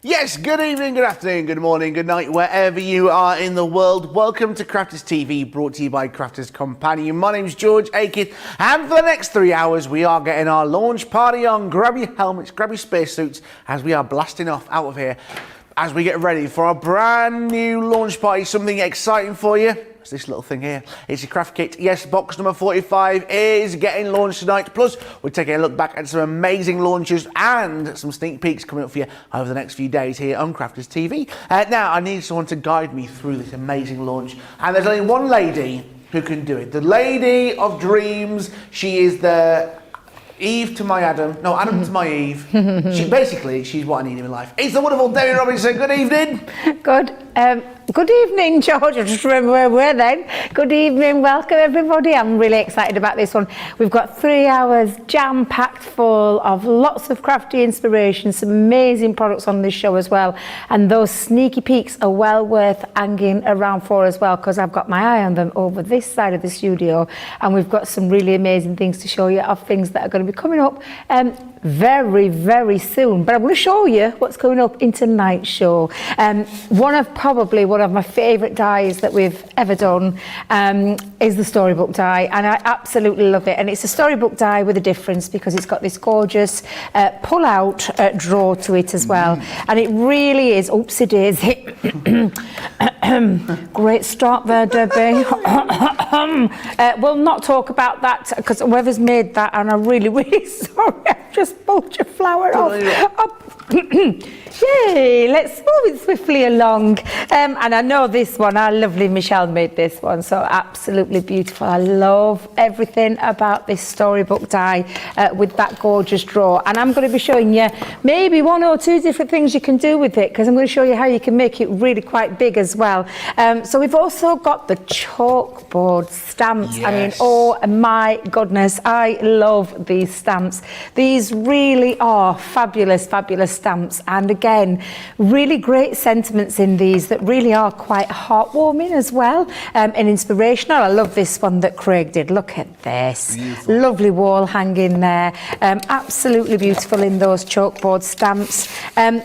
Yes, good evening, good afternoon, good morning, good night, wherever you are in the world. Welcome to Crafters TV, brought to you by Crafters Companion. My name's George Akid, and for the next 3 hours, we are getting our launch party on. Grab your helmets, grab your spacesuits, as we are blasting off out of here, as we get ready for our brand new launch party. Something exciting for you. It's this little thing here. It's a craft kit. Yes, box number 45 is getting launched tonight. Plus, we're taking a look back at some amazing launches and some sneak peeks coming up for you over the next few days here on Crafters TV. Now, I need someone to guide me through this amazing launch. And there's only one lady who can do it. The lady of dreams. She is the Eve to my Adam. No, Adam to my Eve. She's what I need in my life. It's the wonderful Debby Robinson. Good evening. Good evening, George. I just remember where we were then. Good evening, welcome everybody. I'm really excited about this one. We've got 3 hours jam-packed full of lots of crafty inspiration, some amazing products on this show as well. And those sneaky peeks are well worth hanging around for as well, because I've got my eye on them over this side of the studio. And we've got some really amazing things to show you of things that are going to be coming up very, very soon. But I'm going to show you what's coming up in tonight's show. One of my favourite dies that we've ever done is the Storybook die, and I absolutely love it. And it's a Storybook die with a difference, because it's got this gorgeous pull-out drawer to it as well. And it really is, oopsie daisy. Great start there, Debbie. We'll not talk about that, because whoever's made that, and I'm really, really sorry, I've just pulled your flower off. Yay, let's move it swiftly along. And I know this one, our lovely Michelle made this one, so absolutely beautiful. I love everything about this Storybook die with that gorgeous drawer. And I'm going to be showing you maybe 1 or 2 different things you can do with it, because I'm going to show you how you can make it really quite big as well. So we've also got the chalkboard stamps. Yes. I mean, oh my goodness, I love these stamps. These really are fabulous, fabulous stamps. And again, really great sentiments in these that really are quite heartwarming as well, and inspirational. I love this one that Craig did. Look at this. Beautiful. Lovely wall hanging there. Absolutely beautiful in those chalkboard stamps.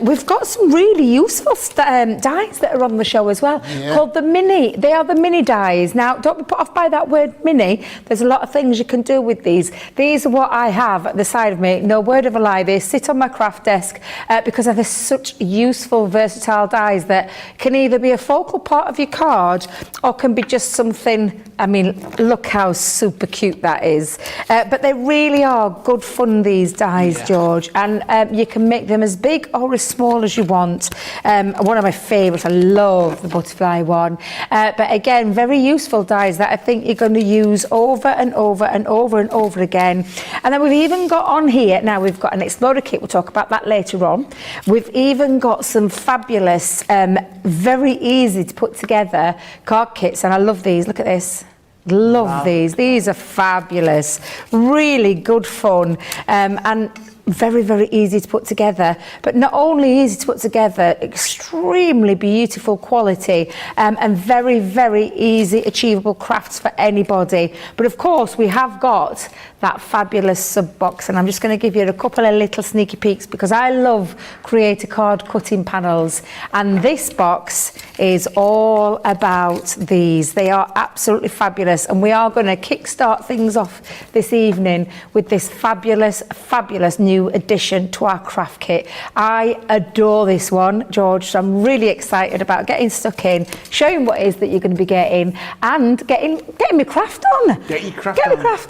We've got some really useful dies that are on the show as well, called the mini. They are the mini dies. Now, don't be put off by that word mini. There's a lot of things you can do with these. These are what I have at the side of me. No word of a lie. They sit on my craft desk because they're such useful, versatile dies that can either be a focal part of your card or can be just something. I mean, look how super cute that is. But they really are good fun, these dies, George. And you can make them as big or as small as you want. One of my favourites, I love the butterfly one. But again, very useful dies that I think you're going to use over and over and over and over again. And then we've even got on here, now we've got an Explorer kit, we'll talk about that later on. We've even got some fabulous, very easy to put together card kits, and I love these. Look at this. Love these. These are fabulous. Really good fun, and very, very easy to put together. But not only easy to put together, extremely beautiful quality, and very, very easy achievable crafts for anybody. But of course, we have got that fabulous sub box, and I'm just going to give you a couple of little sneaky peeks, because I love creator card cutting panels, and this box is all about these. They are absolutely fabulous, and we are going to kickstart things off this evening with this fabulous, fabulous new addition to our craft kit. I adore this one, George, so I'm really excited about getting stuck in, showing what it is that you're going to be getting, and getting my craft on. Get your craft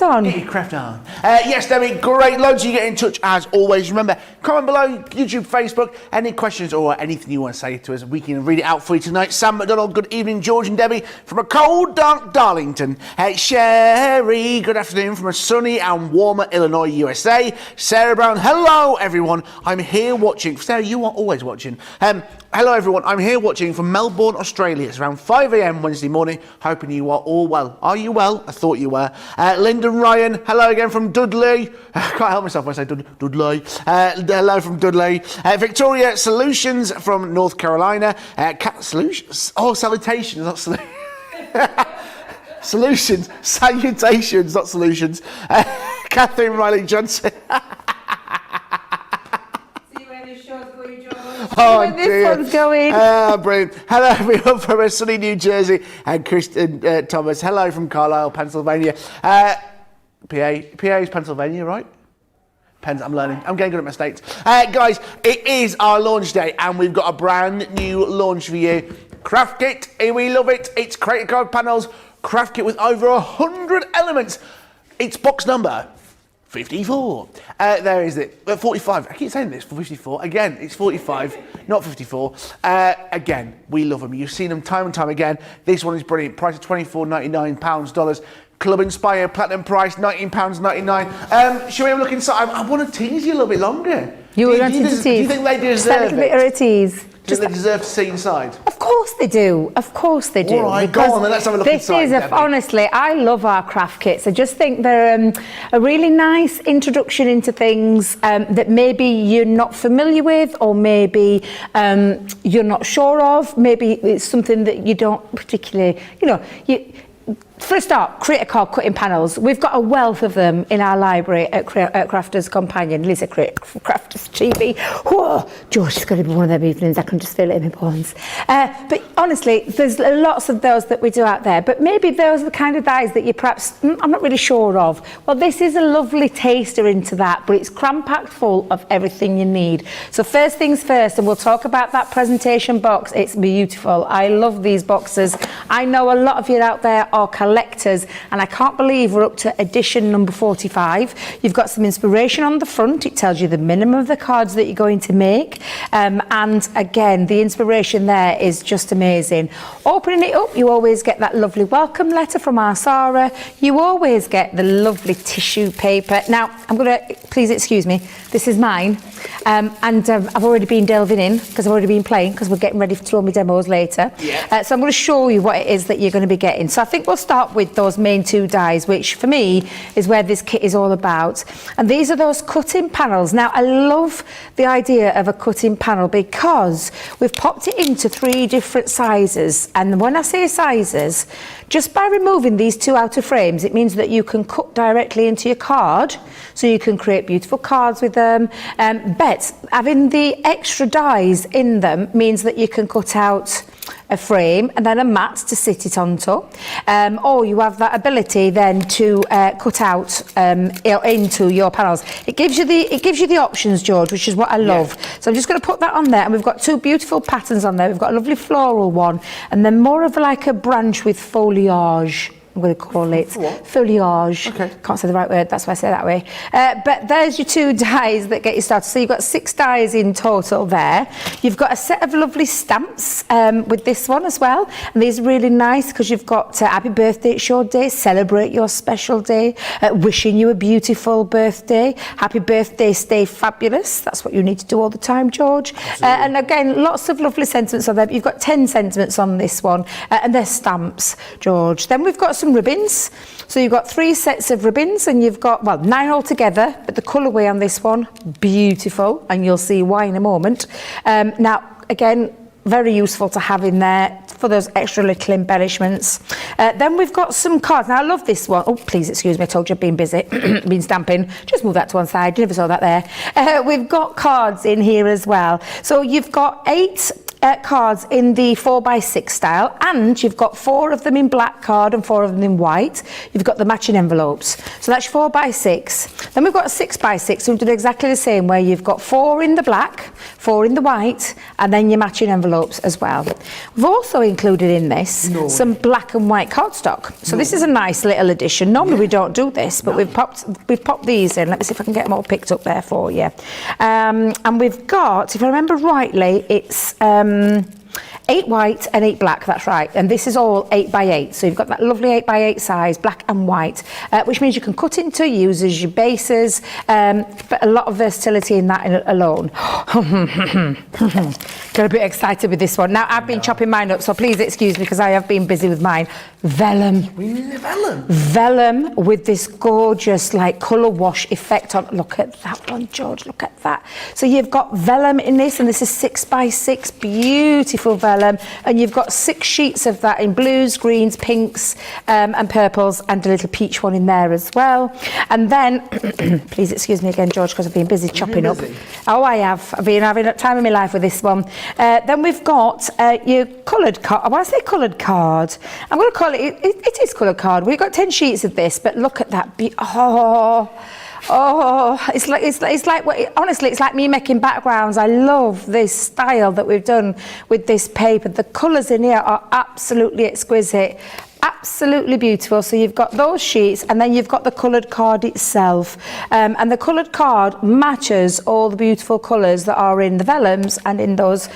on. Get your craft on. Yes, Debbie, great. Loads of you get in touch as always. Remember, comment below, YouTube, Facebook, any questions or anything you want to say to us. We can read it out for you tonight. Sam McDonald, good evening. George and Debbie from a cold, dark Darlington. Sherry, good afternoon from a sunny and warmer Illinois, USA. Sarah Brown, hello everyone. I'm here watching. Sarah, you are always watching. Hello everyone, I'm here watching from Melbourne, Australia. It's around 5 AM Wednesday morning. Hoping you are all well. Are you well? I thought you were. Lyndon Ryan, hello again from Dudley. I can't help myself when I say Dudley. Hello from Dudley. Victoria Solutions from North Carolina. Solutions? Oh, salutations, not solutions. Solutions. Salutations, not solutions. Catherine Riley Johnson. Oh, where this dear. one's going. Brilliant. Hello, everyone from sunny New Jersey. And Kristen Thomas. Hello from Carlisle, Pennsylvania. PA is Pennsylvania, right? I'm learning. I'm getting good at my states. Guys, it is our launch day, and we've got a brand new launch for you. Craft Kit, we love it. It's Creator Card Panels. Craft Kit with over 100 elements. It's box number 54. There is it. 45. I keep saying this for 54. Again, it's 45, not 54. Again, we love them. You've seen them time and time again. This one is brilliant. Price of £24.99 dollars. Club Inspire Platinum price £19.99. Shall we have a look inside? I want to tease you a little bit longer. You were wanting to tease. Do you think they deserve a little bit of a tease. Do they deserve to see inside? Of course they do. Of course they do. All right, go on then, let's have a look inside. Honestly, I love our craft kits. I just think they're a really nice introduction into things that maybe you're not familiar with, or maybe you're not sure of. Maybe it's something that you don't particularly, for a start, Creator Card cutting panels. We've got a wealth of them in our library at Crafters Companion. Lisa Crafters TV. Whoa, George, it's going to be one of them evenings. I can just feel it in my bones. But honestly, there's lots of those that we do out there. But maybe those are the kind of dies that you perhaps, I'm not really sure of. Well, this is a lovely taster into that, but it's cram-packed full of everything you need. So first things first, and we'll talk about that presentation box. It's beautiful. I love these boxes. I know a lot of you out there are collectors, and I can't believe we're up to edition number 45. You've got some inspiration on the front. It tells you the minimum of the cards that you're going to make, and again, the inspiration there is just amazing. Opening it up, you always get that lovely welcome letter from our Sarah. You always get the lovely tissue paper. Now, I'm going to, please excuse me, this is mine, and I've already been delving in because I've already been playing, because we're getting ready to throw my demos later. Yeah. So I'm going to show you what it is that you're going to be getting. So I think we'll start with those main two dies, which for me is where this kit is all about. And these are those cutting panels. Now, I love the idea of a cutting panel because we've popped it into 3 different sizes. And when I say sizes, just by removing these 2 outer frames, it means that you can cut directly into your card, so you can create beautiful cards with them. But having the extra dies in them means that you can cut out a frame and then a mat to sit it onto, or you have that ability then to cut out into your panels. It gives you the options, George, which is what I love. Yeah. So I'm just going to put that on there, and we've got 2 beautiful patterns on there. We've got a lovely floral one, and then more of like a branch with foliage. I'm going to call it foliage. Okay. Can't say the right word, that's why I say it that way. But there's your 2 dies that get you started. So you've got 6 dies in total there. You've got a set of lovely stamps with this one as well. And these are really nice because you've got happy birthday, it's your day, celebrate your special day, wishing you a beautiful birthday, happy birthday, stay fabulous. That's what you need to do all the time, George. And again, lots of lovely sentiments on there. You've got 10 sentiments on this one, and they're stamps, George. Then we've got some ribbons. So you've got 3 sets of ribbons, and you've got, well, 9 altogether, but the colourway on this one, beautiful, and you'll see why in a moment. Now, again, very useful to have in there for those extra little embellishments. Then we've got some cards. Now, I love this one. Oh, please excuse me, I told you I've been busy, been stamping. Just move that to one side, you never saw that there. We've got cards in here as well. So you've got 8 cards in the 4x6 style, and you've got 4 of them in black card and 4 of them in white. You've got the matching envelopes. So that's 4x6. Then we've got a 6x6, so we've done exactly the same, where you've got 4 in the black, 4 in the white, and then your matching envelopes as well. We've also included in this some black and white cardstock. So this is a nice little addition. Normally we don't do this, but we've popped these in. Let me see if I can get them all picked up there for you. And we've got, if I remember rightly, it's 8 white and 8 black, that's right. And this is all 8x8. So you've got that lovely 8x8 size, black and white, which means you can cut into, use as your bases, but a lot of versatility in that alone. Got a bit excited with this one. Now, I've been chopping mine up, so please excuse me because I have been busy with mine. Vellum. Vellum? Vellum with this gorgeous, like, colour wash effect on. Look at that one, George, look at that. So you've got vellum in this, and this is 6x6, beautiful vellum. vellum, and you've got 6 sheets of that in blues, greens, pinks, and purples, and a little peach one in there as well. And then, please excuse me again, George, because I've been busy chopping up. Oh, I have. I've been having a time of my life with this one. Then we've got your coloured card. When I say coloured card, I'm going to call it, it is coloured card. We've got 10 sheets of this, but look at that. It's like honestly, it's like me making backgrounds. I love this style that we've done with this paper. The colours in here are absolutely exquisite. Absolutely beautiful. So you've got those sheets, and then you've got the coloured card itself, and the coloured card matches all the beautiful colours that are in the vellums and in those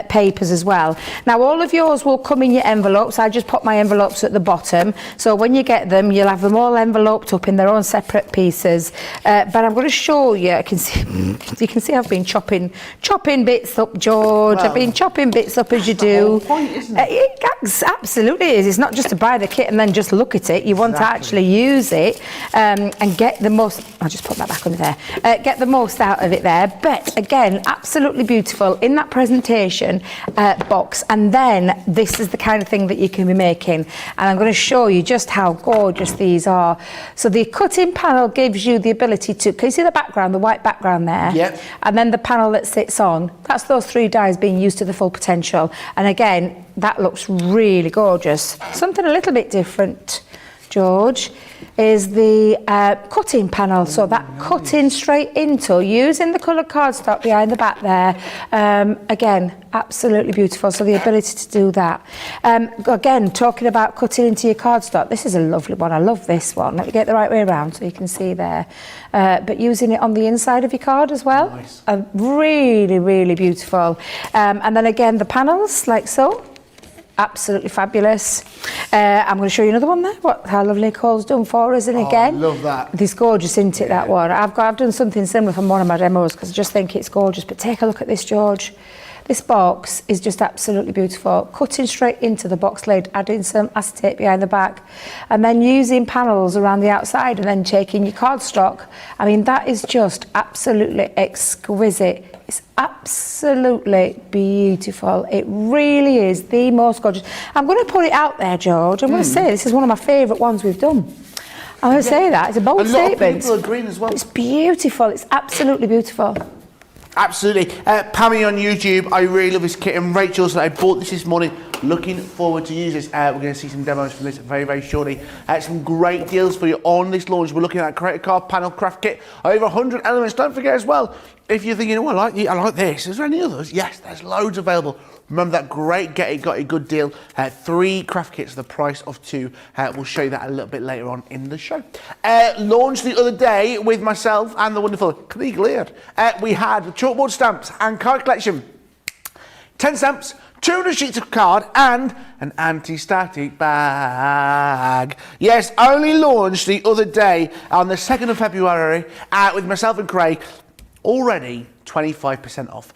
papers as well. Now all of yours will come in your envelopes. I just put my envelopes at the bottom, so when you get them you'll have them all enveloped up in their own separate pieces, but I'm going to show you. You can see I've been chopping bits up, George. Well, I've been chopping bits up as you do. The whole point, isn't it? It absolutely is. It's not just to buy the kit and then just look at it. You want to actually use it and get the most. I'll just put that back under there. Get the most out of it there. But again, absolutely beautiful in that presentation box. And then this is the kind of thing that you can be making. And I'm going to show you just how gorgeous these are. So the cutting panel gives you the ability to. Can you see the background, the white background there? Yep. And then the panel that sits on. That's those 3 dies being used to the full potential. And again, that looks really gorgeous. Something a little bit different, George, is the cutting panel. So that cutting straight into, using the coloured cardstock behind the back there. Again, absolutely beautiful. So the ability to do that. Again, talking about cutting into your cardstock, this is a lovely one. I love this one. Let me get the right way around so you can see there. But using it on the inside of your card as well. Nice. Really, really beautiful. And then again, the panels like so. Absolutely fabulous. I'm going to show you another one there. How lovely Nicole's done for us, and again, I love that. It's gorgeous, isn't it? That one. I've done something similar from one of my demos because I just think it's gorgeous. But take a look at this, George. This box is just absolutely beautiful. Cutting straight into the box lid, adding some acetate behind the back, and then using panels around the outside, and then taking your cardstock. I mean, that is just absolutely exquisite. It's absolutely beautiful. It really is the most gorgeous. I'm going to put it out there, George. I'm going to say this is one of my favourite ones we've done. I'm going to say that. It's a bold statement. A lot of people agree as well. It's beautiful. It's absolutely beautiful. Absolutely. Pammy on YouTube, I really love this kit, and Rachel said I bought this morning. Looking forward to use this. We're going to see some demos from this very, very shortly. Some great deals for you on this launch. We're looking at a creative card panel craft kit, over 100 elements. Don't forget as well, if you're thinking, oh, I like this, is there any others? Yes, there's loads available. Remember that great got a good deal. 3 craft kits, the price of 2. We'll show you that a little bit later on in the show. Launched the other day with myself and the wonderful Craig Lear. We had the Chalkboard Stamps and Card Collection. 10 stamps, 200 sheets of card, and an anti-static bag. Yes, only launched the other day on the 2nd of February with myself and Craig. Already 25% off.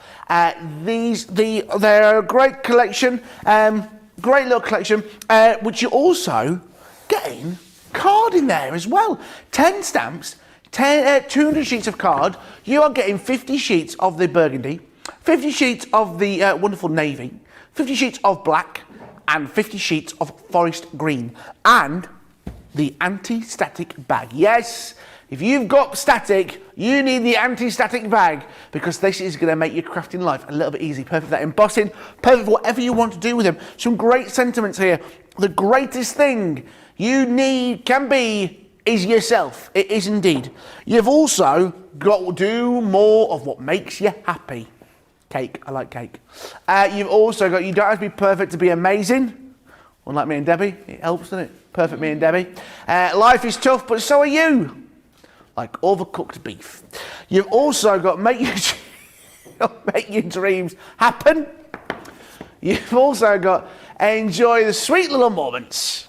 They're a great collection, great little collection, which you're also getting card in there as well. 10 stamps, 200 sheets of card. You are getting 50 sheets of the burgundy, 50 sheets of the wonderful navy, 50 sheets of black, and 50 sheets of forest green, and the anti-static bag. Yes, if you've got static, you need the anti-static bag, because this is going to make your crafting life a little bit easy. Perfect for that embossing, perfect for whatever you want to do with them. Some great sentiments here. The greatest thing you need is yourself. It is indeed. You've also got to do more of what makes you happy. Cake. I like cake. You've also got, you don't have to be perfect to be amazing. Unlike me and Debbie, it helps, doesn't it? Perfect me and Debbie. Life is tough, but so are you. Like overcooked beef. You've also got make your dreams happen. You've also got enjoy the sweet little moments,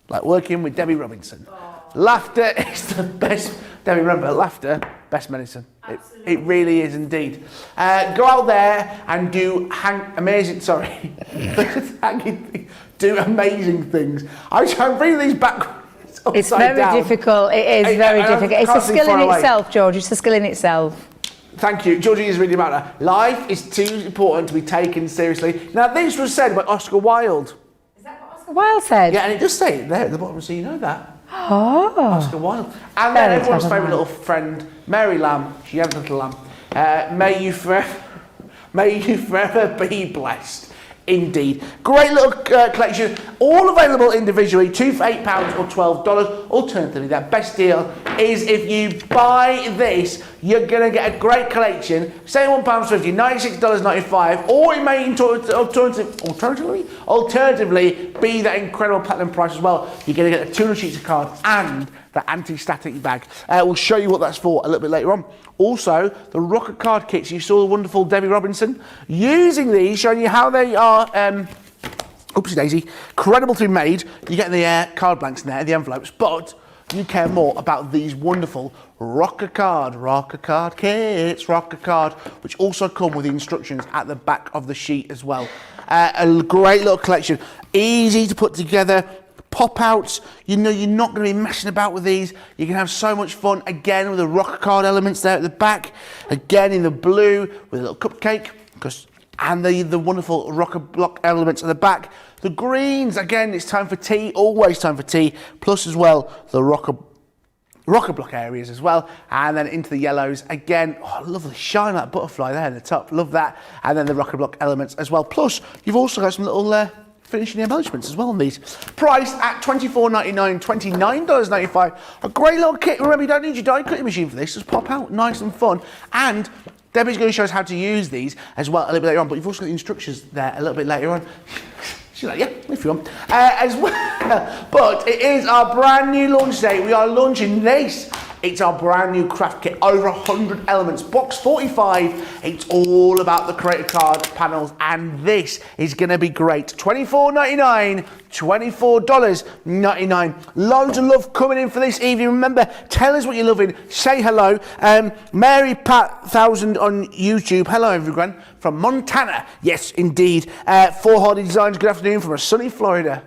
like working with Debbie Robinson. Laughter is the best. Debbie, remember, laughter, best medicine. It really is indeed. Go out there and do amazing things. I'm bringing these back. It's very difficult. It is very difficult. It's a skill in itself, George. It's a skill in itself. Thank you. Georgie is really about that. Life is too important to be taken seriously. Now, this was said by Oscar Wilde. Is that what Oscar Wilde said? Yeah, and it does say it there at the bottom, so you know that. Oh. Oscar Wilde. And then everyone's favourite little friend, Mary Lamb. She had a little lamb. May you forever be blessed. Indeed. Great little collection, all available individually, 2 for £8 or $12. Alternatively, their best deal is if you buy this, you're going to get a great collection, say £1.50, $96.95, or it may alternatively be that incredible platinum price as well. You're going to get the 200 sheets of cards and the anti-static bag. We'll show you what that's for a little bit later on. Also, the rocker card kits. You saw the wonderful Debbie Robinson using these, showing you how they are, oopsie daisy, credible to be made. You get the card blanks in there, the envelopes, but you care more about these wonderful rocker card kits, which also come with the instructions at the back of the sheet as well. A great little collection, easy to put together. Pop outs, you know you're not going to be messing about with these. You can have so much fun again with the rocker card elements there at the back, again in the blue with a little cupcake, and the wonderful rocker block elements at the back. The greens, again, it's time for tea, always time for tea, plus as well the rocker block areas as well, and then into the yellows again. Oh, lovely shine, that butterfly there in the top, love that. And then the rocker block elements as well, plus you've also got some little finishing embellishments as well on these. Priced at $24.99, $29.95. A great little kit. Remember, you don't need your die cutting machine for this. Just pop out, nice and fun. And Debbie's going to show us how to use these as well a little bit later on, but you've also got the instructions there a little bit later on. She's like, yeah, if you want. As well, but it is our brand new launch day. We are launching this. It's our brand new craft kit, over 100 elements, box 45. It's all about the creative card panels, and this is going to be great. $24.99, $24.99. Loads of love coming in for this evening. Remember, tell us what you're loving. Say hello. Mary Pat 1000 on YouTube. Hello, everyone from Montana. Yes, indeed. 4 Hardy Designs. Good afternoon from a sunny Florida.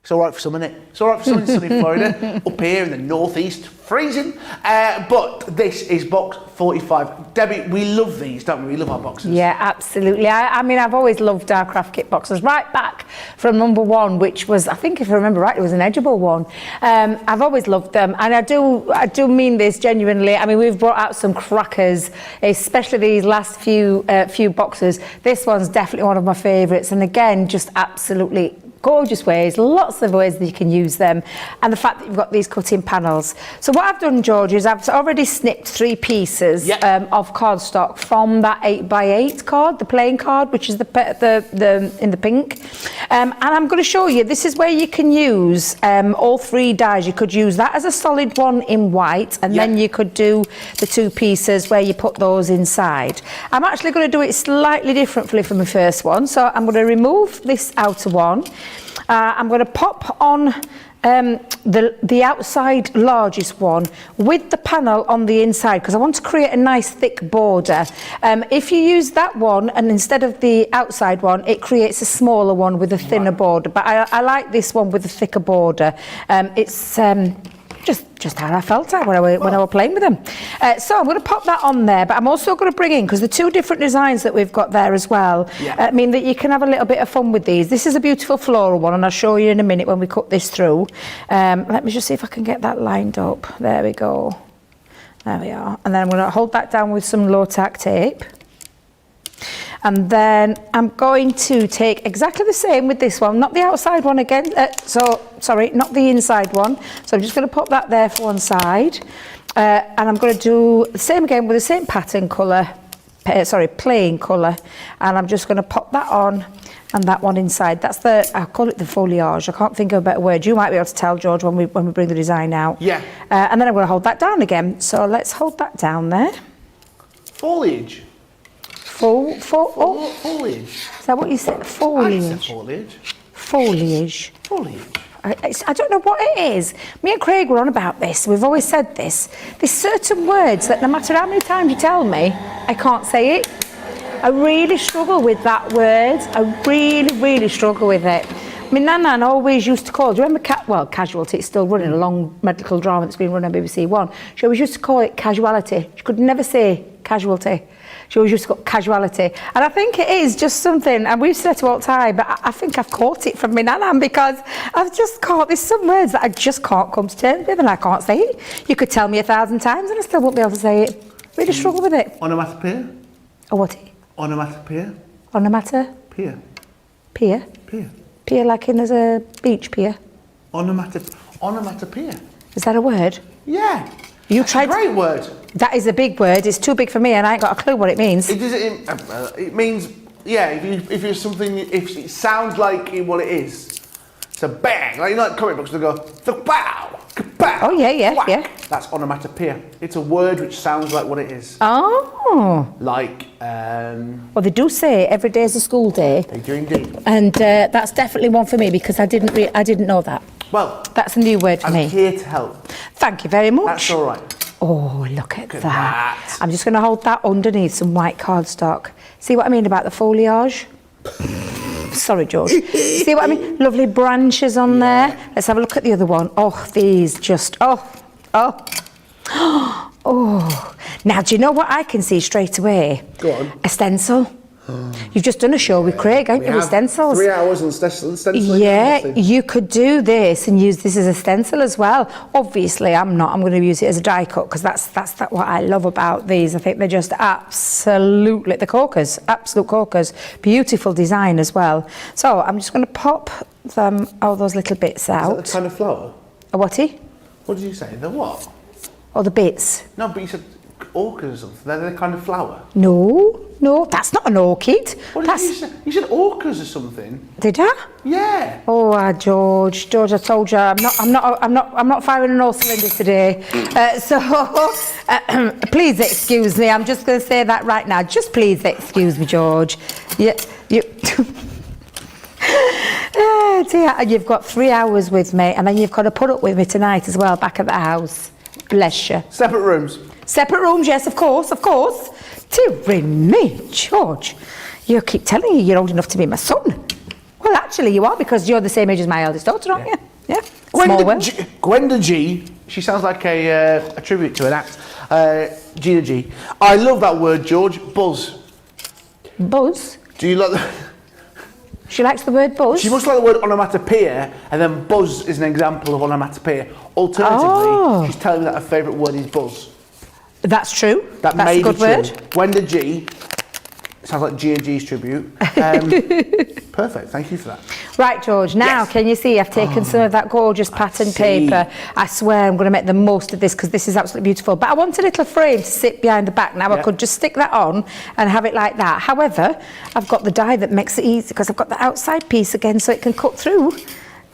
It's all right for some, isn't it? It's all right for some in sunny Florida. Up here in the northeast, freezing. But this is box 45. Debbie, we love these, don't we? We love our boxes. Yeah, absolutely. I mean, I've always loved our craft kit boxes, right back from number 1, which was, I think if I remember right, it was an edgeable one. I've always loved them, and I do mean this genuinely. I mean, we've brought out some crackers, especially these last few boxes. This one's definitely one of my favourites, and again, just absolutely gorgeous ways, lots of ways that you can use them, and the fact that you've got these cut-in panels. So what I've done, George, is I've already snipped 3 pieces of cardstock from that 8x8 card, the plain card, which is the in the pink, and I'm going to show you. This is where you can use all 3 dies. You could use that as a solid one in white, and then you could do the 2 pieces where you put those inside. I'm actually going to do it slightly differently from the first one, so I'm going to remove this outer one. I'm going to pop on the outside largest one with the panel on the inside, because I want to create a nice thick border. If you use that one and instead of the outside one, it creates a smaller one with a thinner border, but I like this one with a thicker border. It's just how I felt when I was playing with them. So I'm going to pop that on there, but I'm also going to bring in, because the 2 different designs that we've got there as well mean that you can have a little bit of fun with these. This is a beautiful floral one, and I'll show you in a minute when we cut this through. Let me just see if I can get that lined up. There we go. There we are. And then I'm going to hold that down with some low-tack tape. And then I'm going to take exactly the same with this one, not the outside one again, sorry, not the inside one. So I'm just going to pop that there for one side. And I'm going to do the same again with the same pattern colour, plain colour. And I'm just going to pop that on and that one inside. That's I call it the foliage. I can't think of a better word. You might be able to tell, George, when we bring the design out. Yeah. And then I'm going to hold that down again. So let's hold that down there. Foliage. Foliage. Is that what you said? Foliage. Foliage. I don't know what it is. Me and Craig were on about this. We've always said this. There's certain words that no matter how many times you tell me, I can't say it. I really struggle with that word. I really struggle with it. My nan always used to call, do you remember, Casualty, it's still running, a long medical drama that's been running on BBC One. She always used to call it Casuality. She could never say Casualty. She always used to call it Casuality. And I think it is just something, and we've said it all the time, but I think I've caught it from my nan because I've just caught, there's some words that I just can't come to terms with and I can't say it. You could tell me 1,000 times and I still won't be able to say it. Really struggle with it. Onomatopoeia? Oh, what? Onomatopoeia? Onomatopoeia? Pier. Pier like in there's a beach pier. Onomatopoeia. Is that a word? Yeah. That's a great word. That is a big word. It's too big for me and I ain't got a clue what it means. It means, yeah, if you're something, if it sounds like what it is. It's a bang. Like, you know, like comic books, they go, bow, kapow. Oh, yeah. That's onomatopoeia. It's a word which sounds like what it is. Oh. Like, Well, they do say every day is a school day. They do indeed. And that's definitely one for me because I didn't know that. Well, that's a new word for me. I'm here to help. Thank you very much. That's all right. Oh, look at that. I'm just going to hold that underneath some white cardstock. See what I mean about the foliage? Sorry, George. See what I mean? Lovely branches on there. Let's have a look at the other one. Oh, these just, oh. Now, do you know what I can see straight away? Go on. A stencil. You've just done a show with Craig, haven't you, with stencils? 3 hours on stenciling. Yeah, you could do this and use this as a stencil as well. Obviously, I'm not. I'm going to use it as a die cut because that's what I love about these. I think they're just absolutely, the corkers, absolute corkers. Beautiful design as well. So I'm just going to pop them, all those little bits out. Is that the kind of flower? A whaty? What did you say? The what? Oh, the bits. No, but you said orchids or something. They're the kind of flower. No, that's not an orchid. What did you say? You said orcas or something. Did I? Yeah. Oh, George, I told you, I'm not firing on all cylinders today. So please excuse me. I'm just going to say that right now. Just please excuse me, George. You. Oh dear, you've got 3 hours with me, and then you've got to put up with me tonight as well, back at the house. Bless you. Separate rooms. Separate rooms, yes, of course. Dear me, George. You keep telling you you're old enough to be my son. Well, actually, you are because you're the same age as my eldest daughter, aren't you? Yeah. Gwenda G. She sounds like a tribute to an act. Gina G. I love that word, George. Buzz. Buzz? Do you like the... She likes the word buzz? She must like the word onomatopoeia, and then buzz is an example of onomatopoeia. Alternatively, she's telling me that her favourite word is buzz. That's true. That's a good word. Gwenda G. Sounds like Gia G's tribute. Perfect, thank you for that. Right, George, now can you see I've taken some of that gorgeous pattern paper. I swear I'm going to make the most of this because this is absolutely beautiful. But I want a little frame to sit behind the back. Now I could just stick that on and have it like that. However, I've got the die that makes it easy because I've got the outside piece again so it can cut through.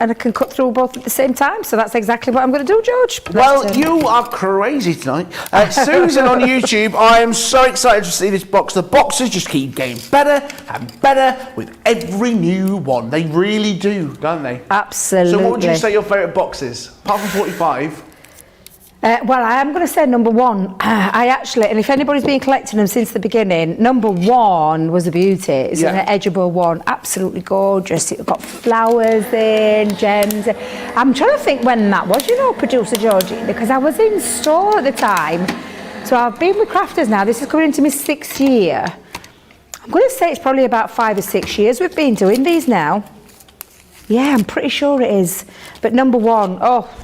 And I can cut through both at the same time, so that's exactly what I'm going to do, George. Well, you are crazy tonight. Susan on YouTube, I am so excited to see this box. The boxes just keep getting better and better with every new one. They really do, don't they? Absolutely. So what would you say your favourite box is, apart from 45? Well, I am going to say number one. I actually, and if anybody's been collecting them since the beginning, number one was a beauty. It's an edgeable one, absolutely gorgeous. It's got flowers in, gems. I'm trying to think when that was, producer Georgie, because I was in store at the time. So I've been with Crafters now. This is coming into my 6th year. I'm going to say it's probably about 5 or 6 years we've been doing these now. Yeah, I'm pretty sure it is. But number one,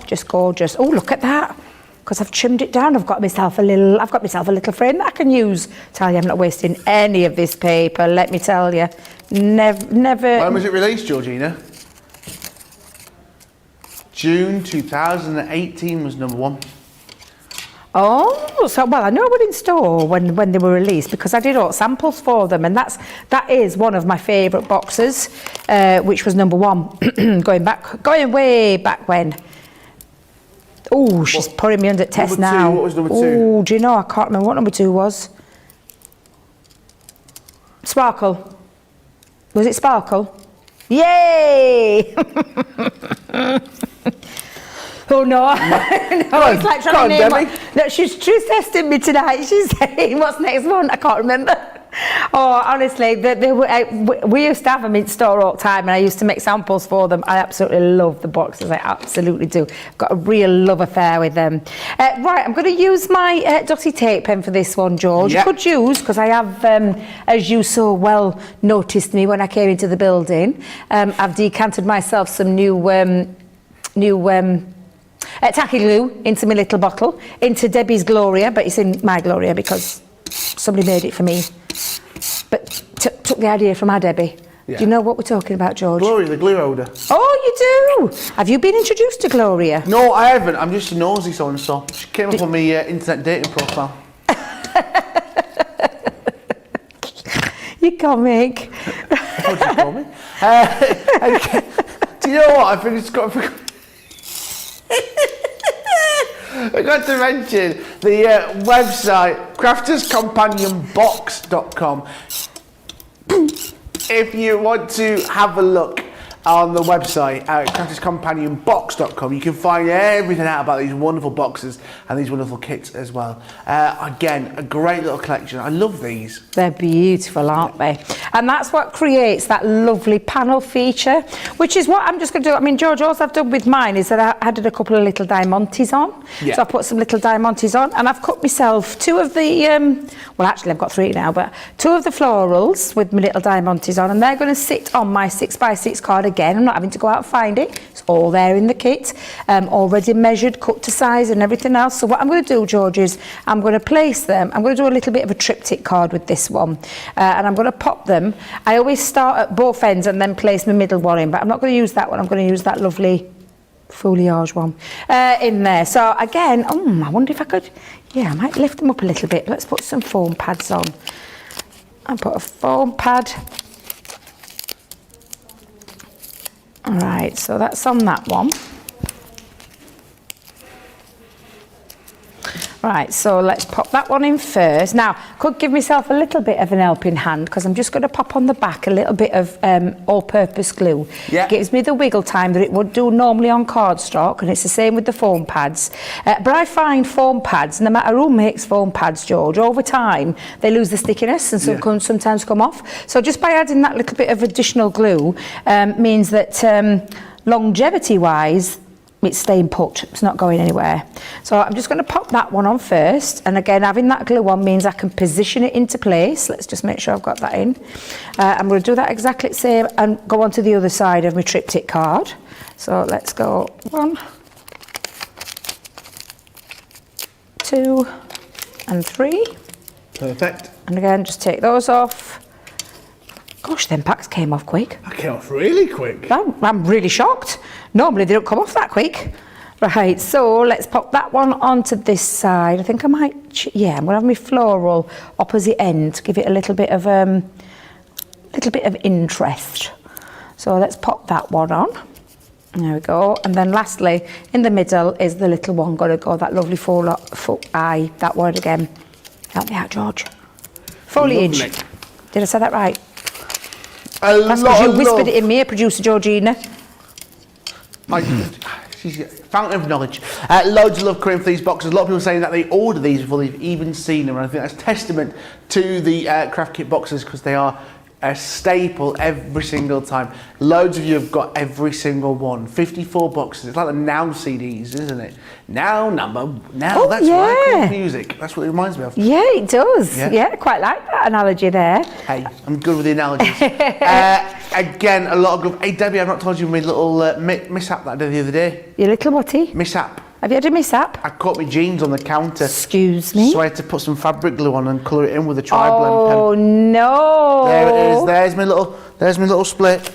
just gorgeous. Oh, look at that. Because I've trimmed it down, I've got myself a little frame that I can use. Tell you, I'm not wasting any of this paper, let me tell you. Never. When was it released, Georgina? June 2018 was number one. Oh, so well, I know I went in store when they were released because I did all samples for them, and that is one of my favourite boxes, which was number one, going way back when. Oh, she's putting me under test now. What was number 2? Oh, do you know? I can't remember what number 2 was. Sparkle. Was it Sparkle? Yay! Oh no, it's like trying to name one. No, she's testing me tonight. She's saying, what's next one? I can't remember. Oh, honestly, we used to have them in store all the time, and I used to make samples for them. I absolutely love the boxes. I absolutely do. I've got a real love affair with them. Right, I'm going to use my dotty tape pen for this one, George. Yep. Could use, because I have, as you so well noticed me when I came into the building, I've decanted myself some new tacky glue into my little bottle, into Debbie's Gloria, but it's in my Gloria because somebody made it for me. But took the idea from our Debbie. Yeah. Do you know what we're talking about, George? Gloria, the glue holder. Oh, you do? Have you been introduced to Gloria? No, I haven't. I'm just a nosy so-and-so. She came up on my internet dating profile. You comic. What do you call me? Do you know what? I think it's got... I got to mention the website crafterscompanionbox.com. If you want to have a look on the website at crafterscompanionbox.com, you can find everything out about these wonderful boxes and these wonderful kits as well. Again, a great little collection. I love these. They're beautiful, aren't they? And that's what creates that lovely panel feature, which is what I'm just going to do. I mean, George, all I've done with mine is that I added a couple of little diamantes on. Yeah. So I put some little diamantes on, and I've cut myself two of the, well, actually I've got three now, but two of the florals with my little diamantes on, and they're going to sit on my 6x6 card again. I'm not having to go out and find it. It's all there in the kit, already measured, cut to size and everything else. So what I'm going to do, George, is I'm going to place them. I'm going to do a little bit of a triptych card with this one, and I'm going to pop them. I always start at both ends and then place my middle one in, but I'm not going to use that one. I'm going to use that lovely foliage one in there. So again, I wonder if I could, yeah, I might lift them up a little bit. Let's put some foam pads on. I'll put a foam pad. All right, so that's on that one. Right, so let's pop that one in first. Now, could give myself a little bit of an helping hand because I'm just going to pop on the back a little bit of all-purpose glue. Yeah. Gives me the wiggle time that it would do normally on cardstock, and it's the same with the foam pads. But I find foam pads, no matter who makes foam pads, George, over time they lose the stickiness and sometimes come off. So just by adding that little bit of additional glue means that longevity-wise, it's staying put, it's not going anywhere. So I'm just going to pop that one on first, and again having that glue on means I can position it into place. Let's just make sure I've got that in. I'm going to do that exactly the same and go on to the other side of my triptych card. So let's go 1, 2 and 3. Perfect. And again just take those off. Gosh, them packs came off quick. That came off really quick. I'm really shocked. Normally they don't come off that quick. Right, so let's pop that one onto this side. I think I might, I'm gonna have my floral opposite end, give it a little bit of interest. So let's pop that one on. There we go. And then lastly, in the middle is the little one gonna go, that lovely that word again. Help me out, George. Foliage. Lovely. Did I say that right? That's because you whispered it in me, producer Georgina. She's a fountain of knowledge. Loads of love coming for these boxes. A lot of people saying that they order these before they've even seen them, and I think that's testament to the craft kit boxes because they are a staple every single time. Loads of you have got every single one. 54 boxes. It's like the Now CDs, isn't it? Now, that's right. Music. That's what it reminds me of. Yeah, it does. Yeah, quite like that analogy there. Hey, I'm good with the analogies. Again, a lot of good. Hey, Debbie, I've not told you my little mishap that I did the other day. Your little whatty? Mishap. Have you had a mishap? I caught my jeans on the counter. Excuse me? So I had to put some fabric glue on and colour it in with a tri-blend pen. Oh, no. There it is. There's my little split.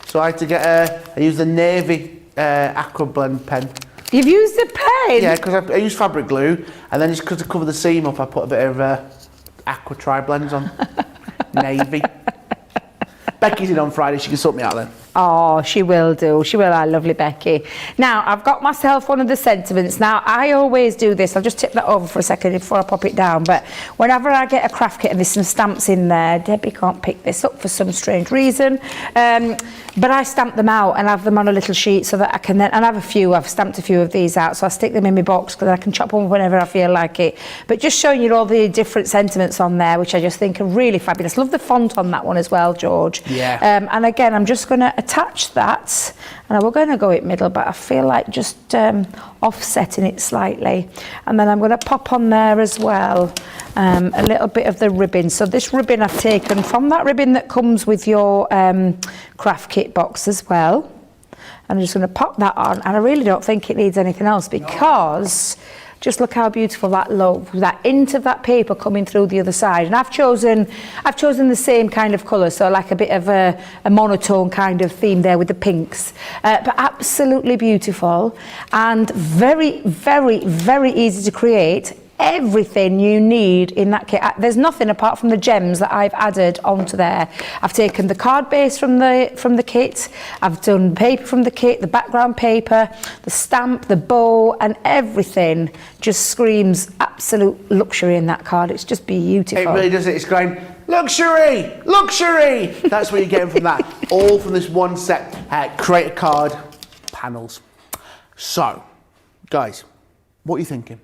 So I had to get I used the navy aqua blend pen. You've used a pen? Yeah, because I used fabric glue, and then just because to cover the seam up, I put a bit of aqua tri-blends on. Navy. Becky's in on Friday, she can sort me out then. Oh, she will do. She will, our lovely Becky. Now, I've got myself one of the sentiments. Now, I always do this. I'll just tip that over for a second before I pop it down. But whenever I get a craft kit and there's some stamps in there, Debbie can't pick this up for some strange reason. But I stamp them out and have them on a little sheet so that I can then, and I've stamped a few of these out, so I stick them in my box because I can chop them whenever I feel like it. But just showing you all the different sentiments on there, which I just think are really fabulous. Love the font on that one as well, George. Yeah. And again, I'm just going to attach that, and we're going to go it middle, but I feel like just offsetting it slightly. And then I'm going to pop on there as well a little bit of the ribbon. So this ribbon I've taken from that ribbon that comes with your craft kit box as well. I'm just going to pop that on, and I really don't think it needs anything else because just look how beautiful that look, that hint of that paper coming through the other side. And I've chosen the same kind of colour, so like a bit of a monotone kind of theme there with the pinks, but absolutely beautiful and very, very, very easy to create. Everything you need in that kit. There's nothing apart from the gems that I've added onto there. I've taken the card base from the kit, I've done paper from the kit, the background paper, the stamp, the bow, and everything just screams absolute luxury in that card. It's just beautiful. It really does. It's going luxury, luxury. That's what you're getting from that. All from this one set. Create a card panels. So, guys, what are you thinking?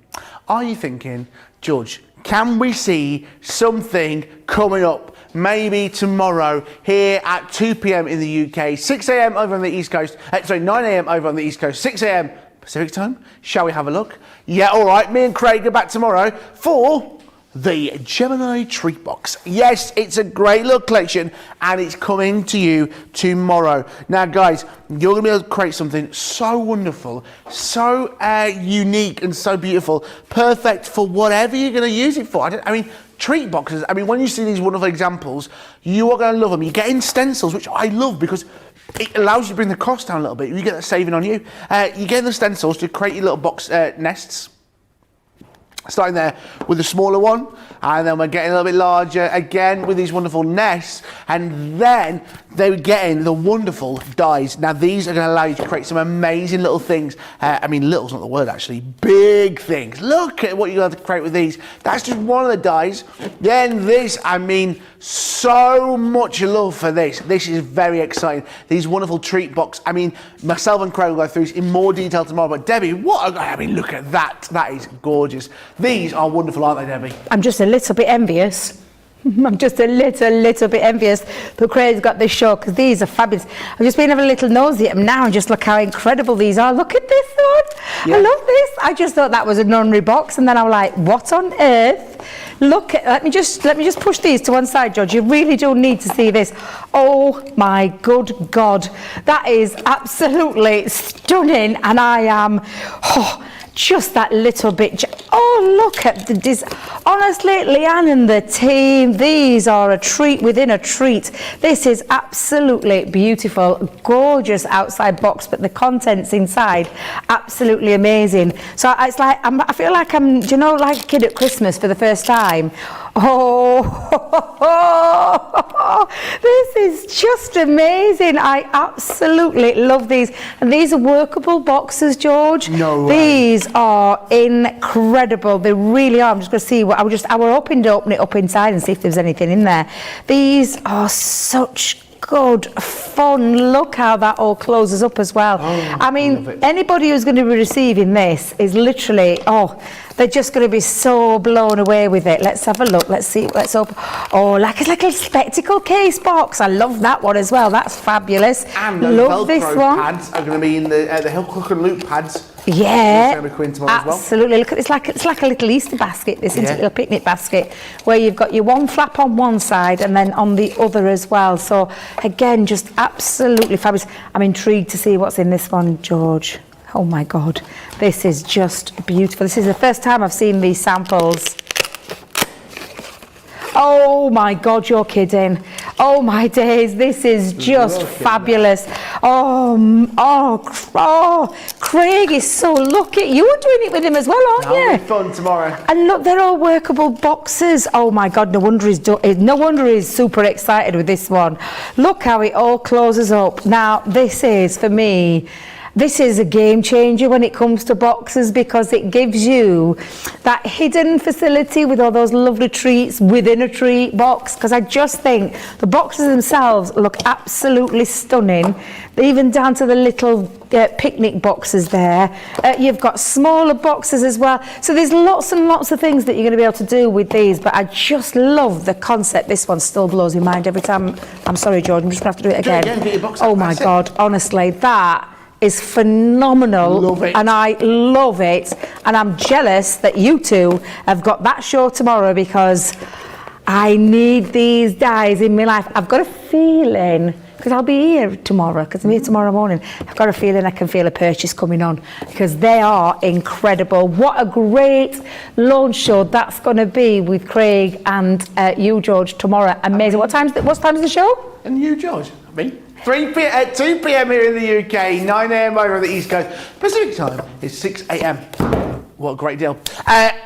Are you thinking, George, can we see something coming up maybe tomorrow here at 2 p.m. in the UK, 6 a.m. over on the East Coast, 9 a.m. over on the East Coast, 6 a.m. Pacific time? Shall we have a look? Yeah, all right, me and Craig are back tomorrow for the Gemini treat box. Yes, it's a great little collection and it's coming to you tomorrow. Now guys, you're gonna be able to create something so wonderful, so unique and so beautiful, perfect for whatever you're gonna use it for. I mean, treat boxes, I mean, when you see these wonderful examples, you are gonna love them. You're getting stencils, which I love because it allows you to bring the cost down a little bit. You get that saving on you. You're getting the stencils to create your little box nests. Starting there with the smaller one, and then we're getting a little bit larger again with these wonderful nests, and then they're getting the wonderful dies. Now these are going to allow you to create some amazing little things. I mean, little's not the word actually, big things. Look at what you're going to create with these. That's just one of the dies. Then this, I mean, so much love for this. This is very exciting. These wonderful treat box. I mean, myself and Craig will go through this in more detail tomorrow, but Debbie, what? I mean, look at that. That is gorgeous. These are wonderful, aren't they, Debbie? I'm just a little bit envious. I'm just a little bit envious that Craig's got this show because these are fabulous. I've just been having a little nosy at them now and just look how incredible these are. Look at this one. Yeah. I love this. I just thought that was a nunnery box, and then I was like, what on earth? Look at, let me just push these to one side, George. You really do need to see this. Oh my good God. That is absolutely stunning, and I am just that little bit. Oh, look at the design. Honestly, Leanne and the team, these are a treat within a treat. This is absolutely beautiful, gorgeous outside box, but the contents inside, absolutely amazing. So it's like, I feel like I'm, do you know, like a kid at Christmas for the first time. Oh, this is just amazing. I absolutely love these. And these are workable boxes, George. No way. These are incredible. They really are. I'm just going to see what I will open it up inside and see if there's anything in there. These are such good fun. Look how that all closes up as well. Oh, I mean, anybody who's going to be receiving this is literally, they're just going to be so blown away with it. Let's have a look. Let's see. Let's open. Oh, it's like a spectacle case box. I love that one as well. That's fabulous. And those love this Velcro one. pads are going to be in the hook and loop pads. Yeah, absolutely. Look, it's like a little Easter basket. This is a little picnic basket where you've got your one flap on one side and then on the other as well. So again, just absolutely fabulous. I'm intrigued to see what's in this one, George. Oh my God, this is just beautiful. This is the first time I've seen these samples. Oh my God, you're kidding. Oh my days, this is just fabulous. Craig is so lucky. You were doing it with him as well, aren't you? That'll be fun tomorrow. And look, they're all workable boxes. Oh my God, no wonder he's super excited with this one. Look how it all closes up. Now, this is, for me, This is a game changer when it comes to boxes because it gives you that hidden facility with all those lovely treats within a treat box, because I just think the boxes themselves look absolutely stunning, even down to the little picnic boxes there. You've got smaller boxes as well. So there's lots and lots of things that you're going to be able to do with these, but I just love the concept. This one still blows my mind every time. I'm sorry, George, I'm just going to have to do it again. Get your box Oh out, my that's it. God, honestly, that is phenomenal. Love it. And I love it, and I'm jealous that you two have got that show tomorrow, because I need these dies in my life. I've got a feeling, because I'll be here tomorrow, because I'm here tomorrow morning, I've got a feeling I can feel a purchase coming on, because they are incredible. What a great launch show that's going to be with Craig and you, George, tomorrow. Amazing. What time's the show? And you, George? Me? 2 p.m. here in the UK, 9 a.m. over on the East Coast. Pacific time is 6 a.m. What a great deal.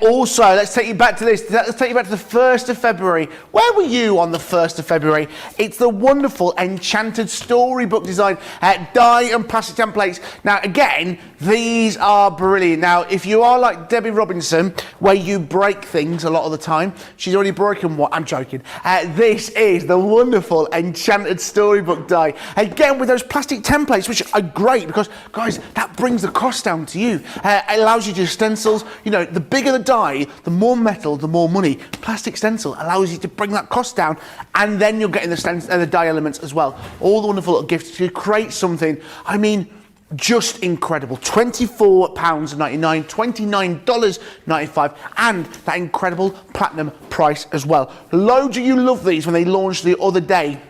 Also, let's take you back to this. Let's take you back to the 1st of February. Where were you on the 1st of February? It's the wonderful Enchanted Storybook design die and plastic templates. Now, again, these are brilliant. Now, if you are like Debbie Robinson, where you break things a lot of the time, she's already broken one. I'm joking. This is the wonderful Enchanted Storybook die. Again, with those plastic templates, which are great because, guys, that brings the cost down to you. It allows you to stencil. You know, the bigger the die, the more metal, the more money. Plastic stencil allows you to bring that cost down, and then you're getting the die elements as well. All the wonderful little gifts to create something, I mean, just incredible. £24.99, $29.95, and that incredible platinum price as well. Loads of you love these when they launched the other day.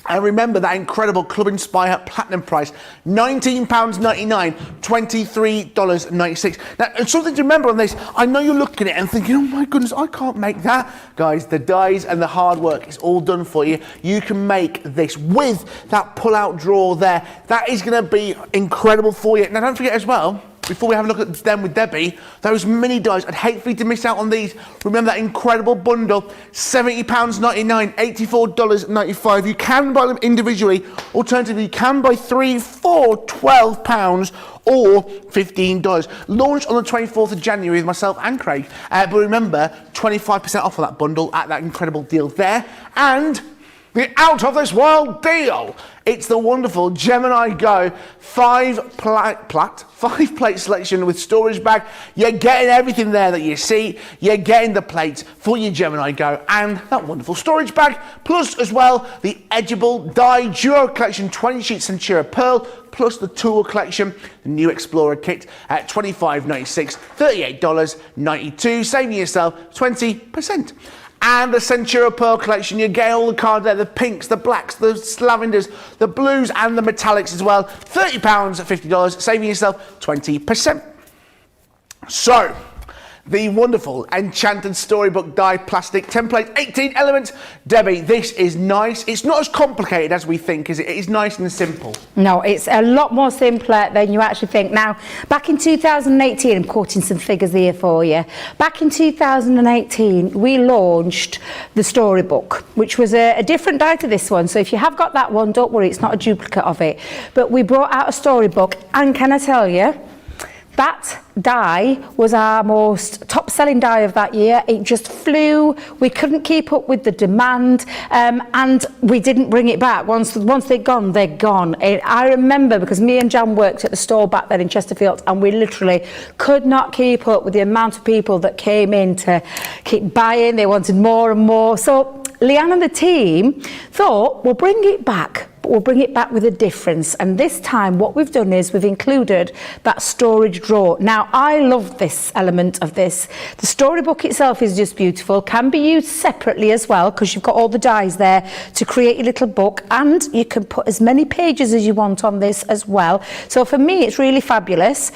And remember that incredible Club Inspire Platinum price, £19.99, $23.96. Now, and something to remember on this, I know you're looking at it and thinking, oh my goodness, I can't make that. Guys, the dies and the hard work is all done for you. You can make this with that pull-out drawer there. That is going to be incredible for you. Now, don't forget as well, before we have a look at them with Debbie, those mini dies, I'd hate for you to miss out on these. Remember that incredible bundle, £70.99, $84.95. You can buy them individually. Alternatively, you can buy 3 for £12 or $15. Launched on the 24th of January with myself and Craig. But remember, 25% off of that bundle at that incredible deal there. And the out of this world deal. It's the wonderful Gemini Go 5-plate selection with storage bag. You're getting everything there that you see. You're getting the plates for your Gemini Go and that wonderful storage bag. Plus as well, the Edgeable Die Duo Collection 20 sheet Centura Pearl, plus the Tool Collection, the new Explorer kit at $25.96, $38.92, saving yourself 20%. And the Centura Pearl collection, you get all the cards there, the pinks, the blacks, the lavenders, the blues and the metallics as well. £30, $50, saving yourself 20%. So, the wonderful Enchanted Storybook die plastic template, 18 elements. Debbie, this is nice. It's not as complicated as we think, is it? It is nice and simple. No, it's a lot more simpler than you actually think. Now, back in 2018, I'm quoting some figures here for you. Back in 2018, we launched the Storybook, which was a different die to this one. So if you have got that one, don't worry, it's not a duplicate of it. But we brought out a Storybook, and can I tell you, that die was our most top-selling die of that year. It just flew. We couldn't keep up with the demand, and we didn't bring it back. Once they're gone, they're gone. I remember, because me and Jan worked at the store back then in Chesterfield, and we literally could not keep up with the amount of people that came in to keep buying. They wanted more and more. So Leanne and the team thought, we'll bring it back. But we'll bring it back with a difference, and this time what we've done is we've included that storage drawer. Now, I love this element of this. The Storybook itself is just beautiful, can be used separately as well, because you've got all the dies there to create your little book, and you can put as many pages as you want on this as well. So for me, it's really fabulous.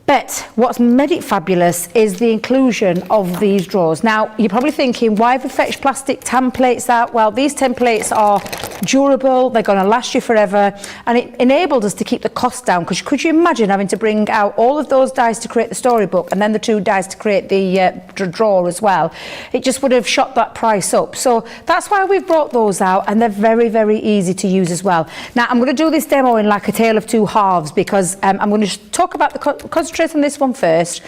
But what's made it fabulous is the inclusion of these drawers. Now, you're probably thinking, why have we fetched plastic templates out? Well, these templates are durable, they're going to last you forever, and it enabled us to keep the cost down, because could you imagine having to bring out all of those dies to create the storybook and then the 2 dies to create the drawer as well? It just would have shot that price up. So that's why we've brought those out, and they're very, very easy to use as well. Now I'm going to do this demo in like a tale of 2 halves, because I'm going to talk about concentrate on this one first.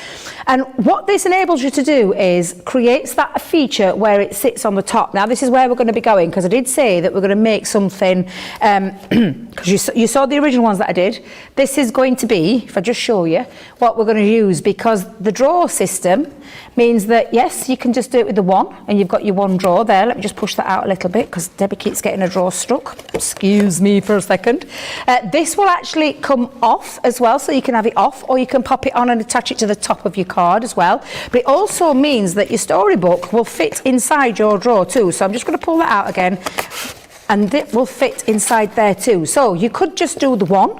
And what this enables you to do is creates that feature where it sits on the top. Now this is where we're going to be going, because I did say that we're going to make something, because you saw the original ones that I did. This is going to be, if I just show you, what we're going to use, because the drawer system means that, yes, you can just do it with the one, and you've got your one drawer there. Let me just push that out a little bit, because Debbie keeps getting a drawer stuck. Excuse me for a second. This will actually come off as well, so you can have it off, or you can pop it on and attach it to the top of your card as well. But it also means that your storybook will fit inside your drawer too. So I'm just going to pull that out again, and it will fit inside there too. So you could just do the one,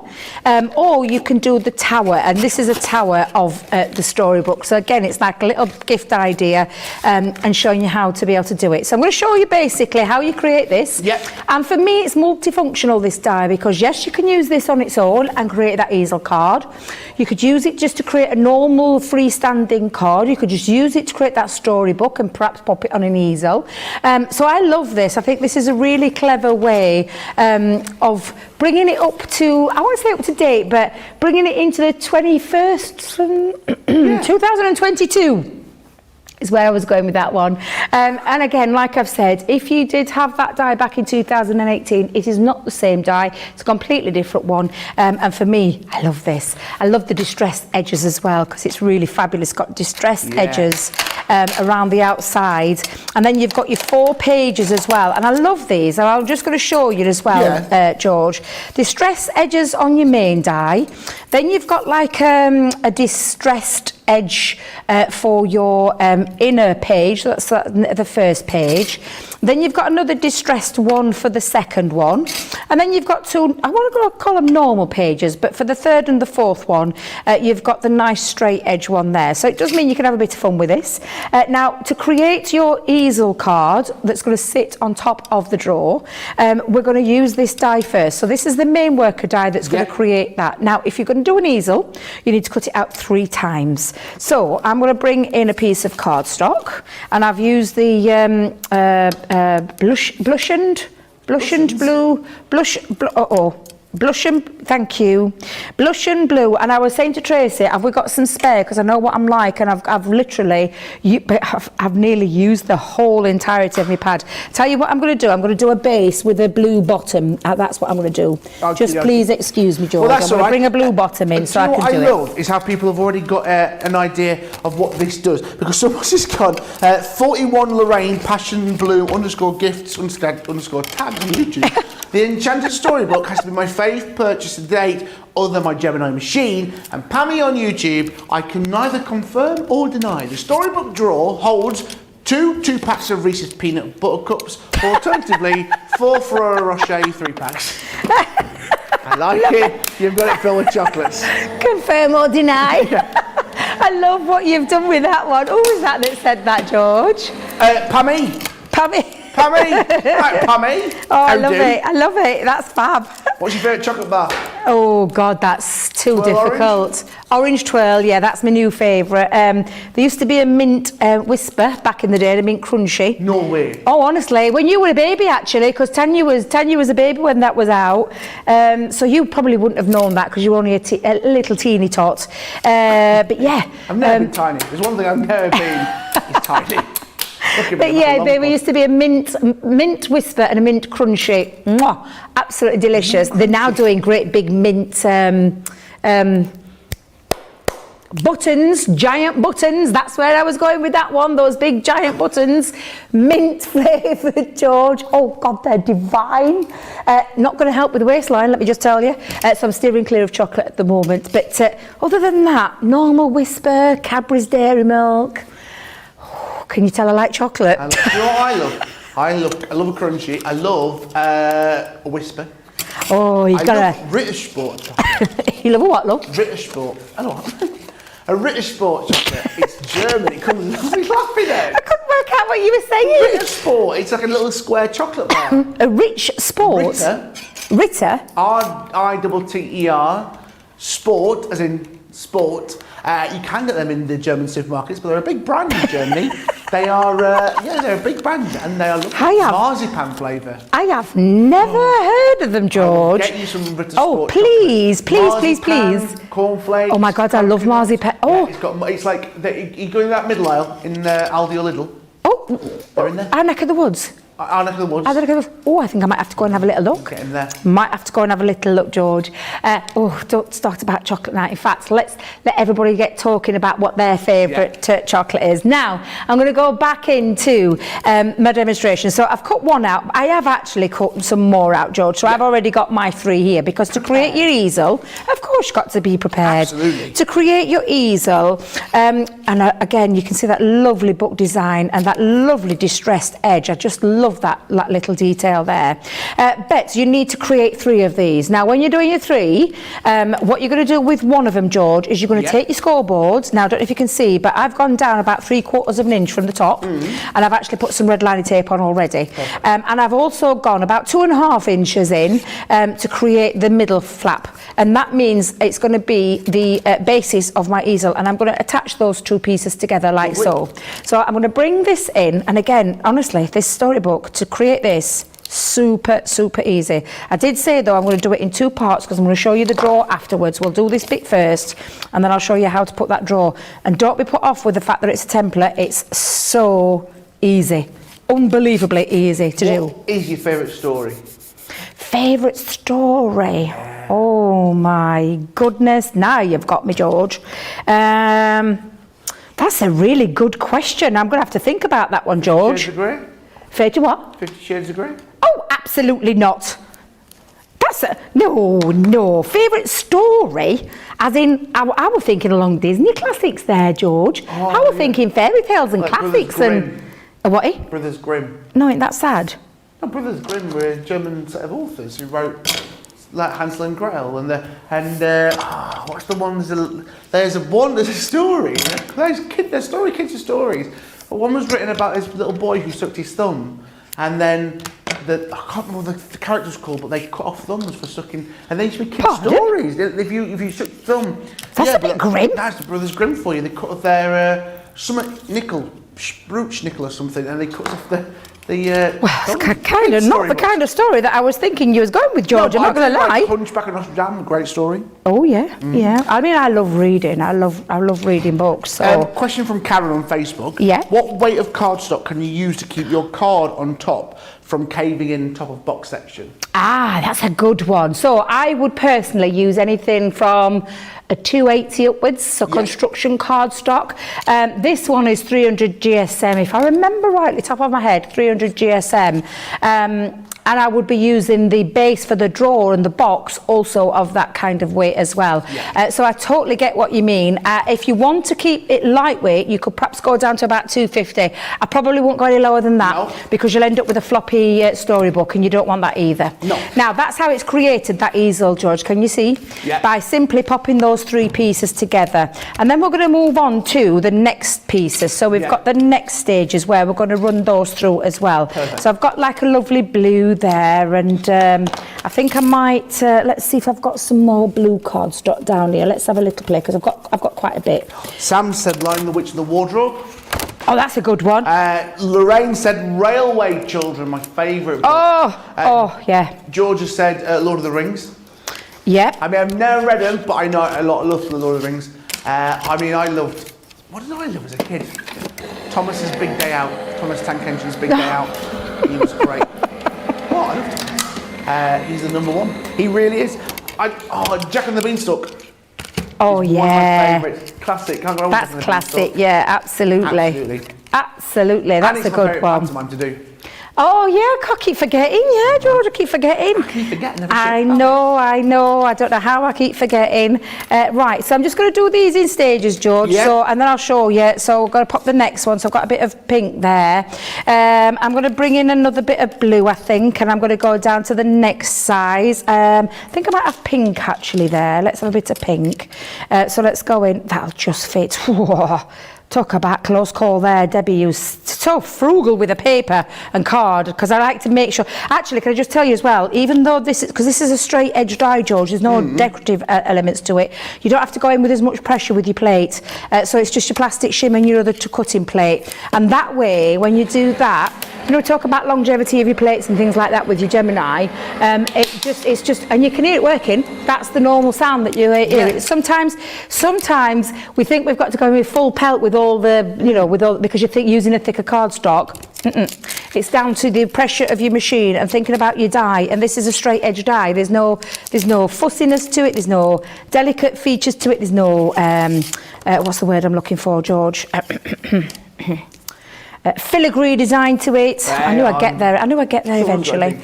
or you can do the tower, and this is a tower of the storybook. So again, it's like a little gift idea, and showing you how to be able to do it. So I'm going to show you basically how you create this. Yep. And for me, it's multifunctional, this die, because yes, you can use this on its own and create that easel card. You could use it just to create a normal freestanding card. You could just use it to create that storybook and perhaps pop it on an easel. So I love this. I think this is a really clever way of bringing it up to, I want to say up to date, but bringing it into the 21st, 2022 is where I was going with that one. And again, like I've said, if you did have that die back in 2018, it is not the same die. It's a completely different one. And for me, I love this. I love the distressed edges as well, because it's really fabulous. It's got distressed edges around the outside. And then you've got your 4 pages as well. And I love these. And I'm just going to show you as well, George. Distressed edges on your main die. Then you've got like a distressed edge for your inner page. That's the first page. Then you've got another distressed one for the second one, and then you've got 2, I want to call them normal pages, but for the third and the fourth one, you've got the nice straight edge one there. So it does mean you can have a bit of fun with this. Now, to create your easel card that's going to sit on top of the drawer, we're going to use this die first. So this is the main worker die that's going to create that. Now, if you're going to do an easel, you need to cut it out 3 times. So I'm going to bring in a piece of cardstock, and I've used the blush and blue. And I was saying to Tracy, have we got some spare, because I know what I'm like, and I've literally I've nearly used the whole entirety of my pad. Tell you what I'm going to do. I'm going to do a base with a blue bottom. That's what I'm going to do. Just please excuse me, George. Well, that's I'm going to bring a blue bottom in so I can do it. What I love is how people have already got an idea of what this does, because someone's just gone 41 Lorraine passion blue _gifts _ tags on YouTube. The Enchanted Storybook has to be my fave purchase to date, other than my Gemini machine, and Pammy on YouTube. I can neither confirm or deny. The Storybook drawer holds 2 packs of Reese's peanut butter cups, or alternatively 4 Ferrero Rocher 3 packs. I like it. You've got it filled with chocolates. Confirm or deny. I love what you've done with that one. Who was that said that, George? Pammy. Pammy. Pammy. Right, Pammy. Oh, I love it. I love it. That's fab. What's your favourite chocolate bar? Oh, God, that's too Twirl difficult. Orange twirl, yeah, that's my new favourite. There used to be a mint whisper back in the day, a mint crunchy. No way. Oh, honestly, when you were a baby, actually, because Tanya was a baby when that was out. So you probably wouldn't have known that, because you were only a little teeny tot. But yeah. I've never been tiny. There's one thing I've never been is tiny. But yeah, there used to be a mint whisper and a mint crunchy. Mwah, absolutely delicious. They're now doing great big mint buttons, giant buttons. That's where I was going with that one. Those big giant buttons, mint flavoured, George. Oh God, they're divine. Not going to help with the waistline, let me just tell you. So I'm steering clear of chocolate at the moment. But other than that, normal whisper, Cadbury's Dairy Milk. Can you tell I like chocolate? You know what I love? I love a crunchy. I love a whisper. Oh, you've got love British Sport chocolate. You love a what, love? British Sport. I know. A British Sport chocolate. It's German. It comes. What are you laughing at? I couldn't work out what you were saying? Ritter Sport. It's like a little square chocolate bar. A rich sport. Ritter. R-I-T-T-E-R. Sport, as in sport. You can get them in the German supermarkets, but they're a big brand in Germany. They are, they're a big brand, and they are marzipan flavour. I have never heard of them, George. Get you some Ritter Oh, Sport please, chocolate. please, please, Marzipan, cornflakes. Oh my God, I love marzipan. Oh, Yeah, it's like you go in that middle aisle in Aldi or Lidl. oh, They're in there. our neck of the woods. Our neck of the woods. Oh, I think I might have to go and have a little look. Get in there. Might have to go and have a little look, George. Don't start about chocolate now. In fact, let's let everybody get talking about what their favourite chocolate is. Now, I'm going to go back into my demonstration. So I've cut one out. I have actually cut some more out, George. So I've already got my 3 here, because to create your easel, of course you've got to be prepared. Absolutely. To create your easel, again, you can see that lovely book design and that lovely distressed edge. I just love that little detail there. Bet you need to create 3 of these. Now, when you're doing your 3, what you're going to do with one of them, George, is you're going to take your scoreboards. Now, I don't know if you can see, but I've gone down about 3/4 of an inch from the top, and I've actually put some red lining tape on already. And I've also gone about 2.5 inches in to create the middle flap, and that means it's going to be the basis of my easel, and I'm going to attach those 2 pieces together like so. So I'm going to bring this in, and again, honestly, this storybook, to create this, super easy. I did say though I'm going to do it in 2 parts, because I'm going to show you the drawer afterwards. We'll do this bit first, and then I'll show you how to put that drawer. And don't be put off with the fact that it's a template. It's so easy, unbelievably easy to do. What is your favourite story? Favourite story? Oh my goodness, now you've got me, George. That's a really good question. I'm going to have to think about that one, George. 50 Shades of Grey? Fair to what? 50 Shades of Grey? Oh, absolutely not. That's no. Favourite story? As in, I was thinking along Disney classics there, George. I was thinking fairy tales and like classics Brothers and... What? Brothers Grimm. No, ain't that sad? No, Brothers Grimm were a German set of authors who wrote like Hansel and Gretel what's the ones? There's a story. There's kids' stories. But one was written about this little boy who sucked his thumb, and then I can't remember what the character's called, but they cut off thumbs for sucking, and they used to be kids' stories. If you suck your thumb, that's a bit grim. That's the Brothers Grimm for you. They cut off their brooch nickel or something, and they cut off the. It's kind of not the kind of story that I was thinking you was going with, George. I'm not going to lie. Hunchback of Notre Dame, great story. Oh yeah. I mean, I love reading. I love reading books. So. Question from Karen on Facebook. Yeah. What weight of cardstock can you use to keep your card on top from caving in top of box section? That's a good one. So I would personally use anything from a 280 upwards, so construction cardstock. This one is 300 GSM, if I remember rightly, top of my head, 300 GSM. And I would be using the base for the drawer and the box also of that kind of weight as well. So I totally get what you mean. If you want to keep it lightweight, you could perhaps go down to about 250. I probably won't go any lower than that, because you'll end up with a floppy storybook, and you don't want that either. No. Now, that's how it's created, that easel, George. Can you see? Yeah. By simply popping those 3 pieces together. And then we're going to move on to the next pieces. So we've got the next stages where we're going to run those through as well. Perfect. So I've got like a lovely blue there, and I think I might let's see if I've got some more blue cardstock down here. Let's have a little play, because I've got quite a bit. Sam said Lion the Witch of the Wardrobe. Oh, that's a good one. Lorraine said Railway Children, my favourite. Yeah. Georgia said Lord of the Rings. Yeah. I mean, I've never read them, but I know a lot of love for the Lord of the Rings. I mean, I loved... What did I love as a kid? Thomas's Big Day Out. Thomas Tank Engine's Big Day Out. He was great. Oh, I loved him. He's the number 1. He really is. Jack and the Beanstalk. Oh, One yeah. of my favourites. Classic. Can't go wrong with That's Jack and the classic. Beanstalk. Yeah, absolutely. Absolutely. That's a good one. Pantomime to do. Oh, yeah, I keep forgetting. Yeah, George, I keep forgetting. I keep forgetting. I know. I don't know how I keep forgetting. Right, so I'm just going to do these in stages, George. Yeah. So, and then I'll show you. So I'm going to pop the next one. So I've got a bit of pink there. I'm going to bring in another bit of blue, I think, and I'm going to go down to the next size. I think I might have pink actually there. Let's have a bit of pink. So let's go in. That'll just fit. Talk about close call there, Debbie. You're so frugal with the paper and card, because I like to make sure. Actually, can I just tell you as well, even though this is, because this is a straight edge die, George, there's no decorative elements to it. You don't have to go in with as much pressure with your plate. So it's just your plastic shim and your other cutting plate. And that way, when you do that, you know, talk about longevity of your plates and things like that with your Gemini. It's just, and you can hear it working. That's the normal sound that you hear. Yeah. Sometimes we think we've got to go in with full pelt with all the, you know, because you think using a thicker cardstock. It's down to the pressure of your machine and thinking about your die. And this is a straight edge die. There's no fussiness to it. There's no delicate features to it. There's no what's the word I'm looking for, George? Filigree design to it. I knew I'd get there. Eventually.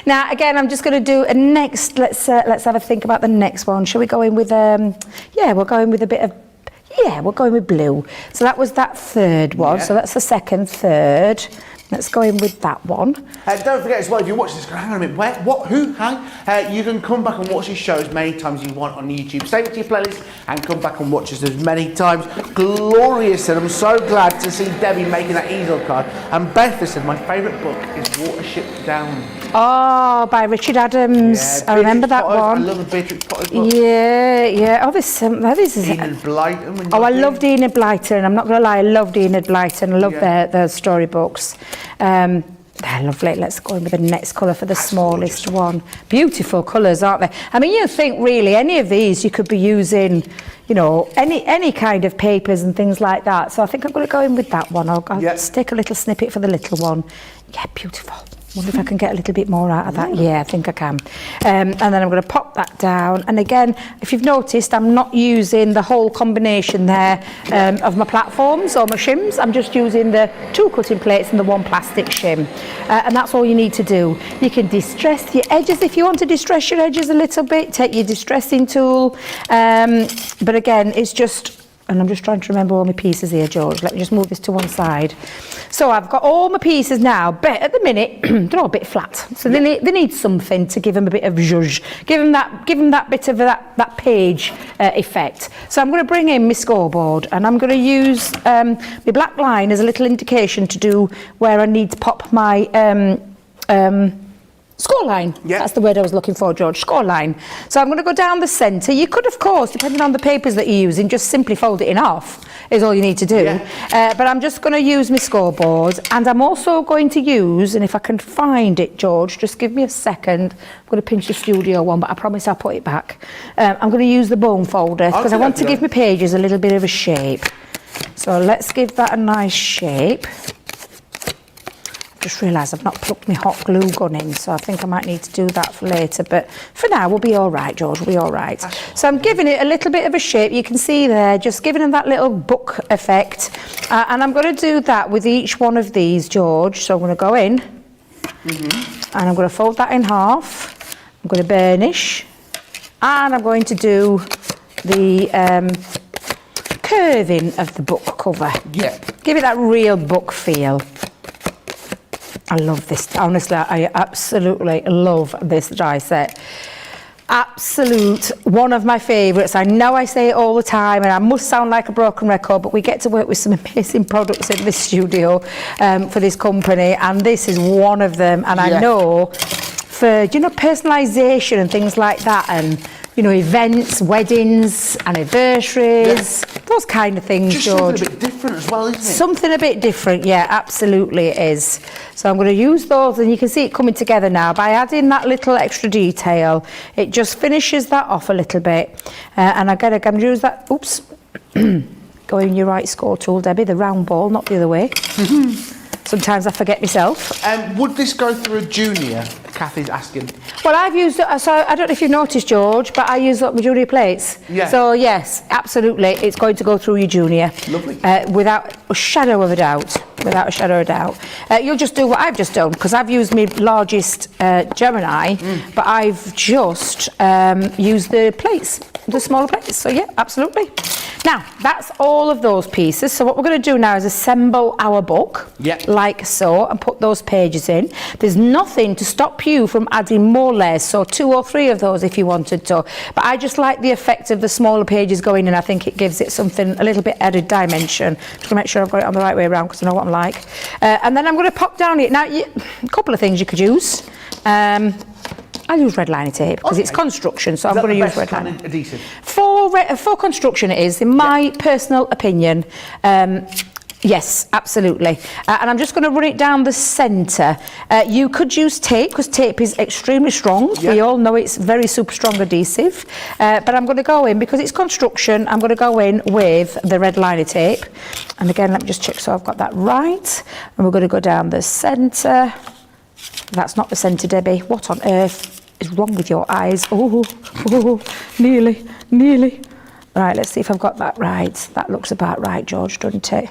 Now again, I'm just going to do a next. Let's have a think about the next one. Shall we go in with we'll go in with a bit of. Yeah, we're going with blue. So that was that third one. Yeah. So that's the second, third. Let's go in with that one. Don't forget as well, if you're watching this, hang on a minute, you can come back and watch this show as many times as you want on YouTube. Save it to your playlist and come back and watch us as many times. Glorious, and I'm so glad to see Debbie making that easel card. And Beth said my favourite book is Watership Down. Oh, by Richard Adams. Yeah, I remember that one. I love the Beatrix Potter's book. Yeah. Oh, this is Enid Blyton. I loved Enid Blyton. I'm not going to lie, I loved Enid Blyton. I love their storybooks. They're lovely. Let's go in with the next colour for the smallest one. Beautiful colours, aren't they? I mean, you think really any of these you could be using, you know, any kind of papers and things like that. So I think I'm going to go in with that one. I'll stick a little snippet for the little one. Yeah, beautiful. Wonder if I can get a little bit more out of that. Yeah, I think I can. And then I'm going to pop that down. And again, if you've noticed, I'm not using the whole combination there of my platforms or my shims. I'm just using the 2 cutting plates and the 1 plastic shim. And that's all you need to do. You can distress your edges if you want to distress your edges a little bit. Take your distressing tool. But again, it's just... And I'm just trying to remember all my pieces here, George. Let me just move this to one side. So I've got all my pieces now, but at the minute, they're all a bit flat. So they need something to give them a bit of zhuzh. Give them that bit of that page effect. So I'm going to bring in my scoreboard, and I'm going to use my black line as a little indication to do where I need to pop my score line. Yep. That's the word I was looking for, George. Score line. So I'm going to go down the centre. You could, of course, depending on the papers that you're using, just simply fold it in half is all you need to do. Yeah. But I'm just going to use my scoreboard, and I'm also going to use, and if I can find it, George, just give me a second. I'm going to pinch the studio one, but I promise I'll put it back. I'm going to use the bone folder because I want to give my pages a little bit of a shape. So let's give that a nice shape. Just realised I've not plugged my hot glue gun in, so I think I might need to do that for later, but for now we'll be all right, George, we'll be all right. So I'm giving it a little bit of a shape. You can see there, just giving them that little book effect, and I'm going to do that with each one of these, George. So I'm going to go in, and I'm going to fold that in half. I'm going to burnish, and I'm going to do the curving of the book cover. Yeah. Give it that real book feel. I love this. Honestly, I absolutely love this die set. Absolute one of my favourites. I know I say it all the time, and I must sound like a broken record, but we get to work with some amazing products in this studio for this company, and this is one of them. And I know for, you know, personalisation and things like that, and you know, events, weddings, anniversaries, those kind of things, just George. Something a bit different as well, isn't it? Something a bit different, yeah, absolutely it is. So I'm going to use those, and you can see it coming together now by adding that little extra detail. It just finishes that off a little bit. And again, I'm going to use that, oops, go in your right score tool, Debbie, the round ball, not the other way. Sometimes I forget myself. Would this go through a junior? Kathy's asking. Well, I've used, so I don't know if you've noticed, George, but I use up my junior plates. Yeah. So yes, absolutely, it's going to go through your junior. Lovely. Without a shadow of a doubt. Without a shadow of a doubt. You'll just do what I've just done, because I've used my largest Gemini, but I've just used the plates, the smaller plates. So yeah, absolutely. Now, that's all of those pieces. So what we're going to do now is assemble our book, like so, and put those pages in. There's nothing to stop you from adding more layers, so 2 or 3 of those if you wanted to. But I just like the effect of the smaller pages going in. I think it gives it something, a little bit added dimension. Just to make sure I've got it on the right way around, because I know what I'm like. And then I'm going to pop down it. Now, a couple of things you could use. I'll use red liner tape because it's construction, so I'm going to use red liner. Adhesive? For construction it is, in my personal opinion. Yes, absolutely. And I'm just going to run it down the centre. You could use tape because tape is extremely strong. We all know it's very super strong adhesive. But I'm going to go in, because it's construction, I'm going to go in with the red liner tape. And again, let me just check so I've got that right. And we're going to go down the centre. That's not the centre, Debbie. What on earth is wrong with your eyes? Oh, nearly. Right, let's see if I've got that right. That looks about right, George, doesn't it?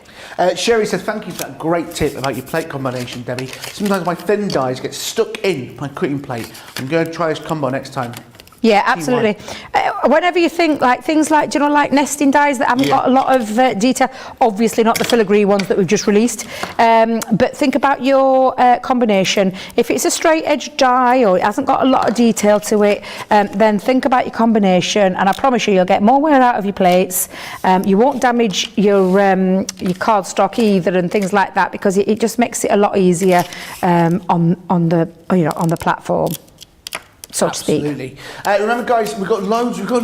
Sherry said, thank you for that great tip about your plate combination, Debbie. Sometimes my thin dies get stuck in my cutting plate. I'm going to try this combo next time. Yeah, absolutely. Whenever you think like things like, do you know, like nesting dies that haven't got a lot of detail, obviously not the filigree ones that we've just released, but think about your combination. If it's a straight edge die or it hasn't got a lot of detail to it, then think about your combination, and I promise you, you'll get more wear out of your plates. You won't damage your cardstock either and things like that, because it just makes it a lot easier on the platform, so to speak. Absolutely. Remember, guys, we've got loads. We've got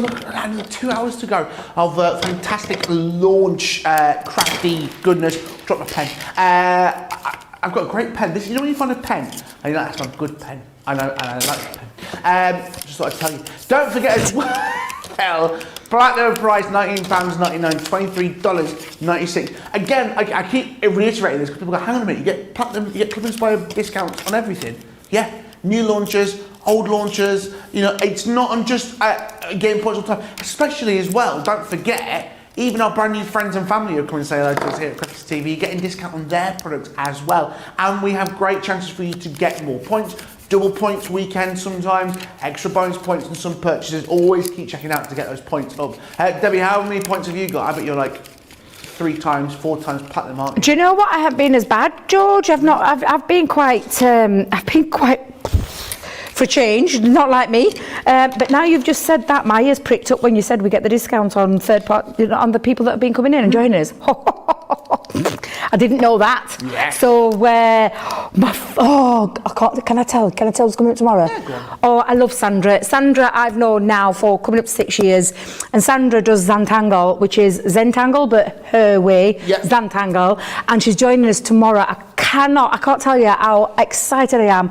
2 hours to go of fantastic launch, crafty goodness. Drop my pen. I've got a great pen. This, you know when you find a pen and you're like, that's my good pen. I know, and I like the pen. Just thought I'd tell you. Don't forget as well, platinum price £19.99, $23.96. Again, I keep reiterating this because people go, hang on a minute, you get platinum, you get Club Inspired discounts on everything. Yeah, new launchers, old launchers, you know, it's not on just game points all the time, especially as well, don't forget, even our brand new friends and family who come and say hello to us here at Crafties TV, you're getting discount on their products as well. And we have great chances for you to get more points, double points weekends sometimes, extra bonus points and some purchases. Always keep checking out to get those points up. Debbie, how many points have you got? I bet you're like 3 times, 4 times platinum, aren't you? Do you know what? I haven't been as bad, George. I've been quite for change, not like me. But now you've just said that, my ears pricked up when you said we get the discount on on the people that have been coming in and joining us. I didn't know that. Yeah. So, can I tell who's coming up tomorrow? Yeah, go on. Oh, I love Sandra. Sandra I've known now for coming up to 6 years, and Sandra does Zentangle, which is Zentangle, but her way, Zentangle, and she's joining us tomorrow. I can't tell you how excited I am.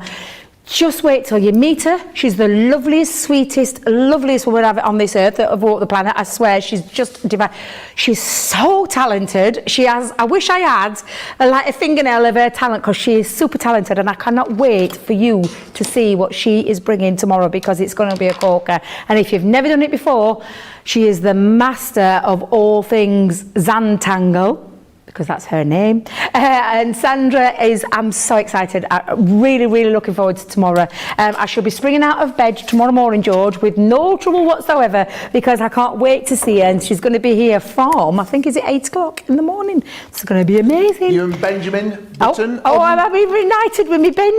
Just wait till you meet her. She's the loveliest, sweetest, loveliest woman on this earth that have walked the planet. I swear, she's just divine. She's so talented. She has, I wish I had like a fingernail of her talent, because she is super talented, and I cannot wait for you to see what she is bringing tomorrow, because it's going to be a corker. And if you've never done it before, she is the master of all things Zentangle, because that's her name. And Sandra I'm so excited. I'm really, really looking forward to tomorrow. I shall be springing out of bed tomorrow morning, George, with no trouble whatsoever, because I can't wait to see her. And she's going to be here from, I think, is it 8 o'clock in the morning? It's going to be amazing. You and Benjamin Button. I'm reunited with me, Ben.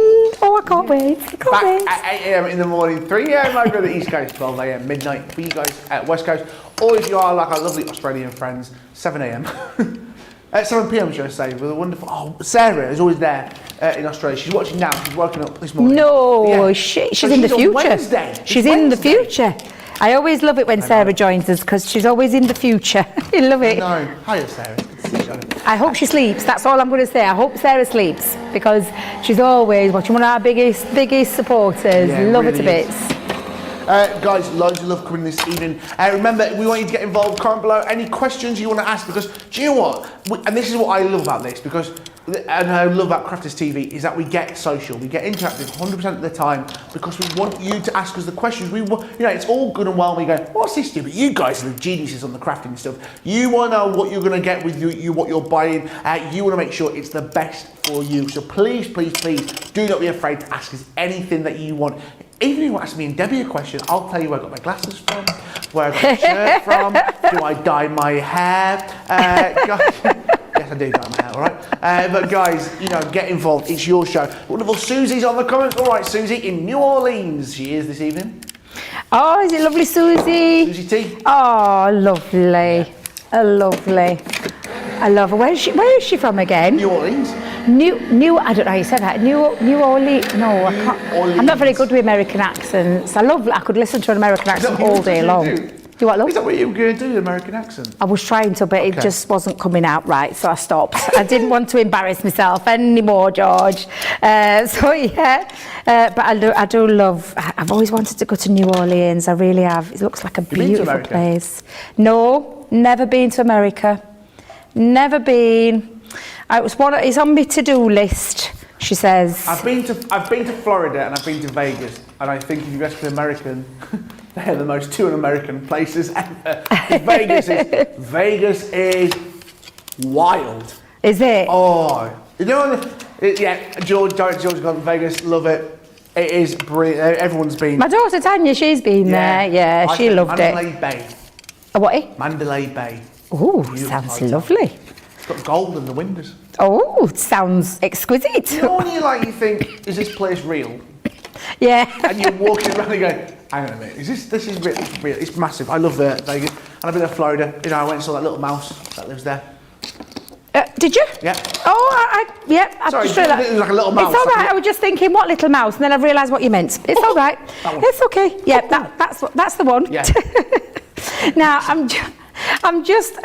Oh, I can't wait. Back at 8 a.m. in the morning, 3 a.m. over the East Coast, 12 a.m. midnight for you guys at West Coast. Or if you are like our lovely Australian friends, 7 a.m. At 7 p.m, should I say, with a wonderful... Oh, Sarah is always there in Australia. She's watching now. She's woken up this morning. No, she's in the future. Wednesday. She's in the future. I always love it when Sarah joins us, because she's always in the future. I love it. No. Hiya, Sarah. I hope she sleeps. That's all I'm going to say. I hope Sarah sleeps, because she's always watching, one of our biggest supporters. Yeah, love really her to bits. Guys, loads of love coming this evening. Remember, we want you to get involved. Comment below any questions you want to ask, because do you know what? And this is what I love about this, because, and I love about Crafties TV, is that we get social, we get interactive 100% of the time, because we want you to ask us the questions. We want, you know, it's all good and well when we go, what's this do? But you guys are the geniuses on the crafting stuff. You want to know what you're going to get with you, what you're buying. You want to make sure it's the best for you. So please, please, please, do not be afraid to ask us anything that you want. Even if you want to ask me and Debbie a question, I'll tell you where I got my glasses from. Where I got the shirt from? Do I dye my hair? Guys, yes, I do dye my hair, all right? But guys, you know, get involved. It's your show. Wonderful Susie's on the comments. All right, Susie, in New Orleans. She is this evening. Oh, is it lovely, Susie? Susie T. Oh, lovely. Yeah. Oh, lovely. I love her. Where is she from again? New Orleans. I don't know how you said that. New Orleans. No, I can't. Orleans. I'm not very good with American accents. I could listen to an American accent all day long. Do what, love? Is that what you were going to do, the American accent? I was trying to, but it just wasn't coming out right, so I stopped. I didn't want to embarrass myself anymore, George. So yeah, but I do love. I've always wanted to go to New Orleans. I really have. It looks like a beautiful place. No, never been to America. Never been. It's on my to-do list. She says. I've been to Florida and I've been to Vegas, and I think if you ask an American, they're the most two un-American places ever. Vegas is wild. Is it? Oh, you know, George gone to Vegas, love it. It is brilliant. Everyone's been. My daughter Tanya, she's been there. Yeah, she loved Mandalay it. Bay. What? Mandalay Bay. Oh, sounds lovely. It's got gold in the windows. Oh, sounds exquisite. You know when you think, is this place real? Yeah. And you're walking around and going, hang on a minute, this is real? It's massive. I love Vegas. And I've been to Florida. You know, I went and saw that little mouse that lives there. Did you? Yeah. Oh, I Sorry, just realised. it was like a little mouse. It's all right. I was just thinking, what little mouse? And then I realised what you meant. It's all right. It's okay. Yeah, that's the one. Yeah. Now I've just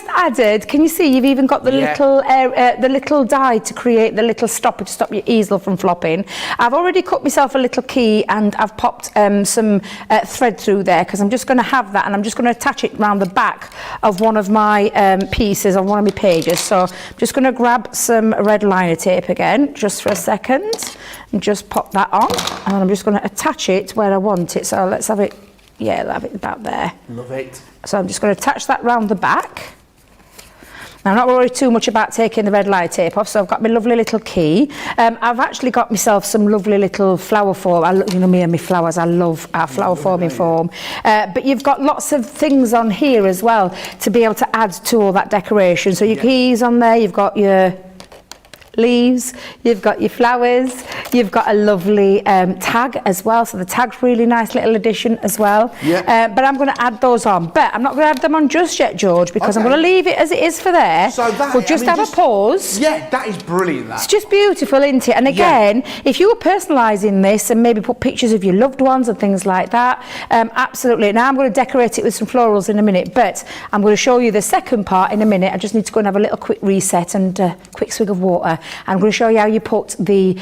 added. Can you see? You've even got the little die to create the little stopper to stop your easel from flopping. I've already cut myself a little key and I've popped some thread through there because I'm just going to have that and I'm just going to attach it around the back of one of my pieces on one of my pages. So I'm just going to grab some red liner tape again, just for a second, and just pop that on, and I'm just going to attach it where I want it. So let's have it. Yeah, I'll have it about there. Love it. So I'm just going to attach that round the back. Now, I'm not worried too much about taking the red light tape off, so I've got my lovely little key. I've actually got myself some lovely little flower foam. You know me and my flowers, I love our flower foaming foam. But you've got lots of things on here as well to be able to add to all that decoration. So your keys on there, you've got your leaves, you've got your flowers, you've got a lovely tag as well, so the tag's really nice little addition as well. But I'm going to add those on, but I'm not going to add them on just yet, George, because I'm going to leave it as it is for there. So that, we'll just have a pause. Yeah, that is brilliant. That. It's just beautiful, isn't it? And again, if you were personalising this and maybe put pictures of your loved ones and things like that, absolutely. Now I'm going to decorate it with some florals in a minute, but I'm going to show you the second part in a minute. I just need to go and have a little quick reset and a quick swig of water. I'm going to show you how you put the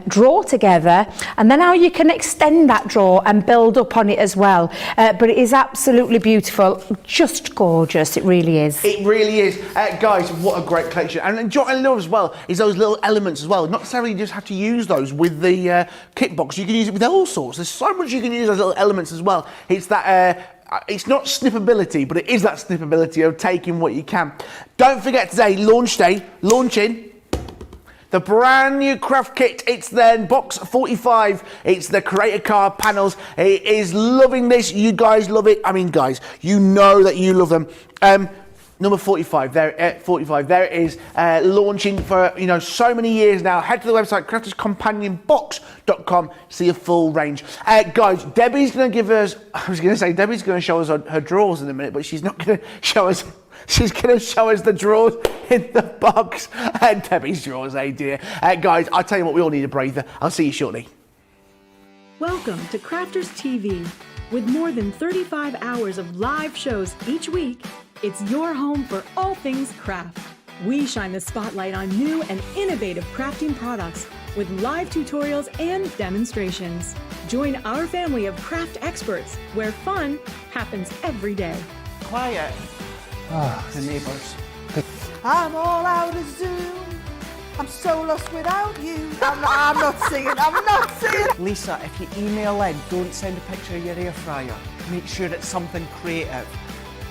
drawer together and then how you can extend that drawer and build up on it as well. But it is absolutely beautiful, just gorgeous, it really is. It really is. Guys, what a great collection. And what I love as well is those little elements as well. Not necessarily you just have to use those with the kit box, you can use it with all sorts. There's so much you can use those little elements as well. It's that... it's not snippability, but it is that snippability of taking what you can. Don't forget today, launch day, launching the brand new craft kit. It's then box 45. It's the creator card panels. It is loving this. You guys love it. I mean, guys, you know that you love them. Number 45 there. 45 there it is, launching for so many years now. Head to the website crafterscompanionbox.com. See a full range. Guys, Debbie's going to give us. I was going to say Debbie's going to show us her drawers in a minute, but she's not going to show us. She's going to show us the drawers in the box. Debbie's drawers, eh dear. Guys, I'll tell you what, we all need a breather. I'll see you shortly. Welcome to Crafters TV. With more than 35 hours of live shows each week, it's your home for all things craft. We shine the spotlight on new and innovative crafting products with live tutorials and demonstrations. Join our family of craft experts where fun happens every day. Quiet. The neighbours. I'm all out of Zoom. I'm so lost without you. I'm not singing. Lisa, if you email in, don't send a picture of your air fryer. Make sure it's something creative.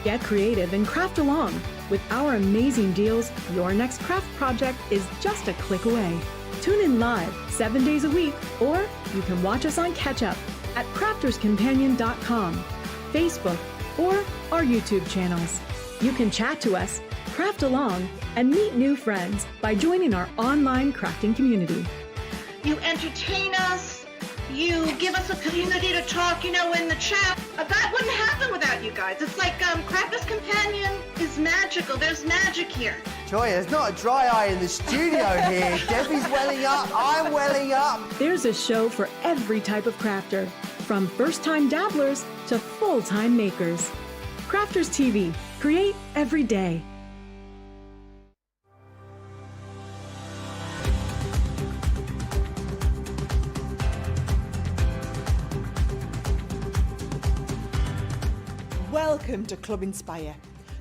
Get creative and craft along. With our amazing deals, your next craft project is just a click away. Tune in live 7 days a week, or you can watch us on catch up at crafterscompanion.com, Facebook, or our YouTube channels. You can chat to us, craft along, and meet new friends by joining our online crafting community. You entertain us. You give us a community to talk, in the chat. That wouldn't happen without you guys. It's like Crafter's Companion is magical. There's magic here. Joy, there's not a dry eye in the studio here. Debbie's welling up, I'm welling up. There's a show for every type of crafter, from first-time dabblers to full-time makers. Crafters TV. Create every day. Welcome to Club Inspire,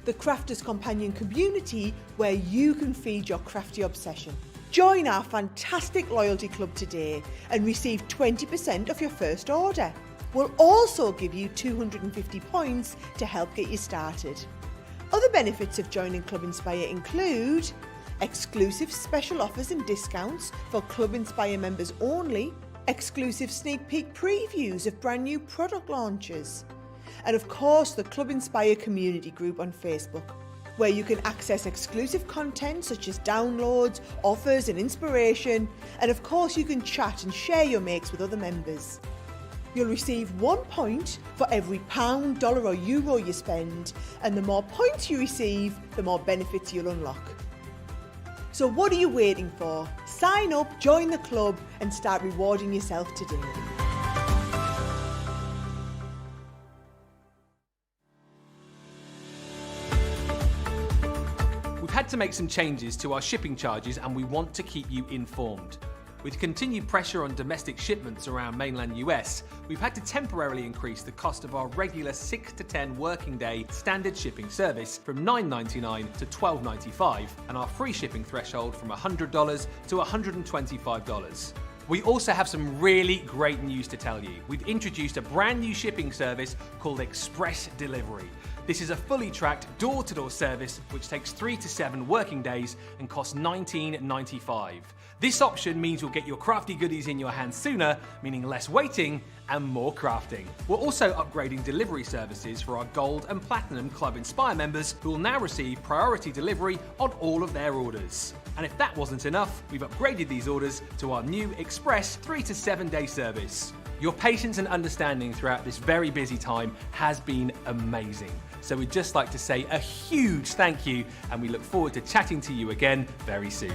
the Crafters Companion community where you can feed your crafty obsession. Join our fantastic loyalty club today and receive 20% of your first order. We'll also give you 250 points to help get you started. Other benefits of joining Club Inspire include exclusive special offers and discounts for Club Inspire members only, exclusive sneak peek previews of brand new product launches, and of course the Club Inspire community group on Facebook, where you can access exclusive content such as downloads, offers and inspiration, and of course you can chat and share your makes with other members. You'll receive 1 point for every pound, dollar or euro you spend, and the more points you receive, the more benefits you'll unlock. So what are you waiting for? Sign up, join the club and start rewarding yourself today. We've had to make some changes to our shipping charges and we want to keep you informed. With continued pressure on domestic shipments around mainland US, we've had to temporarily increase the cost of our regular 6 to 10 working day standard shipping service from $9.99 to $12.95 and our free shipping threshold from $100 to $125. We also have some really great news to tell you. We've introduced a brand new shipping service called Express Delivery. This is a fully tracked door-to-door service which takes 3 to 7 working days and costs $19.95. This option means you'll get your crafty goodies in your hands sooner, meaning less waiting and more crafting. We're also upgrading delivery services for our Gold and Platinum Club Inspire members who will now receive priority delivery on all of their orders. And if that wasn't enough, we've upgraded these orders to our new Express 3 to 7 day service. Your patience and understanding throughout this very busy time has been amazing. So we'd just like to say a huge thank you and we look forward to chatting to you again very soon.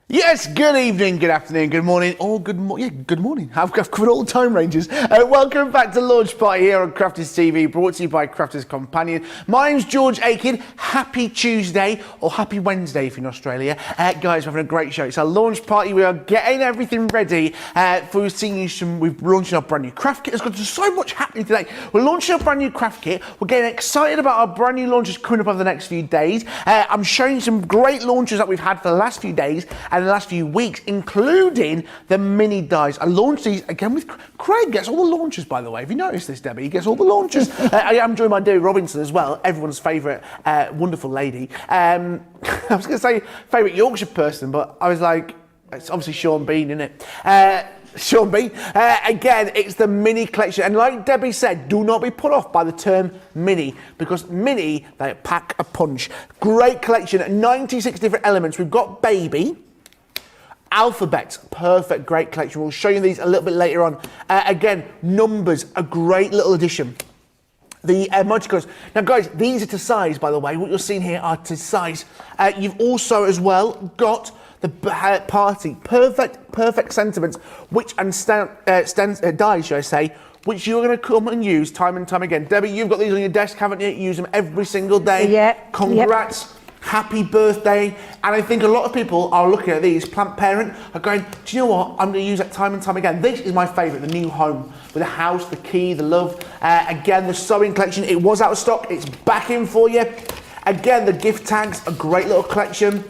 Yes, good evening, good afternoon, good morning, or good morning. I've covered all the time ranges. Welcome back to Launch Party here on Crafters TV, brought to you by Crafters Companion. My name's George Akid. Happy Tuesday, or happy Wednesday if you're in Australia. Guys, we're having a great show. It's our launch party. We are getting everything ready for seeing you some. We've launched our brand new craft kit. There's got so much happening today. We're launching our brand new craft kit. We're getting excited about our brand new launches coming up over the next few days. I'm showing some great launches that we've had for the last few days and the last few weeks, including the mini dies. I launched these again with Craig. Gets all the launches, by the way. Have you noticed this, Debbie? He gets all the launches. I am joined by Debbie Robinson as well, everyone's favourite wonderful lady. I was going to say favourite Yorkshire person, but I was like, it's obviously Sean Bean, isn't it? Sean Bean. Again, it's the mini collection. And like Debbie said, do not be put off by the term mini, because mini, they pack a punch. Great collection, 96 different elements. We've got baby, alphabet, perfect, great collection. We'll show you these a little bit later on. Again, numbers, a great little addition. The emoticons. Now guys, these are to size, by the way. What you're seeing here are to size. You've also as well got the party, perfect sentiments, which and dies, should I say, which you're going to come and use time and time again. Debbie, you've got these on your desk, haven't you? Use them every single day. Yeah. Congrats. Yep. Happy birthday. And I think a lot of people are looking at these, plant parent, are going, do you know what? I'm going to use that time and time again. This is my favourite, the new home, with the house, the key, the love. Again, the sewing collection, it was out of stock. It's back in for you. Again, the gift tags, a great little collection.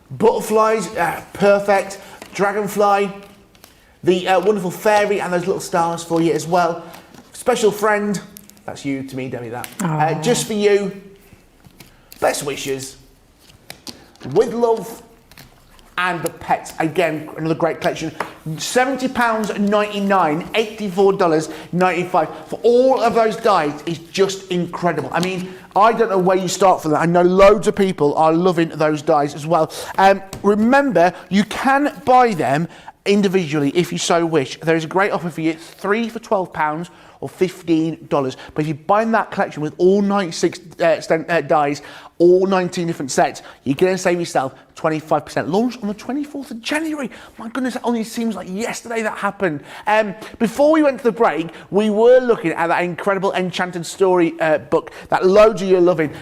Butterflies, perfect. Dragonfly, the wonderful fairy, and those little stars for you as well. Special friend, that's you to me, Debbie, that. Just for you, best wishes, with love, and the pets. Again, another great collection. £70.99, $84.95 for all of those dies is just incredible. I mean, I don't know where you start for that. I know loads of people are loving those dies as well. Remember, you can buy them individually if you so wish. There is a great offer for you. It's 3 for £12 or $15. But if you buy that collection with all 96 dies, all 19 different sets, you're going to save yourself 25%. Launched on the 24th of January. My goodness, that only seems like yesterday that happened. Before we went to the break, we were looking at that incredible Enchanted story book that loads of you are loving.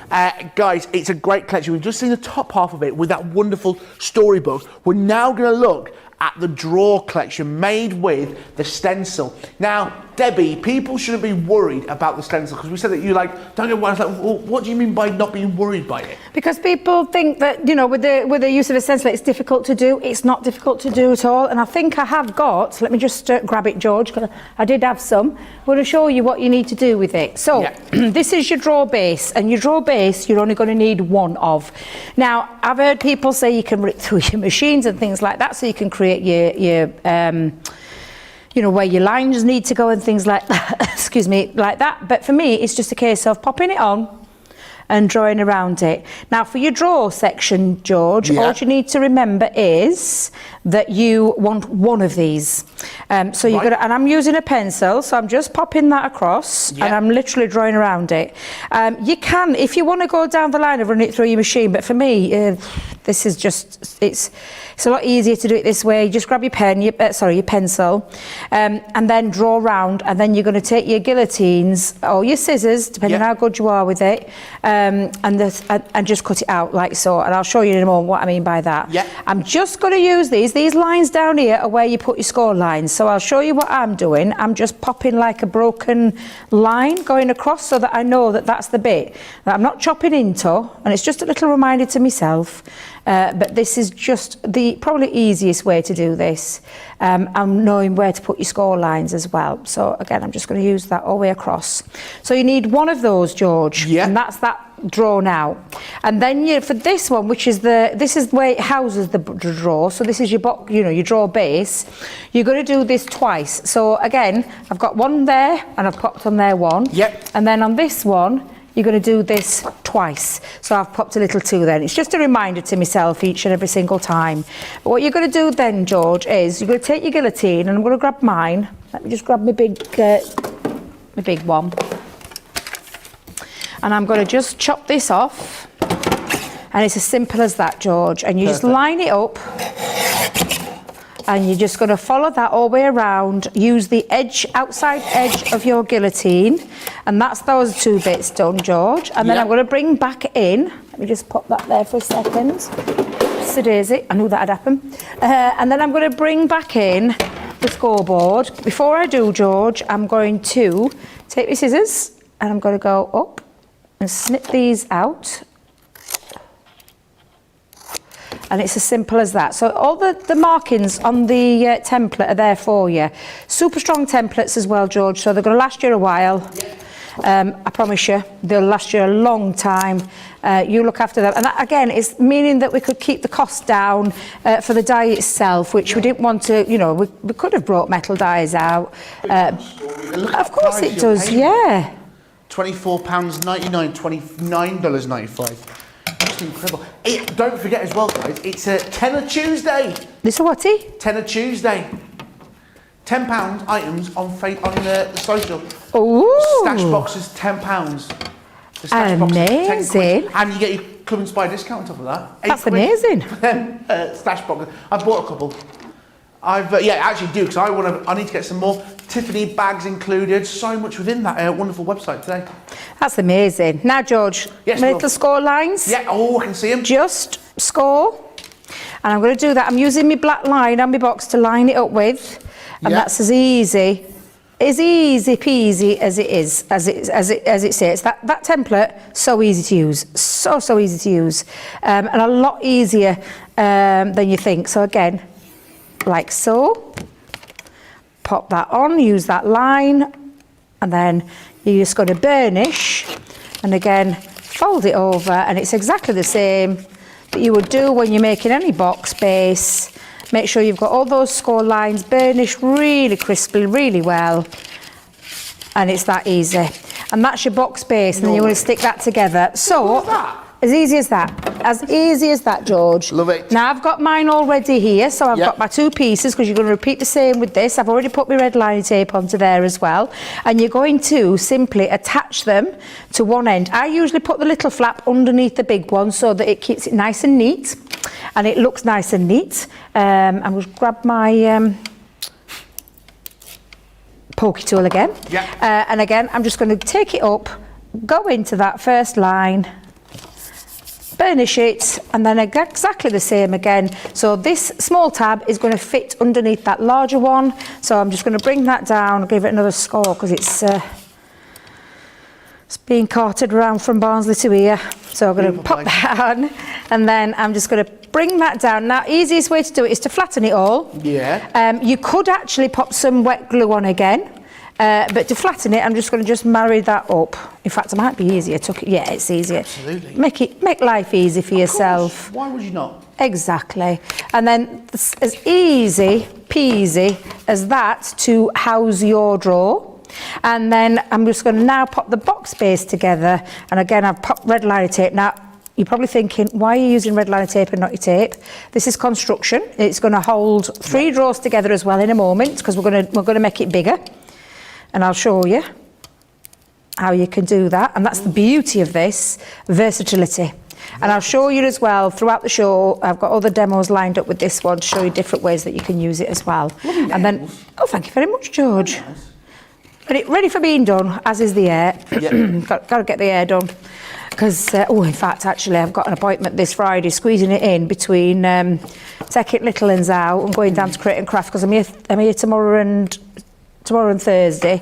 Guys, it's a great collection. We've just seen the top half of it with that wonderful storybook. We're now going to look at the drawer collection made with the stencil. Now, Debbie, people shouldn't be worried about the stencil because we said that you don't get worried. Well, what do you mean by not being worried by it? Because people think that, you know, with the use of a stencil, it's difficult to do. It's not difficult to do at all. And I think I have got, let me just grab it, George, because I did have some. I'm going to show you what you need to do with it. So, yeah. This is your drawer base, and your drawer base you're only going to need one of. Now, I've heard people say you can rip through your machines and things like that, so you can create your you know, where your lines need to go and things like that, excuse me, like that. But for me, it's just a case of popping it on and drawing around it. Now, for your drawer section, George, all you need to remember is that you want one of these. So you're gonna, and I'm using a pencil, so I'm just popping that across, and I'm literally drawing around it. You can, if you want to go down the line of running it through your machine, but for me, this is just, it's a lot easier to do it this way. You just grab your pen, your pencil, and then draw round, and then you're going to take your guillotines or your scissors, depending on how good you are with it, and just cut it out like so. And I'll show you in a moment what I mean by that. I'm just going to use these. These lines down here are where you put your score lines. So I'll show you what I'm doing. I'm just popping like a broken line going across so that I know that that's the bit that I'm not chopping into, and it's just a little reminder to myself. But this is just the probably easiest way to do this. I'm knowing where to put your score lines as well. So again, I'm just going to use that all the way across. So you need one of those, George, and that's that drawn out. And then for this one, which is this is where it houses the drawer. So this is your box, you know, your drawer base. You're going to do this twice. So again, I've got one there, and I've popped on there one. And then on this one, you're going to do this twice. So I've popped a little too then. It's just a reminder to myself each and every single time. But what you're going to do then, George, is you're going to take your guillotine, and I'm going to grab mine. Let me just grab my big one. And I'm going to just chop this off. And it's as simple as that, George. And you just line it up. And you're just going to follow that all the way around. Use the edge, outside edge of your guillotine. And that's those two bits done, George. And then I'm going to bring back in. Let me just pop that there for a second. So daisy, I knew that'd happen. And then I'm going to bring back in the scoreboard. Before I do, George, I'm going to take my scissors and I'm going to go up and snip these out. And it's as simple as that. So all the markings on the template are there for you. Super strong templates as well, George, so they're going to last you a while. I promise you, they'll last you a long time. You look after them. And that, again, is meaning that we could keep the cost down for the die itself, which we didn't want to, you know, we could have brought metal dies out. Of course it does, £24.99, $29.95. That's incredible. Don't forget as well, guys, it's a Tenner Tuesday. This a whaty? Tenner Tuesday. £10 items on the social. Ooh. Stash boxes, £10. The stash boxes, £10. And you get your Club Inspire discount on top of that. That's amazing. Stash boxes. I bought a couple. I've actually do, because I need to get some more. Tiffany bags included. So much within that wonderful website today. That's amazing. Now, George, little score lines. Yeah, I can see them. Just score. And I'm going to do that. I'm using my black line on my box to line it up with. And that's as easy peasy as it is, as it says. That template, so easy to use. So easy to use. And a lot easier than you think. So again, like so. Pop that on, use that line, and then you're just going to burnish, and again fold it over, and it's exactly the same that you would do when you're making any box base. Make sure you've got all those score lines burnished really crisply, really well. And it's that easy. And that's your box base, and then you want to stick that together. So, as easy as that. As easy as that, George. Love it. Now, I've got mine already here, so I've got my 2 pieces, because you're going to repeat the same with this. I've already put my red line tape onto there as well. And you're going to simply attach them to one end. I usually put the little flap underneath the big one so that it keeps it nice and neat. And it looks nice and neat. I'm going to grab my pokey tool again. And again, I'm just going to take it up, go into that first line, burnish it, and then exactly the same again. So this small tab is going to fit underneath that larger one. So I'm just going to bring that down, give it another score, because it's being carted around from Barnsley to here. So I'm going to pop that on, and then I'm just going to bring that down. Now, easiest way to do it is to flatten it all. You could actually pop some wet glue on again. But to flatten it, I'm just going to marry that up. In fact, it might be easier. Yeah, it's easier. Absolutely. Make life easy for yourself. Why would you not? Exactly. And then as easy peasy as that to house your drawer. And then I'm just going to now pop the box base together. And again, I've popped red liner tape. Now, you're probably thinking, why are you using red liner tape and not your tape? This is construction. It's going to hold 3 drawers together as well in a moment, because we're going to make it bigger. And I'll show you how you can do that. And that's the beauty of this, versatility. And I'll show you as well throughout the show. I've got other demos lined up with this one to show you different ways that you can use it as well. And then, oh, thank you very much, George. Ready for being done, as is the hair. got to get the hair done. Because, in fact, actually, I've got an appointment this Friday, squeezing it in between taking little ones out and going down to Create and Craft, because I'm here tomorrow and Thursday.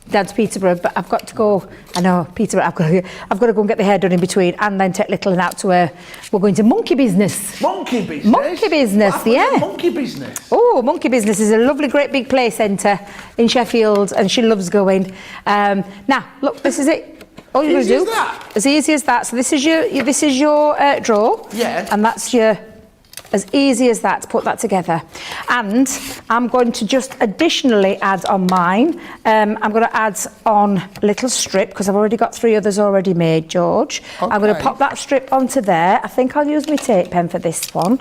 Down to Peterborough, but I've got to go. I know, Peterborough. I've got to go and get the hair done in between, and then take little one out to where we're going to Monkey Business. Monkey Business? Monkey Business, yeah. Monkey Business? Oh, Monkey Business is a lovely, great big play centre in Sheffield, and she loves going. Now, look, this is it. All you're going to do, as easy as that. So this is your drawer. Yeah. And that's your. As easy as that, to put that together. And I'm going to just additionally add on mine, I'm going to add on a little strip, because I've already got 3 others already made, George. Okay. I'm going to pop that strip onto there. I think I'll use my tape pen for this one.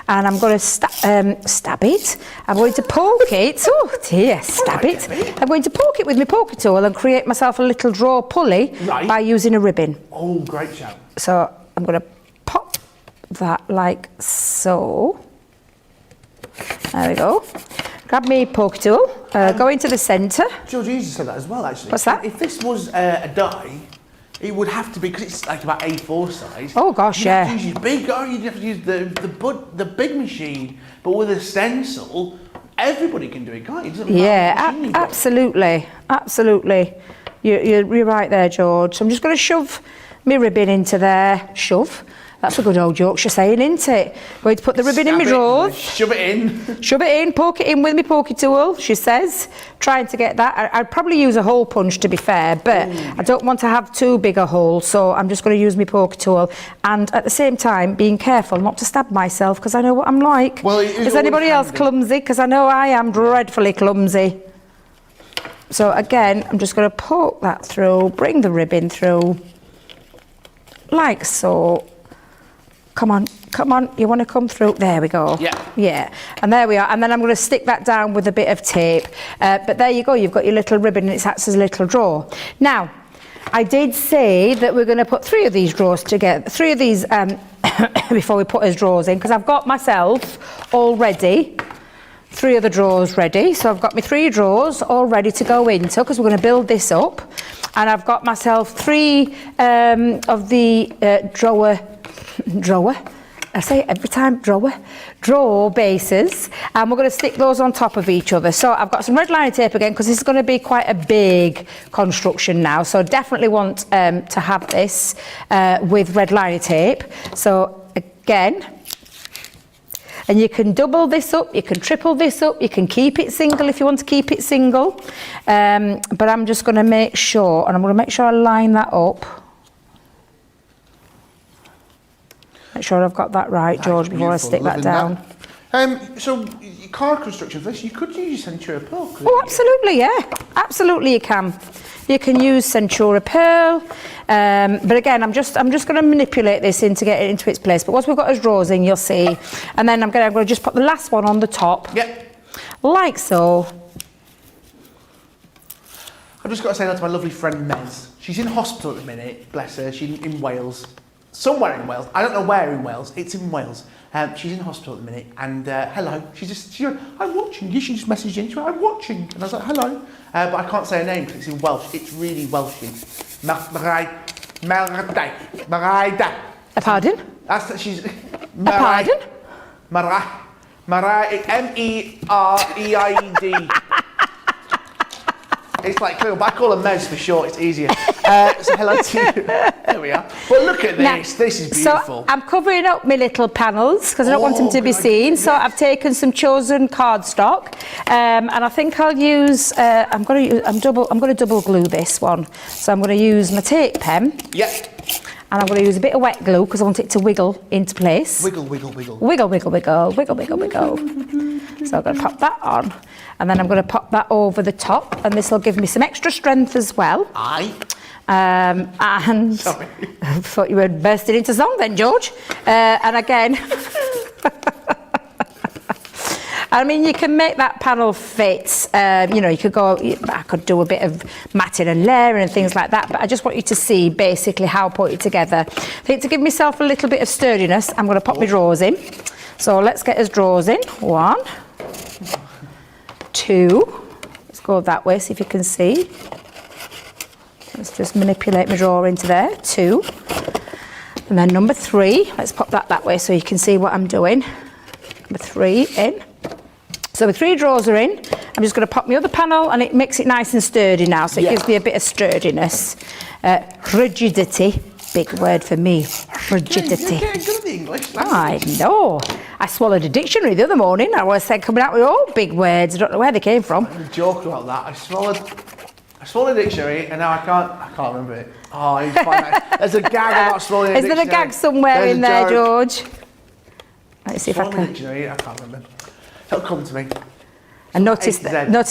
And I'm going to stab it. I'm going to poke it. Oh dear, stab it. I'm going to poke it with my poker tool and create myself a little drawer pulley by using a ribbon. Oh, great shout. So I'm going to pop that like so. There we go. Grab me poker tool, go into the centre. George, you used to say that as well, actually. What's that? If this was a die, it would have to be, because it's like about A4 size. Oh gosh, you'd have to use big, you'd have to use the big machine, but with a stencil, everybody can do it, can't you? It doesn't matter what machine you've got. Absolutely, absolutely. You're right there, George. So I'm just going to shove my ribbon into there. Shove. That's a good old Yorkshire saying, isn't it? Going to put the ribbon in my drawers. Shove it in. Shove it in, poke it in with my pokey tool, she says. Trying to get that. I'd probably use a hole punch, to be fair, but I don't want to have too big a hole, so I'm just going to use my pokey tool. And at the same time, being careful not to stab myself, because I know what I'm like. Well, is anybody else clumsy? Because I know I am dreadfully clumsy. So again, I'm just going to poke that through, bring the ribbon through, like so. Come on, you want to come through? There we go. Yeah, and there we are. And then I'm going to stick that down with a bit of tape. But there you go, you've got your little ribbon, and it acts as a little drawer. Now, I did say that we're going to put 3 of these drawers together, 3 of these before we put his drawers in, because I've got myself already 3 of the drawers ready. So I've got my 3 drawers all ready to go into, because we're going to build this up. And I've got myself 3 of the drawer, I say it every time, drawer bases, and we're going to stick those on top of each other. So I've got some red liner tape again, because this is going to be quite a big construction now, so definitely want to have this with red liner tape. So again, and you can double this up, you can triple this up, you can keep it single if you want to keep it single, but I'm just going to make sure, and I'm going to make sure I line that up. Make sure I've got that right, George, before I stick that down. So your card construction for this, you could use Centura Pearl. couldn't Oh, you? absolutely, yeah. Absolutely you can. You can use Centura Pearl, but again, I'm just going to manipulate this in to get it into its place. But once we've got his rows in, you'll see. And then I'm going to just put the last one on the top, Yep. like so. I've just got to say that to my lovely friend Mez. She's in hospital at the minute, bless her. She's in Wales, somewhere in Wales. I don't know where in Wales. It's in Wales. She's in hospital at the minute, and hello. She went, I'm watching you. She just messaged in. She went, I'm watching, and I was like, hello. But I can't say her name because it's in Welsh. It's really Welshy. Maraida. A pardon? She's. A pardon? Mereid. It's like clear, but I call her Mez for short, it's easier. So hello to you. There we are. But look at this, this is beautiful. So I'm covering up my little panels because I don't want them to be seen. So I've taken some chosen cardstock, and I think I'll use. I'm going to double glue this one. So I'm going to use my tape pen. Yep. And I'm going to use a bit of wet glue because I want it to wiggle into place. Wiggle, wiggle, wiggle. Wiggle, wiggle, wiggle, wiggle, wiggle, wiggle. So I'm going to pop that on. And then I'm going to pop that over the top. And this will give me some extra strength as well. Aye. And Sorry. I thought you were bursting into song then, George. And again, I mean, you can make that panel fit. You know, you could go, I could do a bit of matting and layering and things like that, but I just want you to see basically how I put it together. I think to give myself a little bit of sturdiness, I'm going to pop my drawers in. So let's get his drawers in. 1, 2. Let's go that way, see if you can see. Let's just manipulate my drawer into there. 2. And then number 3. Let's pop that way so you can see what I'm doing. Number 3 in. So the 3 drawers are in. I'm just going to pop my other panel and it makes it nice and sturdy now. So it gives me a bit of sturdiness. Rigidity. Big word for me. Rigidity. You're getting good at the English. I know. I swallowed a dictionary the other morning. I was coming out with all big words. I don't know where they came from. I'm joke about that. I swallowed a dictionary and now I can't remember it. Oh, it's fine. There's a gag about swallowing a Is dictionary. there a gag somewhere in there, George? Let's see if I Swallowing a can. dictionary, I can't remember. It'll come to me. And notice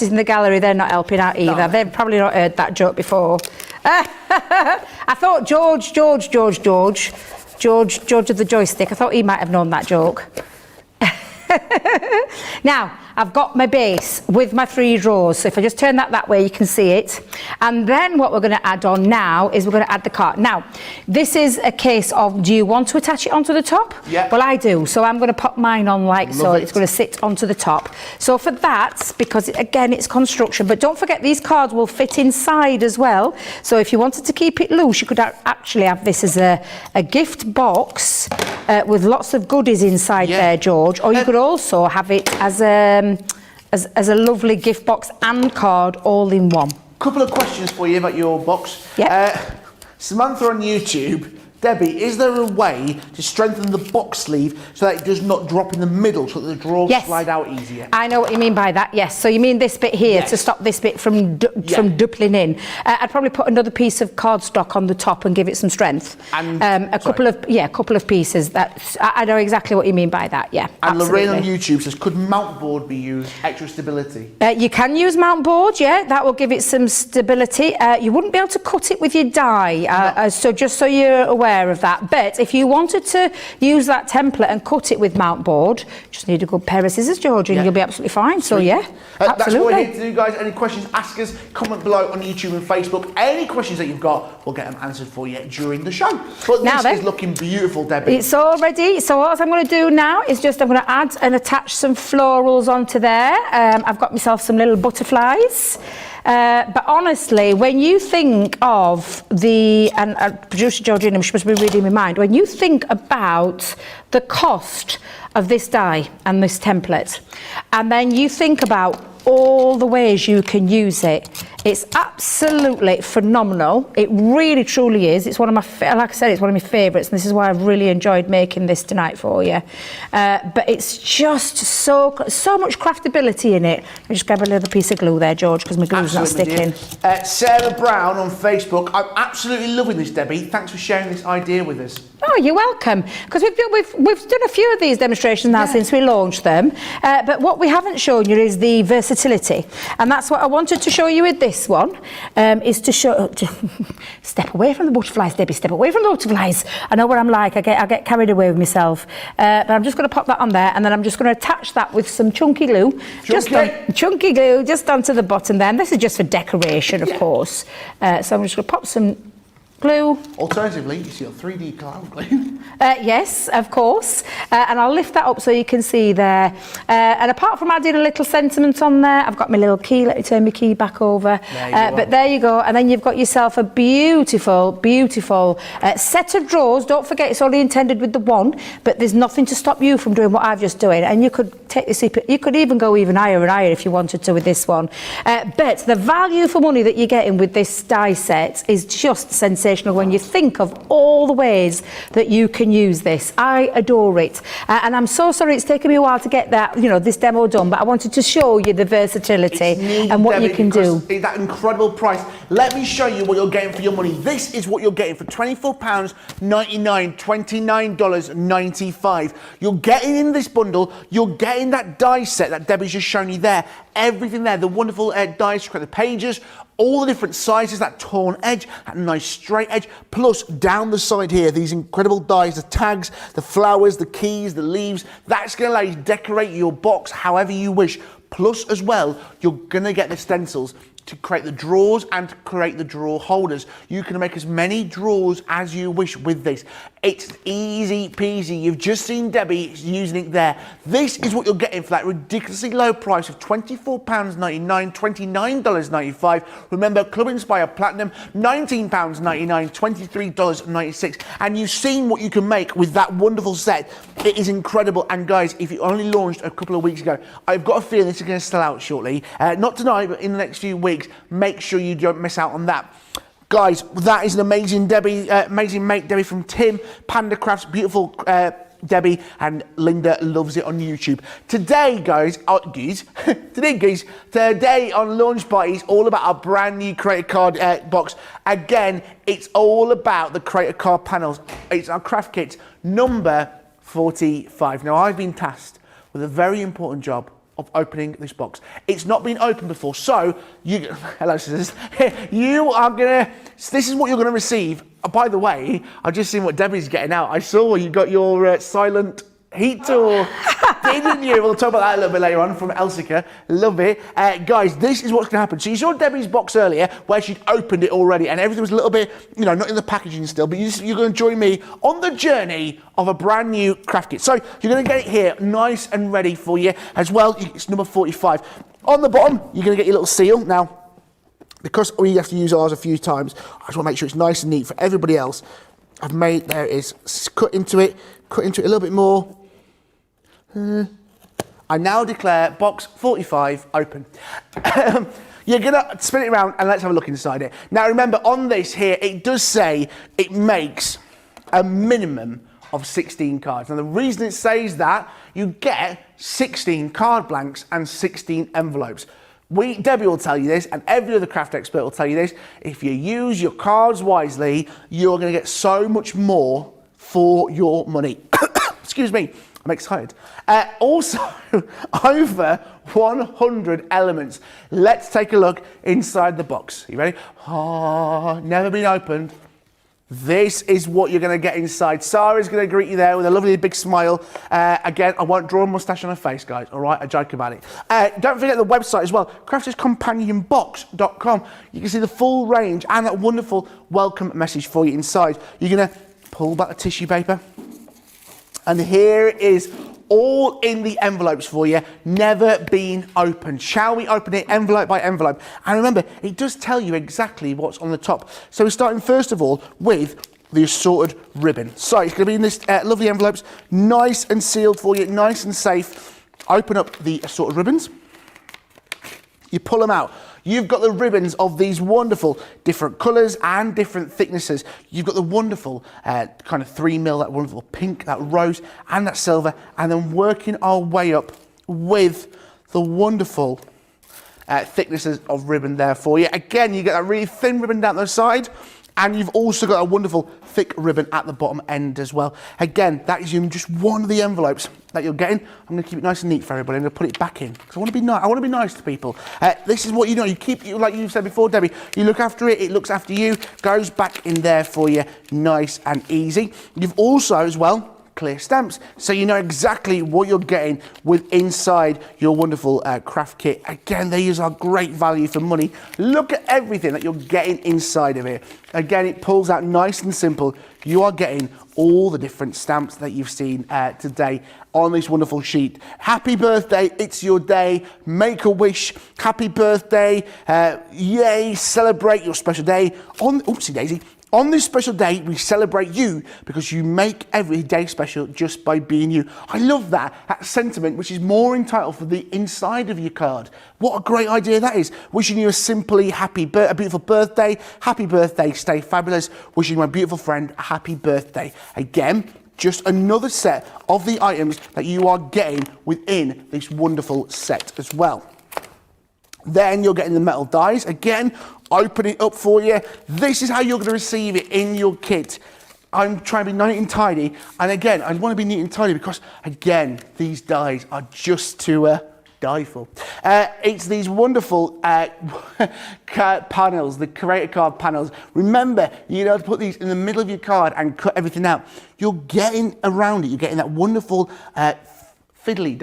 in the gallery they're not helping out either. No. They've probably not heard that joke before. I thought George of the joystick, I thought he might have known that joke. Now, I've got my base with my 3 drawers. So if I just turn that way, you can see it. And then what we're going to add on now is we're going to add the card. Now, this is a case of, do you want to attach it onto the top? Yeah. Well, I do. So I'm going to pop mine on like so. It's going to sit onto the top. So for that, because again, it's construction, but don't forget these cards will fit inside as well. So if you wanted to keep it loose, you could actually have this as a gift box with lots of goodies inside there, George. Or you could also have it as a lovely gift box and card all in one. Couple of questions for you about your box. Yep. Samantha on YouTube. Debbie, is there a way to strengthen the box sleeve so that it does not drop in the middle so that the drawers slide out easier? I know what you mean by that, yes. So you mean this bit here to stop this bit from doubling in. I'd probably put another piece of cardstock on the top and give it some strength. And a couple of pieces. I know exactly what you mean by that, yeah. And absolutely. Lorraine on YouTube says, could mount board be used? Extra stability. You can use mount board, yeah. That will give it some stability. You wouldn't be able to cut it with your die, so just so you're aware of that. But if you wanted to use that template and cut it with mount board, just need a good pair of scissors, George, and you'll be absolutely fine. So yeah, that's what absolutely. we're here to do, guys. Any questions, ask us. Comment below on YouTube and Facebook. Any questions that you've got, we'll get them answered for you during the show. But Now this is looking beautiful, Debbie. It's all ready. So what I'm going to do now is I'm going to add and attach some florals onto there. I've got myself some little butterflies. But honestly, when you think of and producer Georgina, she must be reading my mind, when you think about the cost of this die and this template, and then you think about all the ways you can use it, it's absolutely phenomenal. It really truly is. It's one of my, like I said, it's one of my favourites, and this is why I've really enjoyed making this tonight for you. But it's just so much craftability in it. Let me just grab a little piece of glue there, George, because my glue's not sticking. Sarah Brown on Facebook. I'm absolutely loving this, Debbie. Thanks for sharing this idea with us. Oh, you're welcome. Because we've done a few of these demonstrations now since we launched them. But what we haven't shown you is the versatility. And that's what I wanted to show you with this one, is to show... Step away from the butterflies, Debbie, step away from the butterflies. I know what I'm like, I get carried away with myself. But I'm just going to pop that on there, and then I'm just going to attach that with some chunky glue. Chunky glue, just onto the bottom there. And this is just for decoration, of course. So I'm just going to pop some glue. Alternatively, you see your 3D cloud glue. Yes, of course. And I'll lift that up so you can see there. And apart from adding a little sentiment on there, I've got my little key. Let me turn my key back over. But there you go. And then you've got yourself a beautiful, beautiful set of drawers. Don't forget, it's only intended with the one, but there's nothing to stop you from doing what I've just done. And you could take this, you could even go even higher and higher if you wanted to with this one. But the value for money that you're getting with this die set is just sensational when you think of all the ways that you can use this. I adore it. And I'm so sorry it's taken me a while to get that, this demo done, but I wanted to show you the versatility and what you can do. That incredible price. Let me show you what you're getting for your money. This is what you're getting for £24.99, $29.95. You're getting in this bundle, you're getting that die set that Debbie's just shown you there. Everything there, the wonderful dies to create the pages, all the different sizes, that torn edge, that nice straight edge, plus down the side here, these incredible dies, the tags, the flowers, the keys, the leaves. That's going to allow you to decorate your box however you wish. Plus, as well, you're going to get the stencils to create the drawers and to create the drawer holders. You can make as many drawers as you wish with this. It's easy peasy. You've just seen Debbie using it there. This is what you're getting for that ridiculously low price of £24.99, $29.95. Remember, Club Inspire Platinum, £19.99, $23.96. And you've seen what you can make with that wonderful set. It is incredible. And guys, if you only launched a couple of weeks ago, I've got a feeling this is going to sell out shortly. Not tonight, but in the next few weeks. Make sure you don't miss out on that. Guys, that is an amazing amazing make, Debbie, from Tim, Panda Crafts, beautiful Debbie, and Linda loves it on YouTube. Today, guys, today on Launch Party is all about our brand new Creator Card box. Again, it's all about the Creator Card panels. It's our craft kits, number 45. Now, I've been tasked with a very important job of opening this box. It's not been opened before, so hello sisters, this is what you're gonna receive. By the way, I've just seen what Debbie's getting out. I saw you got your silent heat tool, didn't you? We'll talk about that a little bit later on from Elsica. Love it. Guys, this is what's going to happen. So you saw Debbie's box earlier where she'd opened it already and everything was a little bit, not in the packaging still, but you're going to join me on the journey of a brand new craft kit. So you're going to get it here nice and ready for you as well. It's number 45. On the bottom, you're going to get your little seal. Now, because we have to use ours a few times, I just want to make sure it's nice and neat for everybody else. I've made, there it is, cut into it a little bit more. I now declare box 45 open. You're going to spin it around and let's have a look inside it. Now remember, on this here, it does say it makes a minimum of 16 cards. Now the reason it says that, you get 16 card blanks and 16 envelopes. Debbie will tell you this, and every other craft expert will tell you this. If you use your cards wisely, you're going to get so much more for your money. Excuse me. I'm excited. Also, over 100 elements. Let's take a look inside the box. You ready? Never been opened. This is what you're going to get inside. Sarah's going to greet you there with a lovely big smile. Again, I won't draw a mustache on her face, guys. All right, I joke about it. Don't forget the website as well, crafterscompanionbox.com. You can see the full range and that wonderful welcome message for you inside. You're going to pull back the tissue paper. And here is all in the envelopes for you, never been opened. Shall we open it envelope by envelope? And remember, it does tell you exactly what's on the top. So we're starting first of all with the assorted ribbon. So it's going to be in this lovely envelopes, nice and sealed for you, nice and safe. Open up the assorted ribbons. You pull them out. You've got the ribbons of these wonderful different colours and different thicknesses. You've got the wonderful kind of 3mm, that wonderful pink, that rose and that silver, and then working our way up with the wonderful thicknesses of ribbon there for you. Again, you get that really thin ribbon down the side, And you've also got a wonderful thick ribbon at the bottom end as well. Again, that is in just one of the envelopes that you're getting. I'm going to keep it nice and neat for everybody. I'm going to put it back in because I want to be nice. I want to be nice to people. This is what you know. You keep, like you said before, Debbie, you look after it. It looks after you. Goes back in there for you, nice and easy. You've also, as well, clear stamps, so you know exactly what you're getting with inside your wonderful craft kit. Again, these are great value for money. Look at everything that you're getting inside of it. Again, it pulls out nice and simple. You are getting all the different stamps that you've seen today on this wonderful sheet. Happy birthday, it's your day. Make a wish, happy birthday, yay, celebrate your special day. Oopsie daisy. On this special day, we celebrate you because you make every day special just by being you. I love that sentiment, which is more entitled for the inside of your card. What a great idea that is. Wishing you a simply a beautiful birthday. Happy birthday, stay fabulous. Wishing my beautiful friend a happy birthday. Again, just another set of the items that you are getting within this wonderful set as well. Then you're getting the metal dies. Again, open it up for you. This is how you're going to receive it in your kit. I'm trying to be neat and tidy. And again, I want to be neat and tidy because, again, these dies are just to die for. It's these wonderful panels, the creator card panels. Remember, you know, to put these in the middle of your card and cut everything out. You're getting around it. You're getting that wonderful fiddly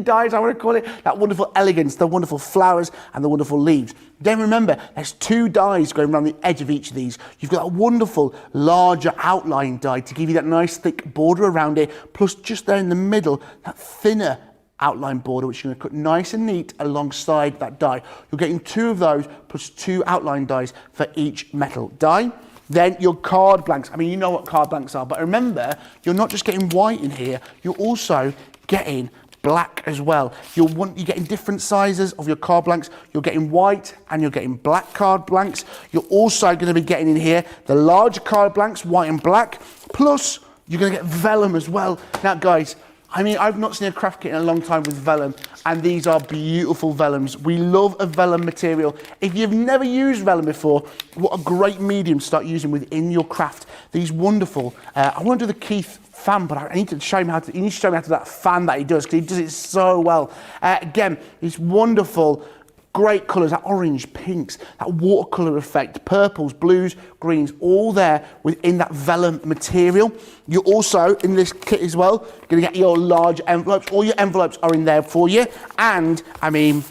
dies, I want to call it, that wonderful elegance, the wonderful flowers and the wonderful leaves. Then remember, there's 2 dies going around the edge of each of these. You've got a wonderful larger outline die to give you that nice thick border around it, plus just there in the middle, that thinner outline border, which you're going to cut nice and neat alongside that die. You're getting 2 of those, plus 2 outline dies for each metal die. Then your card blanks. I mean, you know what card blanks are, but remember, you're not just getting white in here, you're also getting black as well. You're getting different sizes of your card blanks. You're getting white and you're getting black card blanks. You're also going to be getting in here the larger card blanks, white and black, plus you're going to get vellum as well. Now, guys, I mean, I've not seen a craft kit in a long time with vellum, and these are beautiful vellums. We love a vellum material. If you've never used vellum before, what a great medium to start using within your craft. These wonderful, I want to do the Keith fan, but I need to show him how to, he needs to show me how to do that fan that he does, because he does it so well. Again, these wonderful, great colours, that orange, pinks, that watercolour effect, purples, blues, greens, all there within that vellum material. You're also, in this kit as well, going to get your large envelopes. All your envelopes are in there for you. And, I mean,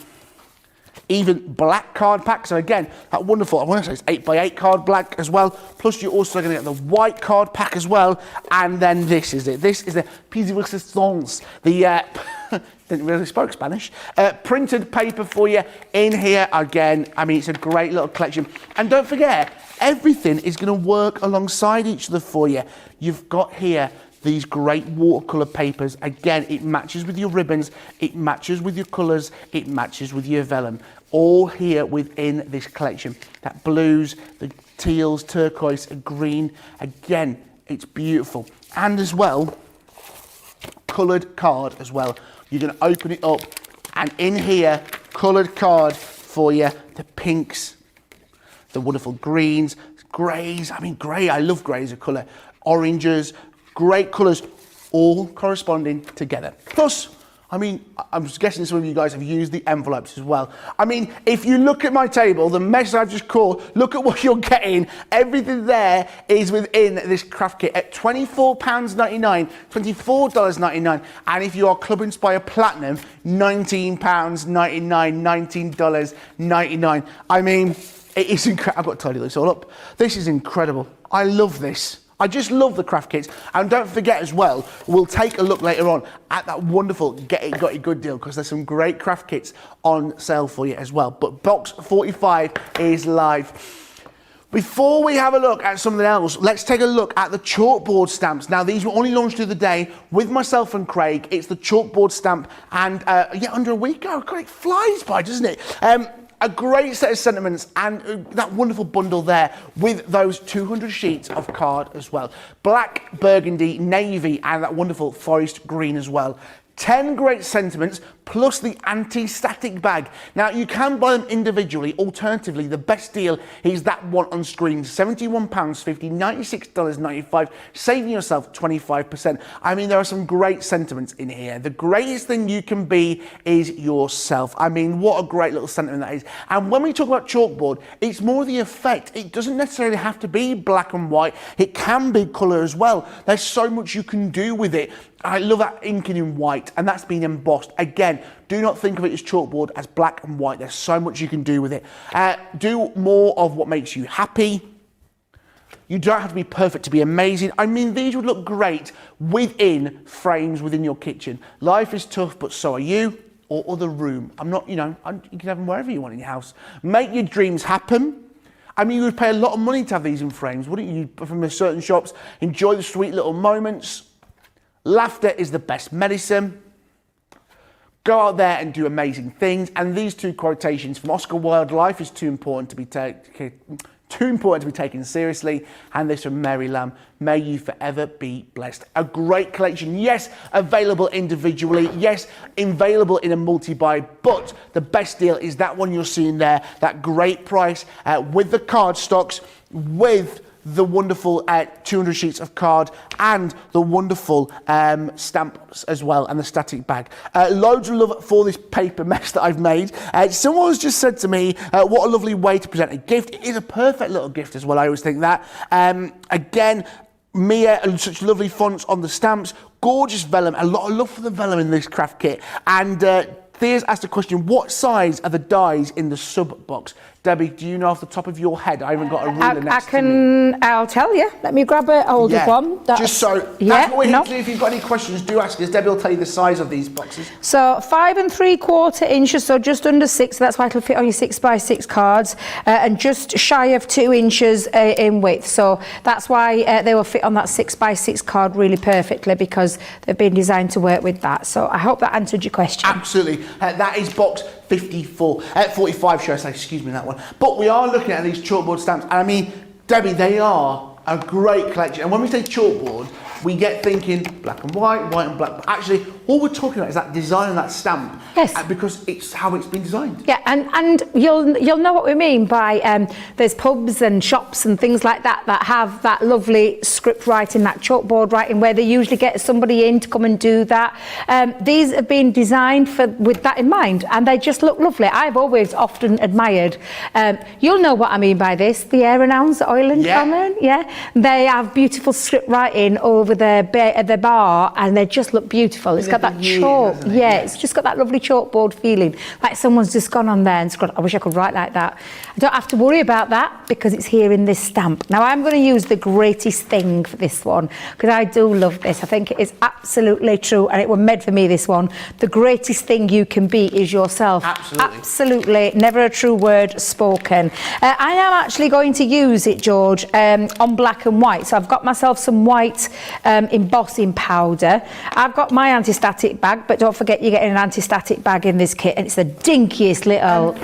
even black card pack. So again, that wonderful, I want to say it's 8x8 card black as well. Plus you're also going to get the white card pack as well. And then this is it. This is the piece de resistance. The, didn't really spoke Spanish. Printed paper for you in here again. I mean, it's a great little collection. And don't forget, everything is going to work alongside each other for you. You've got here these great watercolour papers. Again, it matches with your ribbons, it matches with your colours, it matches with your vellum. All here within this collection. That blues, the teals, turquoise, and green. Again, it's beautiful. And as well, coloured card as well. You're going to open it up, and in here, coloured card for you. The pinks, the wonderful greens, greys. I mean, grey, I love grey as a colour. Oranges, great colours, all corresponding together. Plus, I mean, I'm guessing some of you guys have used the envelopes as well. I mean, if you look at my table, the mess I've just called, look at what you're getting. Everything there is within this craft kit at £24.99, $24.99. And if you are Club Inspire Platinum, £19.99, $19.99. I mean, it is incredible. I've got to tidy this all up. This is incredible. I love this. I just love the craft kits. And don't forget as well, we'll take a look later on at that wonderful Get It Got It Good deal, because there's some great craft kits on sale for you as well. But box 45 is live. Before we have a look at something else, let's take a look at the chalkboard stamps. Now, these were only launched through the day with myself and Craig. It's the chalkboard stamp, and yeah, under a week ago. God, it flies by, doesn't it? A great set of sentiments, and that wonderful bundle there with those 200 sheets of card as well. Black, burgundy, navy, and that wonderful forest green as well. 10 great sentiments plus the anti-static bag. Now, you can buy them individually. Alternatively, the best deal is that one on screen, £71.50, $96.95, saving yourself 25%. I mean, there are some great sentiments in here. The greatest thing you can be is yourself. I mean, what a great little sentiment that is. And when we talk about chalkboard, it's more the effect. It doesn't necessarily have to be black and white. It can be colour as well. There's so much you can do with it. I love that inking in white, and that's been embossed. Again, do not think of it as chalkboard as black and white. There's so much you can do with it. Do more of what makes you happy. You don't have to be perfect to be amazing. I mean, these would look great within frames within your kitchen. Life is tough, but so are you. Or other room. I'm not, you know, you can have them wherever you want in your house. Make your dreams happen. I mean, you would pay a lot of money to have these in frames, wouldn't you? From certain shops. Enjoy the sweet little moments. Laughter is the best medicine. Go out there and do amazing things. And these two quotations from Oscar Wilde: "Life is too important to be taken seriously." And this from Mary Lamb: "May you forever be blessed." A great collection. Yes, available individually. Yes, available in a multi-buy. But the best deal is that one you're seeing there. That great price with the card stocks, with the wonderful 200 sheets of card and the wonderful stamps as well, and the static bag. Loads of love for this paper mess that I've made. Someone's just said to me, what a lovely way to present a gift. It is a perfect little gift as well, I always think that. Again, Mia, and such lovely fonts on the stamps, gorgeous vellum, a lot of love for the vellum in this craft kit. And Thea's asked a question: what size are the dies in the sub box? Debbie, do you know off the top of your head? I haven't got a ruler next to me. I'll tell you. Let me grab a hold of one. Just so, that's what we're here to do. If you've got any questions, do ask us. Debbie will tell you the size of these boxes. So 5 3/4 inches, so just under 6. That's why it'll fit on your 6x6 cards, and just shy of 2 inches in width. So that's why they will fit on that 6x6 card really perfectly, because they've been designed to work with that. So I hope that answered your question. Absolutely. That is box 45, should I say, excuse me, that one. But we are looking at these chalkboard stamps, and I mean, Debbie, they are a great collection. And when we say chalkboard, we get thinking black and white and black. But actually, all we're talking about is that design and that stamp. Yes. Because it's how it's been designed. Yeah, and you'll know what we mean by there's pubs and shops and things like that that have that lovely script writing, that chalkboard writing, where they usually get somebody in to come and do that. These have been designed with that in mind, and they just look lovely. I've always often admired. You'll know what I mean by this. The Aaron Hounds, Oil and Common. Yeah, they have beautiful script writing over the bar, and they just look beautiful. It's got that chalk. Yeah, it's just got that lovely chalkboard feeling, like someone's just gone on there and said, I wish I could write like that. I don't have to worry about that because it's here in this stamp. Now I'm going to use the greatest thing for this one, because I do love this. I think it is absolutely true, and it was made for me, this one. The greatest thing you can be is yourself. Absolutely. Absolutely. Never a true word spoken. I am actually going to use it, George, on black and white. So I've got myself some white embossing powder. I've got my anti-static bag, but don't forget you're getting an anti-static bag in this kit, and it's the dinkiest little,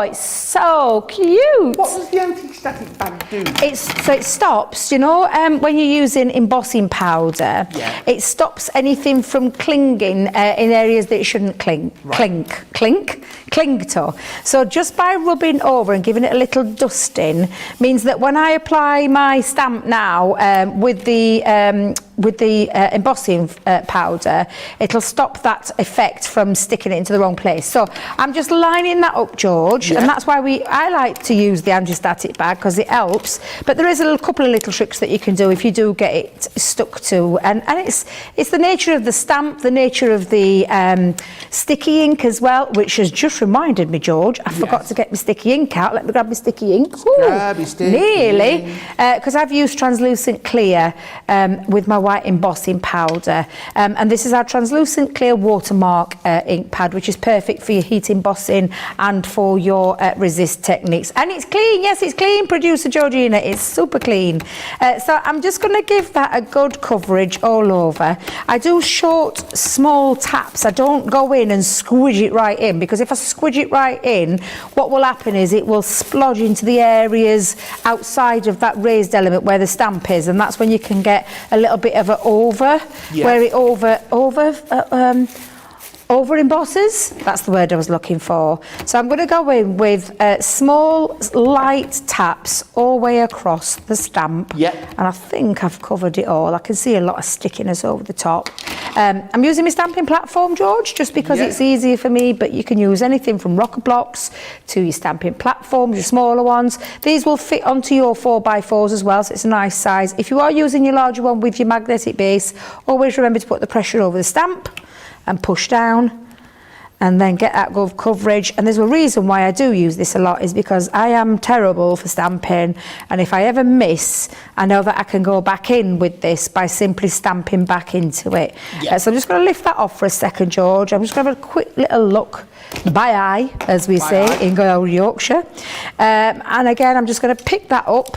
it's so cute. What does the anti-static bag do? So it stops, you know, when you're using embossing powder, it stops anything from clinging in areas that it shouldn't cling to. So just by rubbing over and giving it a little dusting means that when I apply my stamp now with the embossing powder, it'll stop that effect from sticking it into the wrong place. So I'm just lining that up, George, and that's why I like to use the anti-static bag, because it helps. But there is a couple of little tricks that you can do if you do get it stuck to, and it's the nature of the stamp, the nature of the sticky ink as well, which has just reminded me, George, I forgot to get my sticky ink out. Let me grab my sticky ink. Grab your sticky nearly, because I've used translucent clear with my white embossing powder, and this is our translucent clear watermark ink pad, which is perfect for your heat embossing and for your resist techniques. And it's clean. Yes, it's clean, producer Georgina. It's super clean. So I'm just going to give that a good coverage all over. I do short, small taps. I don't go in and squidge it right in, because if I squidge it right in, what will happen is it will splodge into the areas outside of that raised element where the stamp is, and that's when you can get a little bit of an over, where it over embosses, that's the word I was looking for. So I'm going to go in with small light taps all the way across the stamp. Yep. And I think I've covered it all. I can see a lot of stickiness over the top. I'm using my stamping platform, George, just because it's easier for me, but you can use anything from rocker blocks to your stamping platforms, your smaller ones. These will fit onto your 4x4s as well, so it's a nice size. If you are using your larger one with your magnetic base, always remember to put the pressure over the stamp and push down and then get that good coverage. And there's a reason why I do use this a lot, is because I am terrible for stamping, and if I ever miss, I know that I can go back in with this by simply stamping back into it. So I'm just going to lift that off for a second, George. I'm just going to have a quick little look by eye, as we say in good old Yorkshire. And again, I'm just going to pick that up.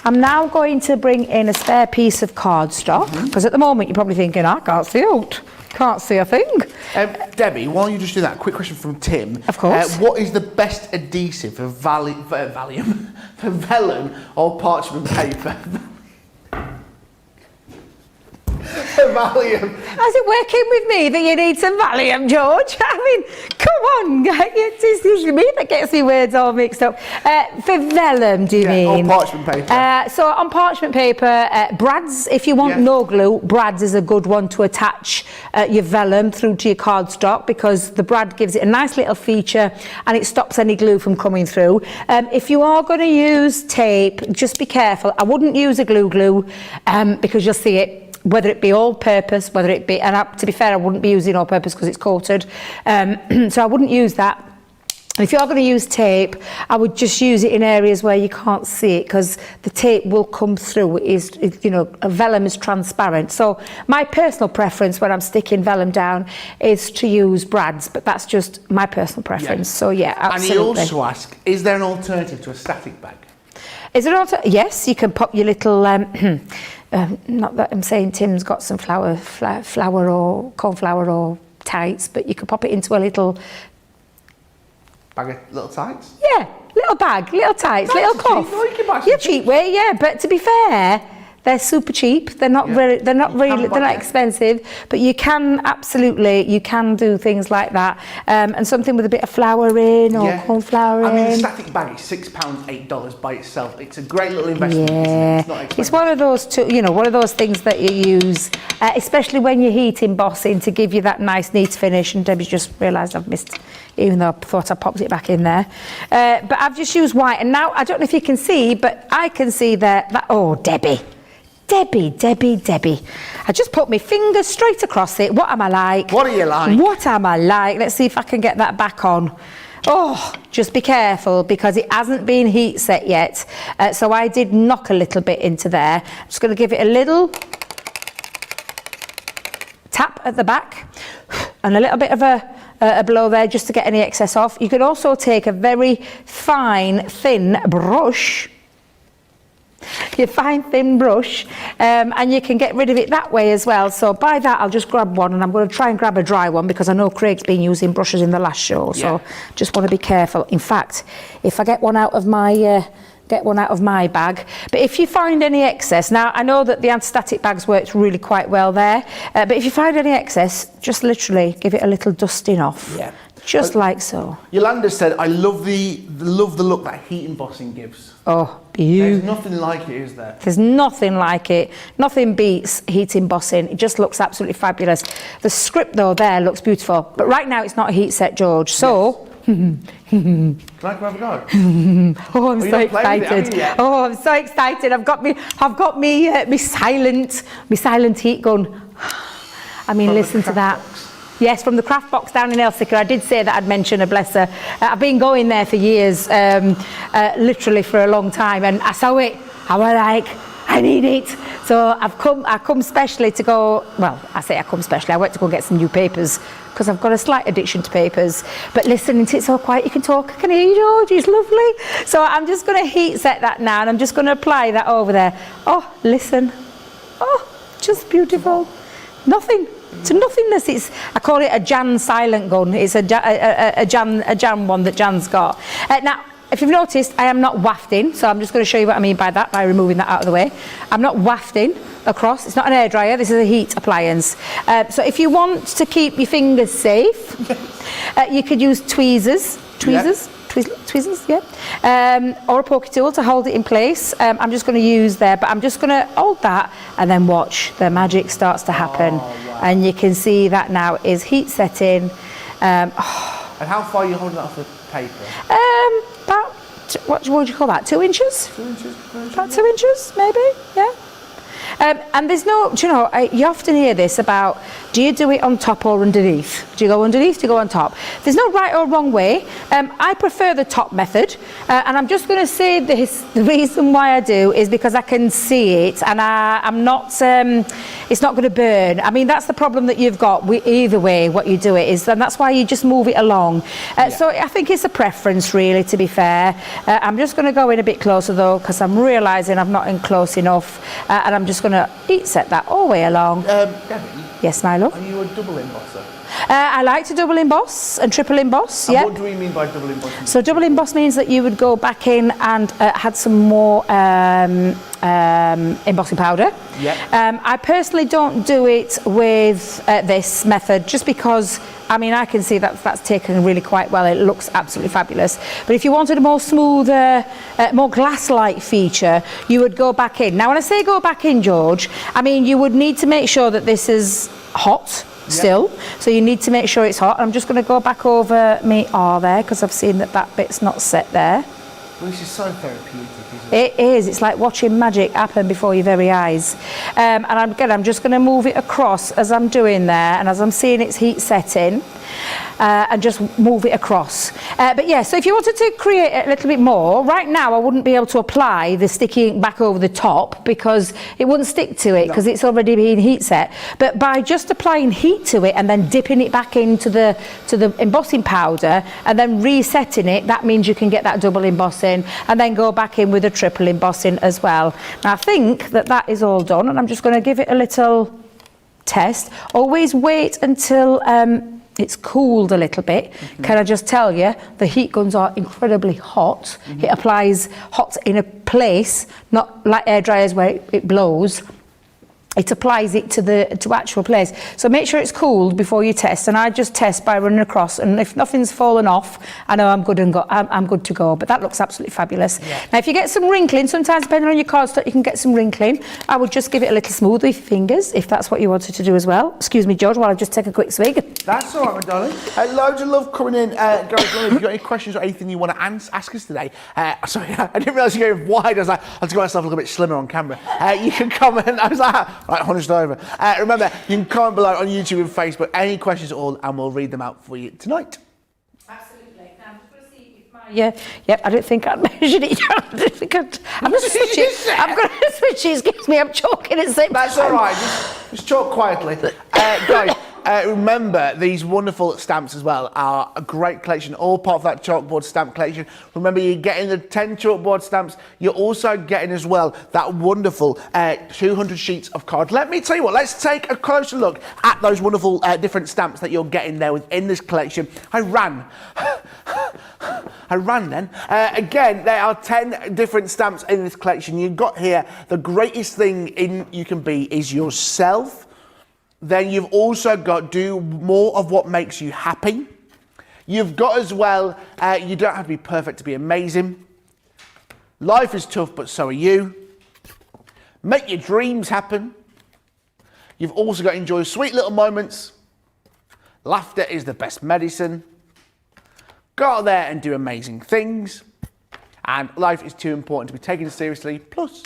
I'm now going to bring in a spare piece of cardstock, because at the moment you're probably thinking, I can't see out. Can't see a thing. Debbie, while you just do that, quick question from Tim. Of course. What is the best adhesive for for vellum or parchment paper? Valium. How's it working with me that you need some Valium, George? I mean, come on, it's me that gets the words all mixed up. For vellum, do you mean? Or parchment paper. So on parchment paper, brads, if you want no glue, brads is a good one to attach your vellum through to your cardstock, because the brad gives it a nice little feature and it stops any glue from coming through. If you are going to use tape, just be careful. I wouldn't use a glue, because you'll see it, whether it be all-purpose, whether it be, and to be fair, I wouldn't be using all-purpose because it's coated, so I wouldn't use that. If you are going to use tape, I would just use it in areas where you can't see it, because the tape will come through. A vellum is transparent. So my personal preference when I'm sticking vellum down is to use brads, but that's just my personal preference. So yeah, absolutely. And he also asked, is there an alternative to a static bag? Is there an alternative? Yes, you can pop your little... not that I'm saying Tim's got some flour or cornflour or tights, but you could pop it into a little bag of little tights? Yeah, little bag, little tights, little cuff. Cheap, You're cheap way, yeah, but to be fair, they're super cheap. They're not they're not expensive, but you can do things like that. And something with a bit of flour in or cornflour in. I mean, a static bag is £6, $8 by itself. It's a great little investment. Yeah, It's not expensive. it's one of those one of those things that you use, especially when you're heat embossing, to give you that nice neat finish. And Debbie's just realised I've missed, even though I thought I popped it back in there. But I've just used white, and now I don't know if you can see, but I can see that. Oh, Debbie. I just put my finger straight across it. What am I like? What are you like? What am I like? Let's see if I can get that back on. Oh, just be careful, because it hasn't been heat set yet. So I did knock a little bit into there. I'm just going to give it a little tap at the back and a little bit of a blow there just to get any excess off. You could also take a very fine, thin brush. Your fine thin brush, and you can get rid of it that way as well. So by that, I'll just grab one, and I'm going to try and grab a dry one, because I know Craig's been using brushes in the last show, so just want to be careful. In fact, if I get one out of my bag, but if you find any excess, now I know that the anti-static bags worked really quite well there, but if you find any excess, just literally give it a little dusting off. Yeah. Just like so. Yolanda said, I love the look that heat embossing gives. Oh, beautiful. There's nothing like it, is there? There's nothing like it. Nothing beats heat embossing. It just looks absolutely fabulous. The script, though, there looks beautiful. But right now, it's not heat set, George. So... Can I have a go? Oh, I'm so excited. Oh, I'm so excited. I've got me silent heat gun. I mean, listen to that. Yes, from the craft box down in Elsica. I did say that I'd mention a blesser. I've been going there for years, literally for a long time, and I saw it. I was like, I need it. So I come specially to go, well, I say I come specially. I went to go get some new papers, because I've got a slight addiction to papers. But listening to it so quiet, you can talk. I can hear you, George. It's lovely. So I'm just going to heat set that now, and I'm just going to apply that over there. Oh, listen. Oh, just beautiful. Nothing. To nothingness. I call it a Jan silent gun. It's a Jan one that Jan's got. Now, if you've noticed, I am not wafting, so I'm just going to show you what I mean by that, by removing that out of the way. I'm not wafting across. It's not an hairdryer, this is a heat appliance. So if you want to keep your fingers safe, you could use tweezers, or a pokey tool to hold it in place. I'm just going to use there, but I'm just going to hold that and then watch the magic starts to happen. And you can see that now is heat setting. And how far are you holding that off the paper? About, what would you call that, 2 inches? 2 inches? About 2 inches, maybe, yeah. And there's no, do you know, you often hear this about, do you do it on top or underneath? Do you go underneath, do you go on top? There's no right or wrong way. I prefer the top method, and I'm just going to say this, the reason why I do is because I can see it, and I'm not, it's not going to burn. I mean, that's the problem that you've got, either way, what you do it is, and that's why you just move it along. So I think it's a preference, really, to be fair. I'm just going to go in a bit closer, though, because I'm realising I'm not in close enough, and I'm just going to heat set that all the way along. Debbie, yes, my love. are you a double embosser? I like to double emboss and triple emboss. And yeah. what do we mean by double embossing? So double emboss means that you would go back in and had some more embossing powder. Yeah. I personally don't do it with this method just because, I mean, I can see that that's taken really quite well. It looks absolutely fabulous. But if you wanted a more smoother, more glass-like feature, you would go back in. Now, when I say go back in, George, I mean you would need to make sure that this is hot still. So you need to make sure it's hot. I'm just going to go back over me R there because I've seen that that bit's not set there. Well, this is so therapeutic, isn't it? It is. It's like watching magic happen before your very eyes. And I'm just going to move it across as I'm doing there, and as I'm seeing its heat setting, and just move it across. But yeah, so if you wanted to create a little bit more, right now I wouldn't be able to apply the sticky ink back over the top because it wouldn't stick to it because it's already been heat set. But by just applying heat to it and then dipping it back into the embossing powder and then resetting it, that means you can get that double embossing and then go back in with a triple embossing as well. Now I think that that is all done, and I'm just going to give it a little test. Always wait until it's cooled a little bit. Can I just tell you, the heat guns are incredibly hot. It applies hot in a place, not like air dryers where it blows. It applies it to actual place. So make sure it's cooled before you test. And I just test by running across. And if nothing's fallen off, I know I'm good I'm good to go. But that looks absolutely fabulous. Yeah. Now, if you get some wrinkling, sometimes depending on your cardstock, you can get some wrinkling. I would just give it a little smooth with your fingers, if that's what you wanted to do as well. Excuse me, George, while I just take a quick swig. That's all right, my darling. Loads of love coming in. Guys, if you've got any questions or anything you want to ask us today, sorry, I didn't realise you were going wide. I was like, I had to go myself a little bit slimmer on camera. You can comment. I was like, right, hunched over. Remember, you can comment below on YouTube and Facebook any questions at all, and we'll read them out for you tonight. Absolutely. Now, I'm just going to see if my... Yeah, I don't think I'd measured it. I'm going to switch it. I'm going to switch it. Excuse me, I'm choking at the same time. That's all right. Just talk quietly. Guys, remember, these wonderful stamps as well are a great collection, all part of that chalkboard stamp collection. Remember, you're getting the 10 chalkboard stamps. You're also getting as well that wonderful 200 sheets of cards. Let me tell you what, let's take a closer look at those wonderful different stamps that you're getting there within this collection. I ran then. Again, there are 10 different stamps in this collection. You've got here, the greatest thing you can be is yourself. Then you've also got do more of what makes you happy. You've got as well, you don't have to be perfect to be amazing. Life is tough, but so are you. Make your dreams happen. You've also got enjoy sweet little moments. Laughter is the best medicine. Go out there and do amazing things. And life is too important to be taken seriously. Plus,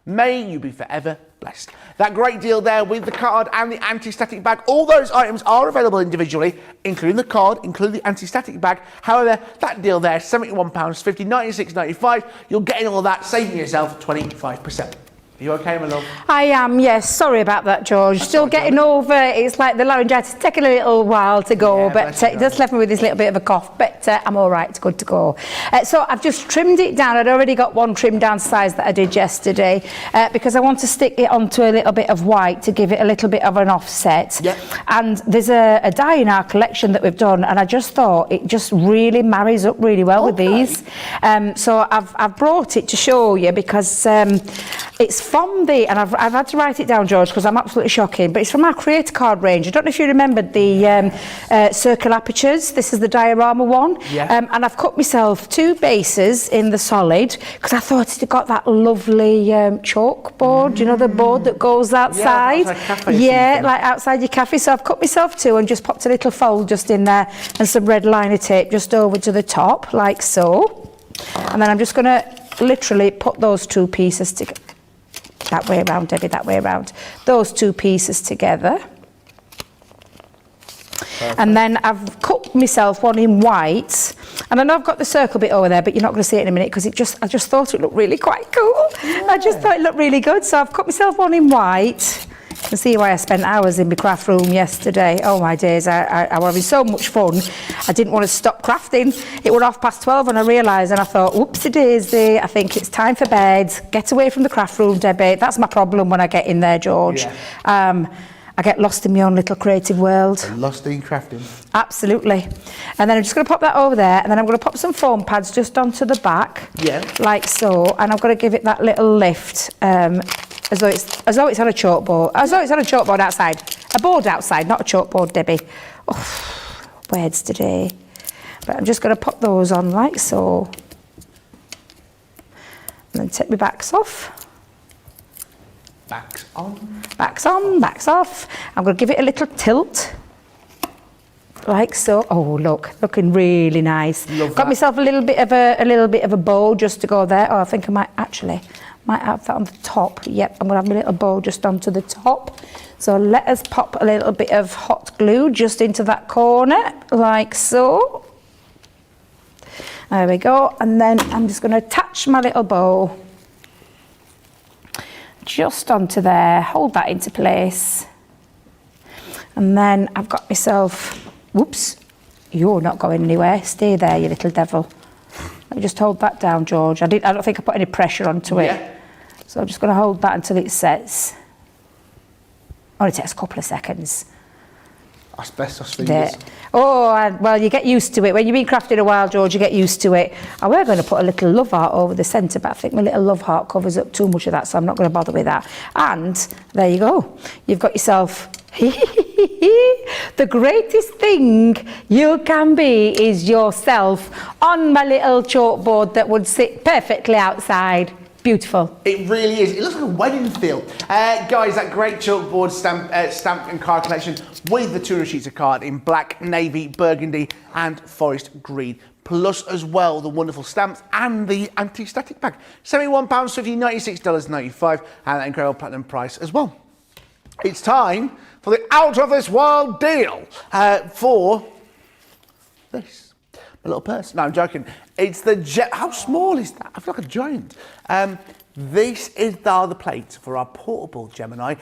may you be forever blessed. That great deal there with the card and the anti-static bag. All those items are available individually, including the card, including the anti-static bag. However, that deal there, £71.50, £96.95. You're getting all that, saving yourself 25%. Are you okay, my love? I am, yes. Sorry about that, George. Still getting over it. It's like the laryngitis. It's taken a little while to go, Yeah, but bless you, it just left me with this little bit of a cough. But I'm all right. It's good to go. So I've just trimmed it down. I'd already got one trimmed down size that I did yesterday because I want to stick it onto a little bit of white to give it a little bit of an offset. Yep. And there's a die in our collection that we've done, and I just thought it just really marries up really well with these. So I've brought it to show you because it's from the, and I've had to write it down, George, because I'm absolutely shocking, but it's from our creator card range. I don't know if you remembered the circle apertures. This is the diorama one. Yeah. And I've cut myself 2 bases in the solid because I thought it got that lovely chalkboard, you know, the board that goes outside. outside cafe or Yeah, something. like outside your cafe. So I've cut myself 2 and just popped a little fold just in there and some red liner tape just over to the top, like so. And then I'm just going to literally put those 2 pieces together. That way around, Debbie, that way around. Those 2 pieces together. Perfect. And then I've cut myself one in white. And I know I've got the circle bit over there, but you're not going to see it in a minute because I just thought it looked really quite cool. Yeah. I just thought it looked really good. So I've cut myself one in white. You can see why I spent hours in my craft room yesterday. Oh my days, I was having so much fun. I didn't want to stop crafting. It was 12:30 when I realised, and I thought, whoopsie daisy, I think it's time for bed. Get away from the craft room, Debbie. That's my problem when I get in there, George. Yeah. I get lost in my own little creative world. Lost in crafting. Absolutely. And then I'm just going to pop that over there, and then I'm going to pop some foam pads just onto the back. Yeah. Like so, and I'm going to give it that little lift. As though it's on a chalkboard. As though it's on a chalkboard outside. A board outside, not a chalkboard, Debbie. Oh, words today. But I'm just going to pop those on like so. And then take my backs off. Backs on. Backs on, backs off. I'm going to give it a little tilt. Like so. Oh, looking really nice. Love Got that. myself a little bit of a bow just to go there. Oh, I think I might have that on the top. Yep, I'm going to have my little bow just onto the top. So let us pop a little bit of hot glue just into that corner, like so. There we go. And then I'm just going to attach my little bow just onto there, hold that into place. And then I've got myself, whoops, you're not going anywhere. Stay there, you little devil. Let me just hold that down, George. I don't think I put any pressure onto it. Yeah. So I'm just going to hold that until it sets. Only takes a couple of seconds. Asbestos fingers. There. Oh, well, you get used to it. When you've been crafting a while, George, you get used to it. I were going to put a little love heart over the centre, but I think my little love heart covers up too much of that, so I'm not going to bother with that. And there you go. You've got yourself... The greatest thing you can be is yourself on my little chalkboard that would sit perfectly outside. Beautiful. It really is. It looks like a wedding field. Guys, that great chalkboard stamp and card collection with the 200 sheets of card in black, navy, burgundy and forest green. Plus as well the wonderful stamps and the anti-static bag. £71.50, $96.95 and that incredible platinum price as well. It's time for the out of this world deal for this. A little purse. No, I'm joking. It's the how small is that? I feel like a giant. This is the plate for our portable Gemini,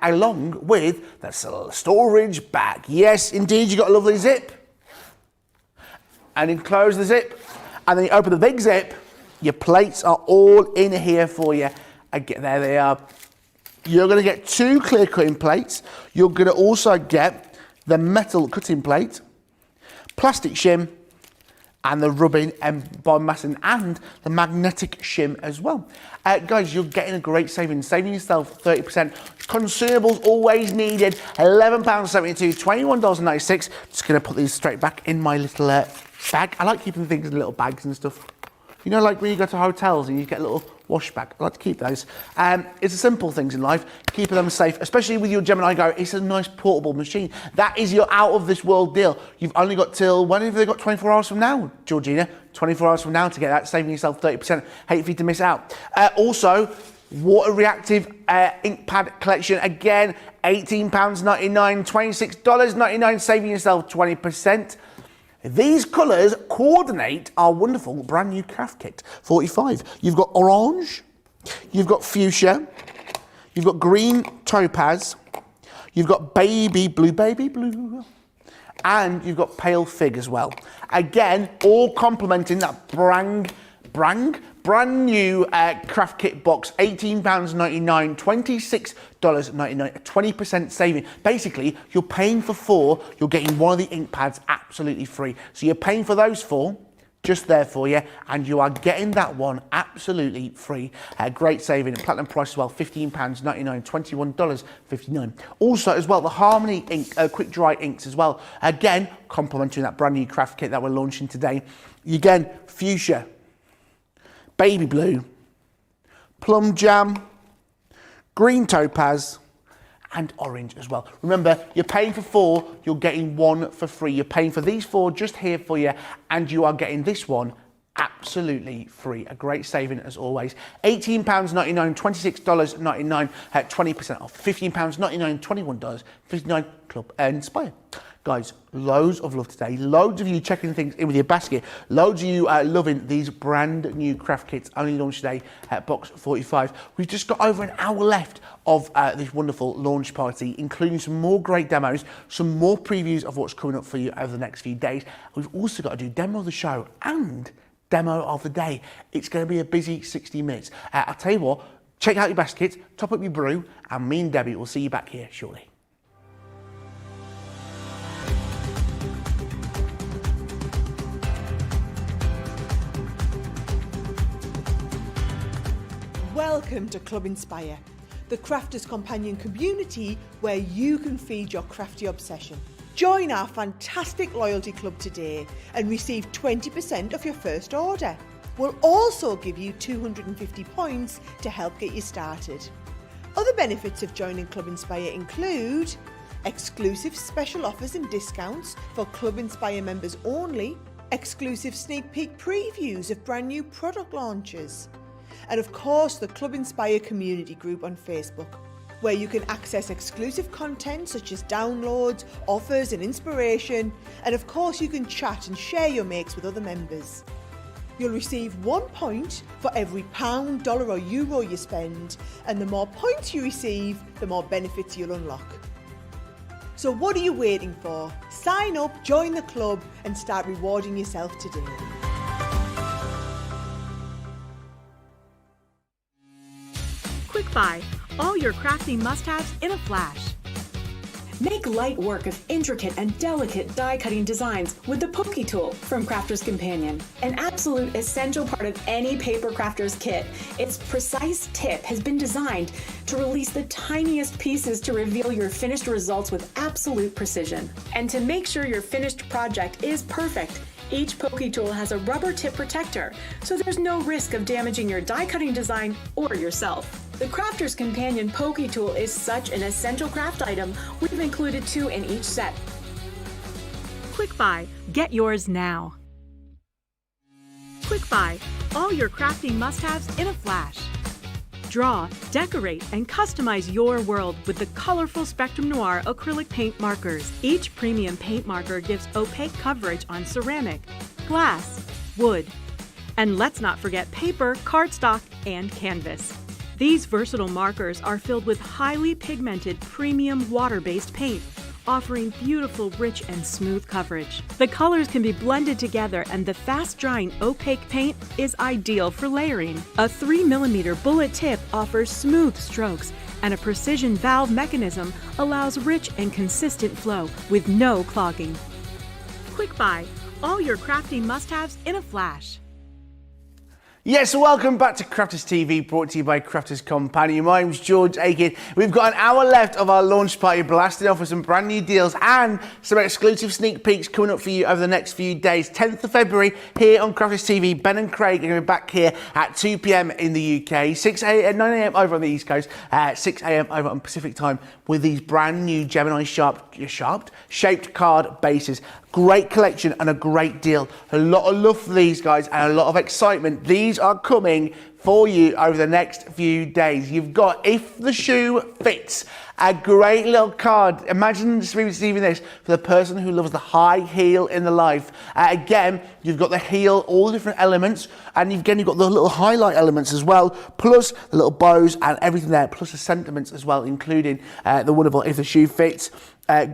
along with the storage bag. Yes, indeed, you got a lovely zip. And then close the zip, and then you open the big zip. Your plates are all in here for you. Again, there they are. You're going to get 2 clear cutting plates. You're going to also get the metal cutting plate, plastic shim, and the rubbing embossing and the magnetic shim as well. Guys, you're getting a great saving yourself 30%. Consumables always needed, £11.72, $21.96. Just going to put these straight back in my little bag. I like keeping things in little bags and stuff. You know, like when you go to hotels and you get a little wash bag. I like to keep those. It's the simple things in life, keeping them safe, especially with your Gemini Go. It's a nice portable machine. That is your out of this world deal. You've only got till, when have they got 24 hours from now, Georgina? 24 hours from now to get that, saving yourself 30%. Hate for you to miss out. Also, water reactive ink pad collection, again, £18.99, $26.99, saving yourself 20%. These colours coordinate our wonderful brand new craft kit, 45. You've got orange, you've got fuchsia, you've got green topaz, you've got baby blue, and you've got pale fig as well. Again, all complementing that brand new craft kit box, £18.99, $26.99, a 20% saving. Basically, you're paying for 4, you're getting one of the ink pads absolutely free. So you're paying for those 4, just there for you, and you are getting that one absolutely free. Great saving. Platinum price as well, £15.99, $21.59. Also as well, the Harmony ink, quick dry inks as well. Again, complementing that brand new craft kit that we're launching today. Again, fuchsia, baby blue, plum jam, green topaz, and orange as well. Remember, you're paying for 4, you're getting 1 for free. You're paying for these 4 just here for you, and you are getting this one absolutely free. A great saving as always. £18.99, $26.99 at 20% off. £15.99, $21.59. Club Inspire. Guys, loads of love today. Loads of you checking things in with your basket. Loads of you loving these brand new craft kits only launched today at Box 45. We've just got over an hour left of this wonderful launch party, including some more great demos, some more previews of what's coming up for you over the next few days. We've also got to do demo of the show and demo of the day. It's going to be a busy 60 minutes. I'll tell you what, check out your baskets, top up your brew, and me and Debbie will see you back here shortly. Welcome to Club Inspire, the crafters companion community where you can feed your crafty obsession. Join our fantastic loyalty club today and receive 20% off your first order. We'll also give you 250 points to help get you started. Other benefits of joining Club Inspire include exclusive special offers and discounts for Club Inspire members only, exclusive sneak peek previews of brand new product launches, and of course the Club Inspire community group on Facebook, where you can access exclusive content such as downloads, offers and inspiration, and of course you can chat and share your makes with other members. You'll receive 1 point for every £1, dollar or euro you spend, and the more points you receive, the more benefits you'll unlock. So what are you waiting for? Sign up, join the club and start rewarding yourself today. Quick Buy, all your crafting must-haves in a flash. Make light work of intricate and delicate die-cutting designs with the Pokey Tool from Crafter's Companion. An absolute essential part of any paper crafter's kit, its precise tip has been designed to release the tiniest pieces to reveal your finished results with absolute precision. And to make sure your finished project is perfect, each Pokey Tool has a rubber tip protector, so there's no risk of damaging your die-cutting design or yourself. The Crafter's Companion Pokey Tool is such an essential craft item, we've included 2 in each set. Quick Buy, get yours now. Quick Buy, all your crafting must-haves in a flash. Draw, decorate, and customize your world with the colorful Spectrum Noir acrylic paint markers. Each premium paint marker gives opaque coverage on ceramic, glass, wood, and let's not forget paper, cardstock, and canvas. These versatile markers are filled with highly pigmented premium water-based paint, offering beautiful, rich, and smooth coverage. The colors can be blended together and the fast-drying opaque paint is ideal for layering. A 3mm bullet tip offers smooth strokes and a precision valve mechanism allows rich and consistent flow with no clogging. Quick Buy, all your crafting must-haves in a flash. Yes, welcome back to Crafters TV, brought to you by Crafters Companion. My name's George Akid. We've got an hour left of our launch party, blasting off with some brand new deals and some exclusive sneak peeks coming up for you over the next few days. 10th of February here on Crafters TV. Ben and Craig are going to be back here at 2 p.m. in the UK, 9 a.m. over on the East Coast, 6 a.m. over on Pacific time with these brand new Gemini shaped card bases. Great collection and a great deal. A lot of love for these guys and a lot of excitement. These are coming for you over the next few days. You've got If the Shoe Fits, a great little card. Imagine receiving this for the person who loves the high heel in their life. Again, you've got the heel, all the different elements, and you've got the little highlight elements as well, plus the little bows and everything there, plus the sentiments as well, including the wonderful If the Shoe Fits.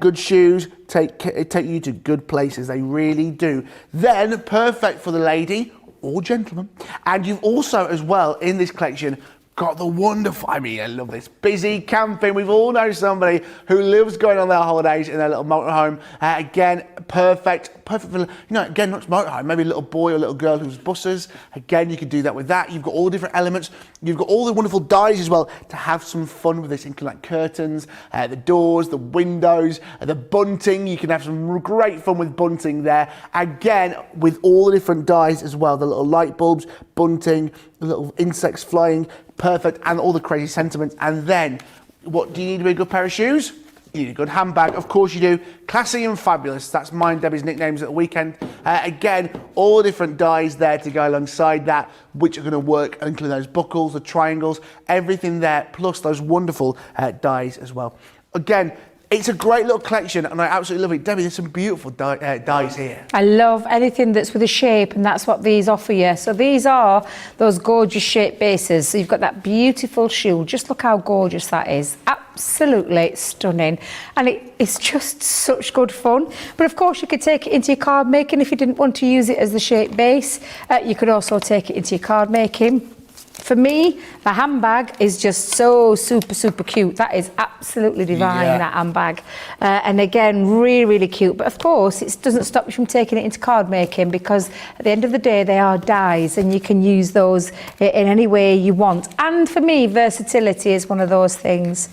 Good shoes take you to good places. They really do. Then perfect for the lady or gentleman. And you've also, as well, in this collection, got the wonderful, I love this, busy camping. We've all known somebody who loves going on their holidays in their little motorhome. Again, perfect for, again, not motorhome, maybe a little boy or little girl who's buses. Again, you can do that with that. You've got all different elements. You've got all the wonderful dies as well to have some fun with this, including like curtains, the doors, the windows, the bunting. You can have some great fun with bunting there. Again, with all the different dies as well, the little light bulbs, bunting, the little insects flying, perfect, and all the crazy sentiments. And then, what do you need to be a good pair of shoes? You need a good handbag, of course you do. Classy and fabulous, that's mine and Debbie's nicknames at the weekend. Again, all the different dies there to go alongside that, which are going to work, including those buckles, the triangles, everything there, plus those wonderful dies as well. Again, it's a great little collection and I absolutely love it. Debbie, there's some beautiful dies here. I love anything that's with a shape, and that's what these offer you. So these are those gorgeous shape bases. So you've got that beautiful shoe. Just look how gorgeous that is. Absolutely stunning. And it's just such good fun. But of course you could take it into your card making if you didn't want to use it as the shape base. You could also take it into your card making. For me, the handbag is just so super cute. That is absolutely divine, that handbag. And again, really cute. But of course, it doesn't stop you from taking it into card making, because at the end of the day, they are dies and you can use those in any way you want. And for me, versatility is one of those things.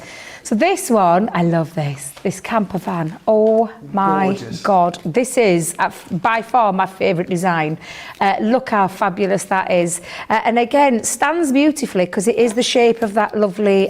So this one, I love this camper van. Oh my Gorgeous. God. This is by far my favourite design. Look how fabulous that is. And again, stands beautifully because it is the shape of that lovely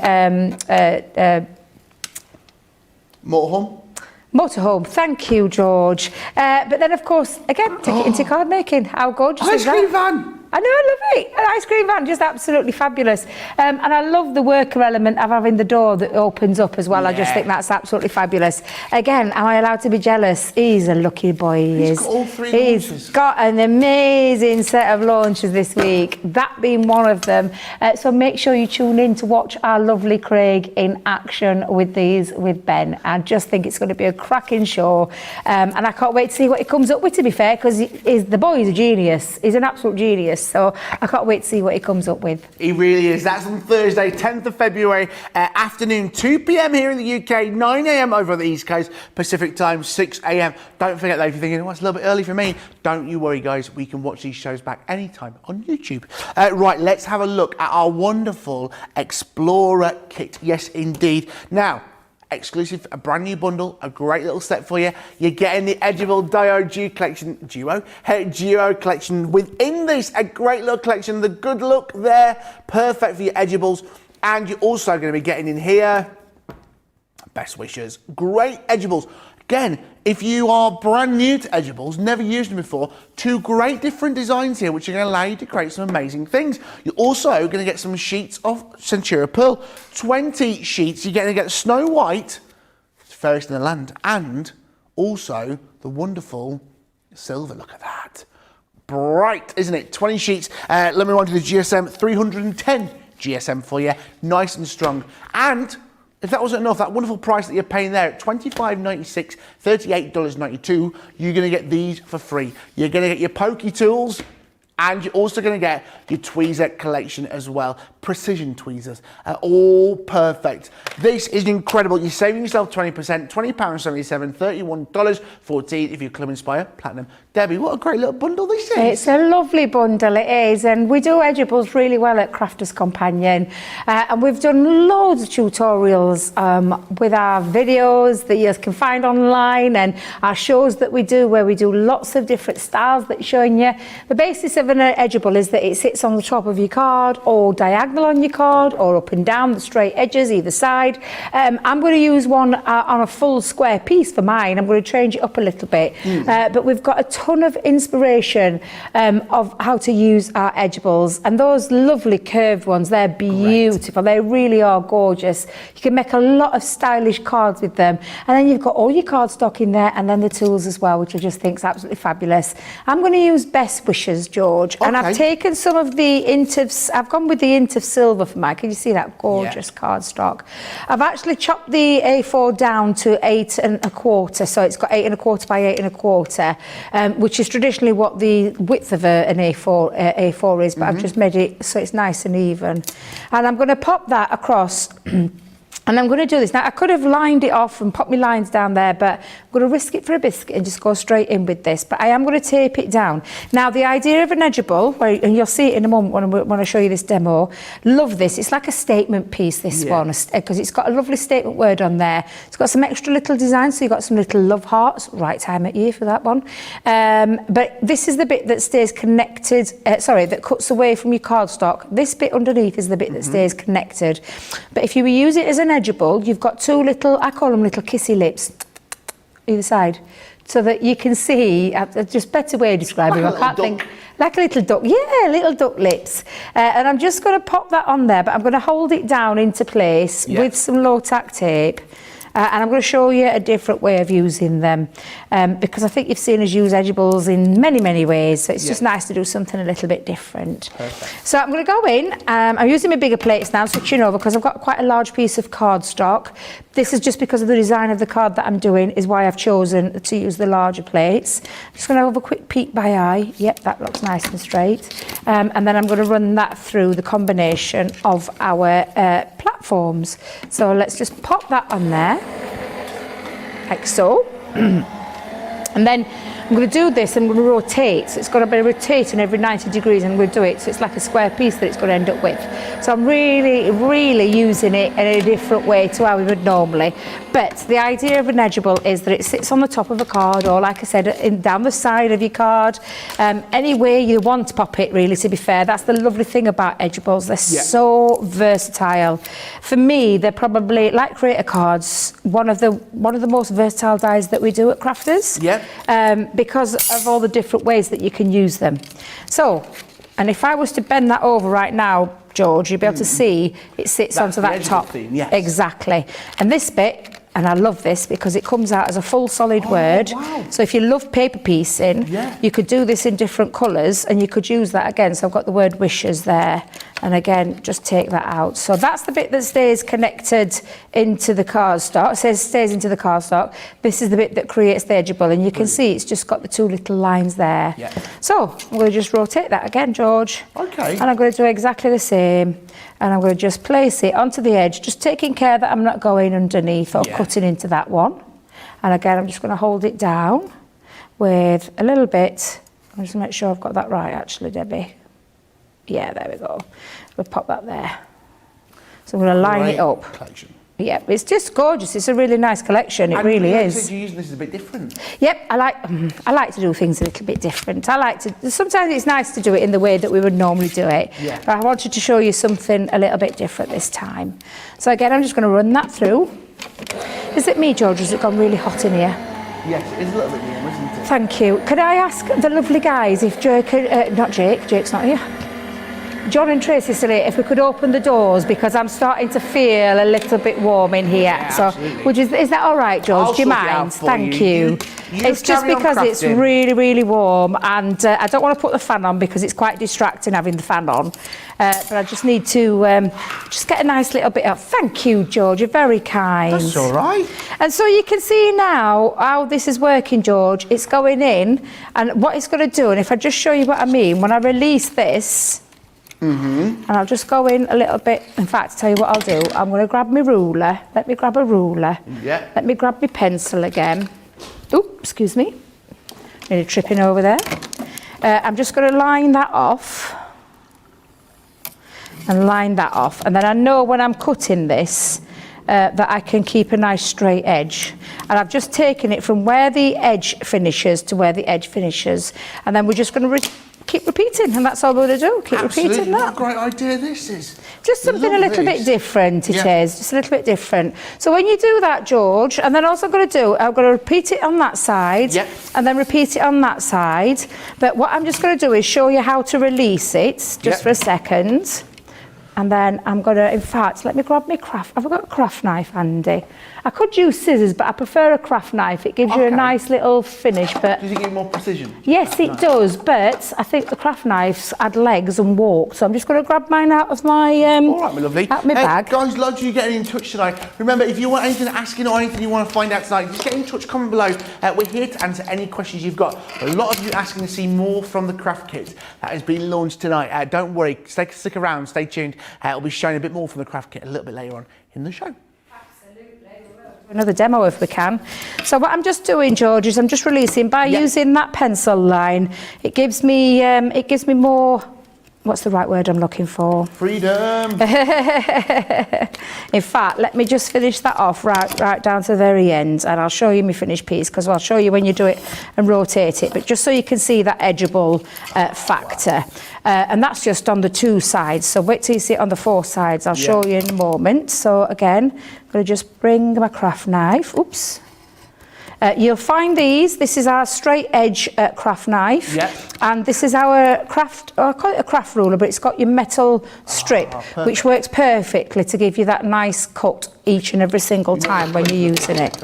motorhome. Thank you, George. But then, of course, again, take it into card making. How gorgeous is that? Ice cream van. I know, I love it. An ice cream van, just absolutely fabulous. And I love the worker element of having the door that opens up as well. Yeah. I just think that's absolutely fabulous. Again, am I allowed to be jealous? He's a lucky boy, he is. He's got all three He's launches. got an amazing set of launches this week, that being one of them. So make sure you tune in to watch our lovely Craig in action with these with Ben. I just think it's going to be a cracking show. And I can't wait to see what he comes up with, to be fair, because the boy is a genius. He's an absolute genius. So I can't wait to see what he comes up with. He really is. That's on Thursday, 10th of February, afternoon, 2 p.m. here in the UK, 9 a.m. over on the East Coast, Pacific time, 6 a.m. Don't forget though, if you're thinking, oh, it's a little bit early for me, don't you worry, guys. We can watch these shows back anytime on YouTube. Right, let's have a look at our wonderful Explorer kit. Yes, indeed. Now, exclusive, a brand new bundle, a great little set for you. You're getting the Edible Duo collection. Within this, a great little collection, the good look there, perfect for your edibles. And you're also going to be getting in here, best wishes, great edibles. Again, if you are brand new to edibles, never used them before, two great different designs here, which are going to allow you to create some amazing things. You're also going to get some sheets of Centura Pearl, 20 sheets. You're going to get Snow White, fairest in the land, and also the wonderful silver. Look at that. Bright, isn't it? 20 sheets. Let me run to the GSM 310 GSM for you. Nice and strong. And if that wasn't enough, that wonderful price that you're paying there at $25.96, $38.92, you're going to get these for free. You're going to get your pokey tools, and you're also going to get your tweezer collection as well. Precision tweezers, all perfect. This is incredible. You're saving yourself 20%, £20.77, $31.14 if you're Club Inspire Platinum. Debbie, what a great little bundle this is. It's a lovely bundle, it is, and we do edibles really well at Crafters Companion, and we've done loads of tutorials with our videos that you can find online, and our shows that we do where we do lots of different styles that are showing you. The basis of an edible is that it sits on the top of your card or diagonal diagonal on your card or up and down the straight edges either side. I'm going to use one on a full square piece for mine. I'm going to change it up a little bit. But we've got a ton of inspiration of how to use our edgeables, and those lovely curved ones, they're beautiful. They really are gorgeous. You can make a lot of stylish cards with them, and then you've got all your cardstock in there and then the tools as well, which I just think is absolutely fabulous. I'm going to use Best Wishes, George, and I've taken some of the I've gone with the Intov Silver for mine. Can you see that gorgeous cardstock? I've actually chopped the A4 down to 8 1/4, so it's got 8 1/4 by 8 1/4, which is traditionally what the width of an A4 is, but I've just made it so it's nice and even. And I'm going to pop that across. And I'm going to do this. Now, I could have lined it off and popped my lines down there, but I'm going to risk it for a biscuit and just go straight in with this. But I am going to tape it down. Now, the idea of an edgeable, and you'll see it in a moment when I show you this demo, love this. It's like a statement piece, this one, because it's got a lovely statement word on there. It's got some extra little designs, so you've got some little love hearts. Right time of year for that one. But this is the bit that stays connected, that cuts away from your cardstock. This bit underneath is the bit that stays connected. But if you use it as an edgeable, you've got two little, I call them little kissy lips, either side, so that you can see, just better way of describing it, I can't think, like a little duck, little duck lips. And I'm just going to pop that on there, but I'm going to hold it down into place with some low-tack tape. And I'm going to show you a different way of using them, because I think you've seen us use edgeables in many, many ways, so it's just nice to do something a little bit different. Perfect. So I'm going to go in, I'm using my bigger plates now, switching over, because I've got quite a large piece of cardstock. This is just because of the design of the card that I'm doing, is why I've chosen to use the larger plates. I'm just going to have a quick peek by eye. Yep, that looks nice and straight. And then I'm going to run that through the combination of our platforms. So let's just pop that on there, like so. And then I'm going to do this, I'm going to rotate, so it's got to be rotating every 90 degrees, and I'm going to do it so it's like a square piece that it's going to end up with. So I'm really, really using it in a different way to how we would normally. But the idea of an edgeable is that it sits on the top of a card, or like I said, down the side of your card, any way you want to pop it, really, to be fair. That's the lovely thing about edgeables, they're so versatile. For me, they're probably, like creator cards, one of the most versatile dies that we do at Crafters. Because of all the different ways that you can use them. So, and if I was to bend that over right now, George, you'll be able to see it sits onto that top. Theme, exactly. And this bit, and I love this because it comes out as a full solid word. Wow. So if you love paper piecing, you could do this in different colours, and you could use that again. So I've got the word wishes there. And again, just take that out. So that's the bit that stays connected into the cardstock. It stays into the cardstock. This is the bit that creates the edgeable, and you can see it's just got the two little lines there. So I'm going to just rotate that again, George. Okay. And I'm going to do exactly the same. And I'm going to just place it onto the edge, just taking care that I'm not going underneath or cutting into that one. And again, I'm just going to hold it down with a little bit. I'll just make sure I've got that right, actually, Debbie. Yeah, there we go. We'll pop that there. So I'm going to line it up. Collection. Yeah, it's just gorgeous. It's a really nice collection. It really is. You're using this is a bit different. Yep, I like to do things a little bit different. Sometimes it's nice to do it in the way that we would normally do it. But I wanted to show you something a little bit different this time. So again, I'm just going to run that through. Is it me, George, or has it gone really hot in here? Yes, it is a little bit warm, isn't it? Thank you. Could I ask the lovely guys if Jake's not here. John and Tracy still here, if we could open the doors, because I'm starting to feel a little bit warm in here. Is that all right, George? Do you mind? Thank you. It's just because it's really, really warm, and I don't want to put the fan on because it's quite distracting having the fan on. But I just need to just get a nice little bit of. Thank you, George. You're very kind. That's all right. And so you can see now how this is working, George. It's going in, and what it's going to do, and if I just show you what I mean, when I release this, and I'll just go in a little bit. In fact, tell you what I'll do. I'm going to grab my ruler. Let me grab a ruler. Let me grab my pencil again. Oops, excuse me. Nearly tripping over there. I'm just going to line that off. And line that off. And then I know when I'm cutting this that I can keep a nice straight edge. And I've just taken it from where the edge finishes to where the edge finishes. And then we're just going to keep repeating, and that's all we're going to do. Keep repeating What that. a great idea this is. Just something a little bit different, it is. Just a little bit different. So when you do that, George, and then also I'm going to repeat it on that side, and then repeat it on that side. But what I'm just going to do is show you how to release it, just for a second. And then I'm going to, in fact, let me grab my craft. Have I got a craft knife handy? I could use scissors, but I prefer a craft knife. It gives you a nice little finish. But does it give you more precision? Yes, it does. But I think the craft knives add legs and walk. So I'm just going to grab mine out of my all right, my lovely. out my bag. Guys, loads of you getting in touch tonight. Remember, if you want anything asking or anything you want to find out tonight, just get in touch. Comment below. We're here to answer any questions you've got. A lot of you asking to see more from the craft kit that has been launched tonight. Don't worry. Stick around. Stay tuned. We'll be showing a bit more from the craft kit a little bit later on in the show. Another demo if we can. So what I'm just doing, George, is I'm just releasing by using that pencil line. It gives me more, what's the right word I'm looking for? Freedom. In fact, let me just finish that off right down to the very end, and I'll show you my finished piece, because I'll show you when you do it and rotate it, but just so you can see that edgeable factor. And that's just on the 2 sides, so wait till you see it on the 4 sides. I'll show you in a moment. So again, I'm going to just bring my craft knife. Oops. You'll find these. This is our straight edge craft knife, and this is our craft, I call it a craft ruler, but it's got your metal strip, which works perfectly to give you that nice cut each and every single time when you're using it.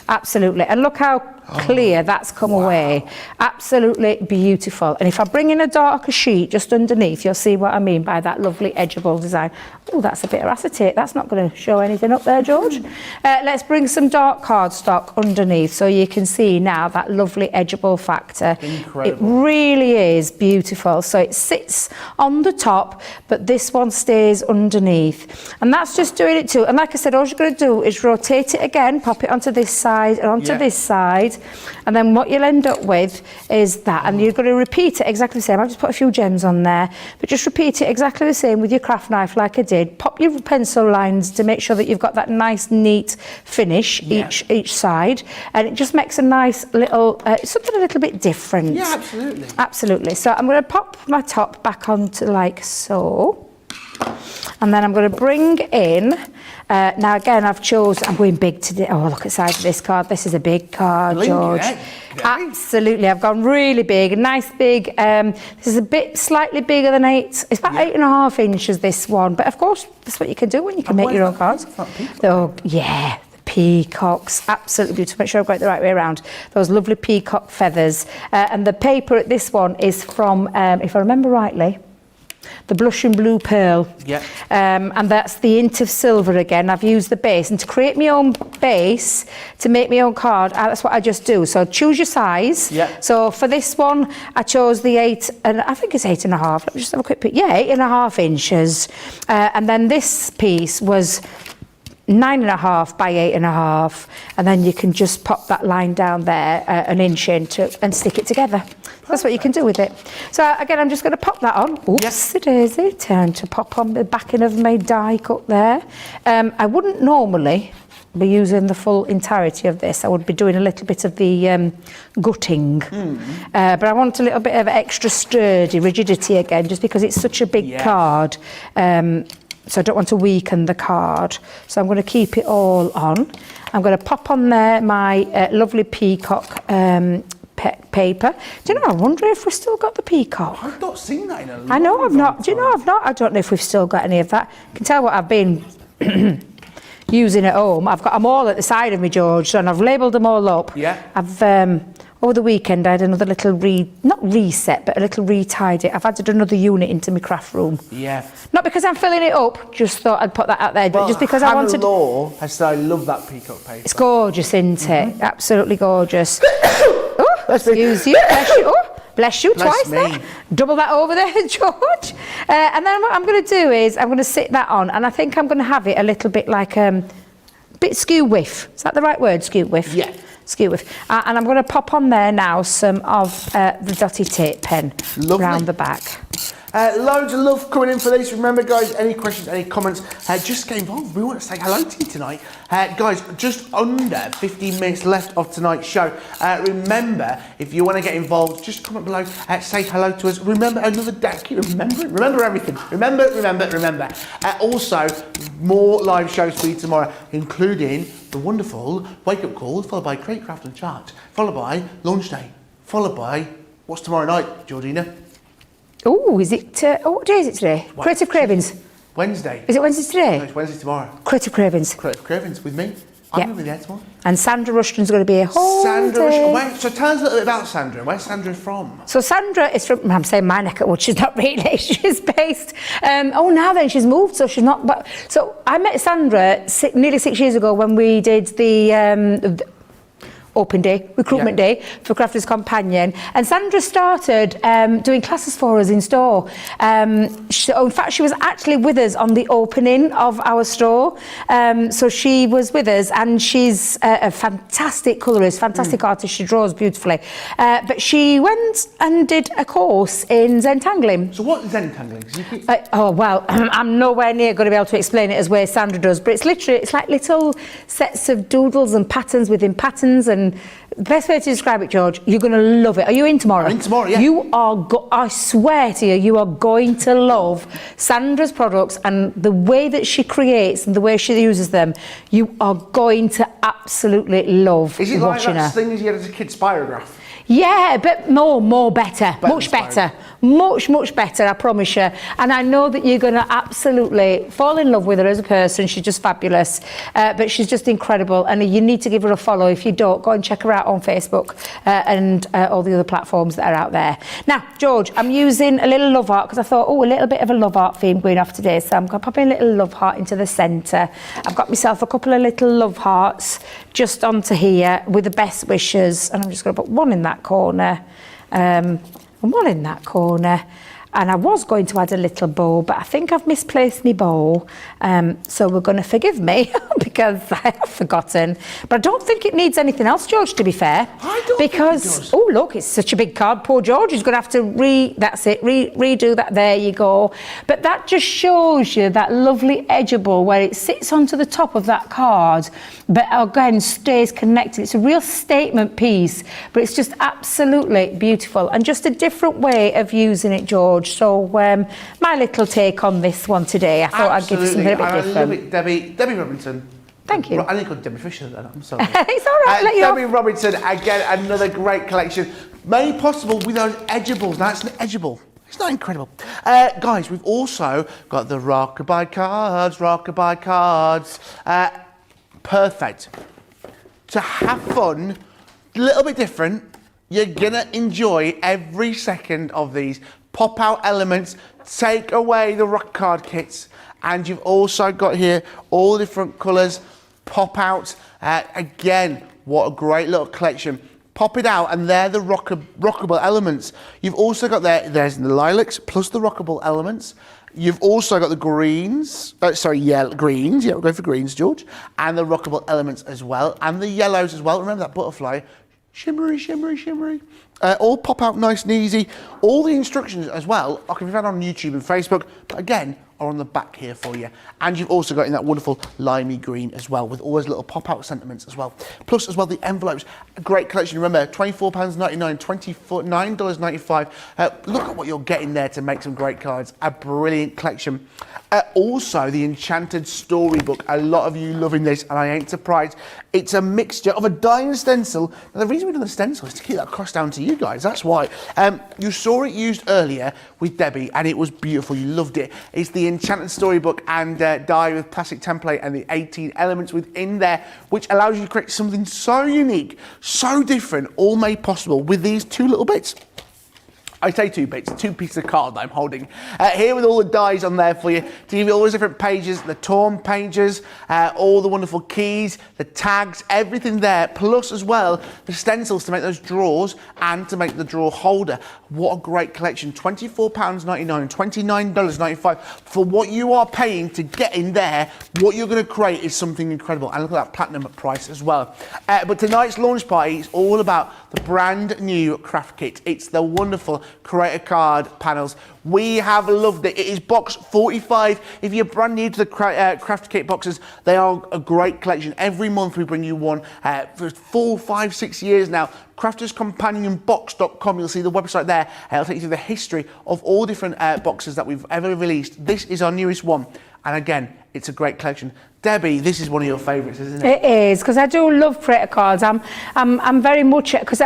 Absolutely. And look how clear that's come away. Absolutely beautiful. And if I bring in a darker sheet just underneath, you'll see what I mean by that lovely edgeable design. Oh, that's a bit of acetate. That's not going to show anything up there, George. Let's bring some dark cardstock underneath so you can see now that lovely edgeable factor. Incredible. It really is beautiful. So it sits on the top, but this one stays underneath. And that's just doing it too. And like I said, all you're going to do is rotate it again, pop it onto this side and onto this side, and then what you'll end up with is that, and you're going to repeat it exactly the same. I've just put a few gems on there, but just repeat it exactly the same with your craft knife like I did. Pop your pencil lines to make sure that you've got that nice neat finish each side, and it just makes a nice little something a little bit different. Yeah, absolutely. Absolutely. So I'm going to pop my top back onto like so, and then I'm going to bring in now again I'm going big today. Oh, look at the size of this card. This is a big card, George. Absolutely, I've gone really big, a nice big. This is a bit slightly bigger than 8. It's about 8.5 inches, this one. But of course, that's what you can do when you can make your own cards. Oh, yeah. Peacocks, absolutely beautiful. Make sure I've got it the right way around. Those lovely peacock feathers. And the paper at this one is from, if I remember rightly, the Blush and Blue Pearl. And that's the Hint of Silver again. I've used the base, and to create my own base, to make my own card, that's what I just do. So choose your size. So for this one, I chose the 8, and I think it's 8.5. Let me just have a quick pick. 8.5 inches. And then this piece was 9.5 by 8.5, and then you can just pop that line down there an inch into and stick it together. That's what you can do with it. So again, I'm just going to pop that on. Oops, daisy, turn to pop on the backing of my die cut there. I wouldn't normally be using the full entirety of this. I would be doing a little bit of the gutting, but I want a little bit of extra sturdy rigidity again, just because it's such a big card. So I don't want to weaken the card. So I'm going to keep it all on. I'm going to pop on there my lovely peacock paper. Do you know, I wonder if we've still got the peacock. I've not seen that in a long I know I've not. time. Do you know I've not? I don't know if we've still got any of that. You can tell what I've been using at home. I've got them all at the side of me, George, and I've labelled them all up. I've over the weekend I had another little not reset, but a little retied it. I've added another unit into my craft room. Not because I'm filling it up, just thought I'd put that out there, but just because I wanted. Law has said I love that peacock paper. It's gorgeous, isn't it? Absolutely gorgeous. Oh, excuse you. Bless you. Oh, bless you twice there. Double that over there, George. And then what I'm going to do is I'm going to sit that on, and I think I'm going to have it a little bit like bit skew whiff. Is that the right word? Skew whiff. Skew whiff. And I'm going to pop on there now some of the dotty tape pen around the back. Loads of love coming in for this. Remember, guys, any questions, any comments, just get involved. We want to say hello to you tonight. Guys, just under 15 minutes left of tonight's show. Remember, if you want to get involved, just comment below, say hello to us. Remember, another day, keep remembering, remember everything. Remember. Also, more live shows for you tomorrow, including the wonderful Wake Up Call, followed by Create, Craft and Chart, followed by Launch Day, followed by, what's tomorrow night, Georgina? Oh, is it, what day is it today? What? Creative Cravings. Wednesday. Is it Wednesday today? No, it's Wednesday tomorrow. Creative Cravings. Creative Cravings with me. I'm going to be there tomorrow. And Sandra Rushton's going to be here whole Sandra day. Rushton. So tell us a little bit about Sandra. Where's Sandra from? So Sandra is from, I'm saying my neck of the woods, she's not really, she's based, now then she's moved, so she's not, but, so I met Sandra nearly 6 years ago when we did the open day, recruitment day for Crafters Companion, and Sandra started doing classes for us in store. In fact, she was actually with us on the opening of our store, so she was with us, and she's a fantastic colourist, fantastic artist. She draws beautifully, but she went and did a course in Zentangling. So what is Zentangling? I'm nowhere near going to be able to explain it as way Sandra does, but it's literally, it's like little sets of doodles and patterns within patterns, and the best way to describe it, George, you're going to love it. Are you in tomorrow? I'm in tomorrow, yeah. You are, I swear to you, you are going to love Sandra's products and the way that she creates and the way she uses them. You are going to absolutely love watching her. Is it like that thing you had as a kid, Spirograph? Yeah, but better, much better, much better, I promise you. And I know that you're going to absolutely fall in love with her as a person. She's just fabulous, but she's just incredible, and you need to give her a follow. If you don't, go and check her out on Facebook and all the other platforms that are out there. Now, George, I'm using a little love heart because I thought, a little bit of a love heart theme going off today, so I'm going to pop in a little love heart into the centre. I've got myself a couple of little love hearts just onto here with the best wishes, and I'm just going to put one in that corner, and one in that corner, and I was going to add a little bow, but I think I've misplaced my bow, so we're going to forgive me because I have forgotten, but I don't think it needs anything else, George, to be fair. I don't think it does. Oh look, it's such a big card. Poor George is going to have to redo that. There you go. But that just shows you that lovely edgeable where it sits onto the top of that card, but again stays connected. It's a real statement piece, but it's just absolutely beautiful and just a different way of using it, George. So my little take on this one today, I thought I'd give you something a bit different. I love it, Debbie Robinson. Thank you. I think called Debbie Fisher then. I'm sorry. It's all right. Let you Debbie off. Robinson, again, another great collection, made possible with those edgeables. Now it's an edgeable. It's not incredible. Guys, we've also got the Rockabye cards. Perfect. To have fun, a little bit different. You're gonna enjoy every second of these. Pop out elements, take away the rock card kits, and you've also got here all different colours, pop out. Again, what a great little collection. Pop it out, and they're the rockable elements. You've also got there's the lilacs plus the rockable elements. You've also got the greens, greens, yeah, we'll go for greens, George, and the rockable elements as well, and the yellows as well. Remember that butterfly? Shimmery, shimmery, shimmery. All pop out nice and easy. All the instructions as well, I can be found on YouTube and Facebook, but again, are on the back here for you. And you've also got in that wonderful limey green as well, with all those little pop out sentiments as well. Plus as well the envelopes, a great collection. Remember, £24.99, $9.95. Look at what you're getting there to make some great cards. A brilliant collection. Also the Enchanted Storybook. A lot of you loving this, and I ain't surprised. It's a mixture of a die and stencil. Now the reason we've done the stencil is to keep that cost down to you guys, that's why. You saw it used earlier with Debbie, and it was beautiful, you loved it. It's the Enchanted Storybook and die with plastic template and the 18 elements within there, which allows you to create something so unique, so different, all made possible with these two little bits. I say 2 bits, 2 pieces of card that I'm holding. Here with all the dies on there for you, to give you all those different pages, the torn pages, all the wonderful keys, the tags, everything there, plus as well, the stencils to make those drawers and to make the drawer holder. What a great collection, £24.99, $29.95. For what you are paying to get in there, what you're gonna create is something incredible. And look at that platinum price as well. But tonight's launch party is all about the brand new craft kit. It's the wonderful creator card panels. We have loved it. It is box 45. If you're brand new to the Craft Kit boxes, they are a great collection. Every month we bring you one for 4, 5, 6 years now. CraftersCompanionBox.com. You'll see the website there. It'll take you through the history of all different boxes that we've ever released. This is our newest one. And again, it's a great collection. Debbie, this is one of your favourites, isn't it? It is, because I do love creator cards. I'm very much, because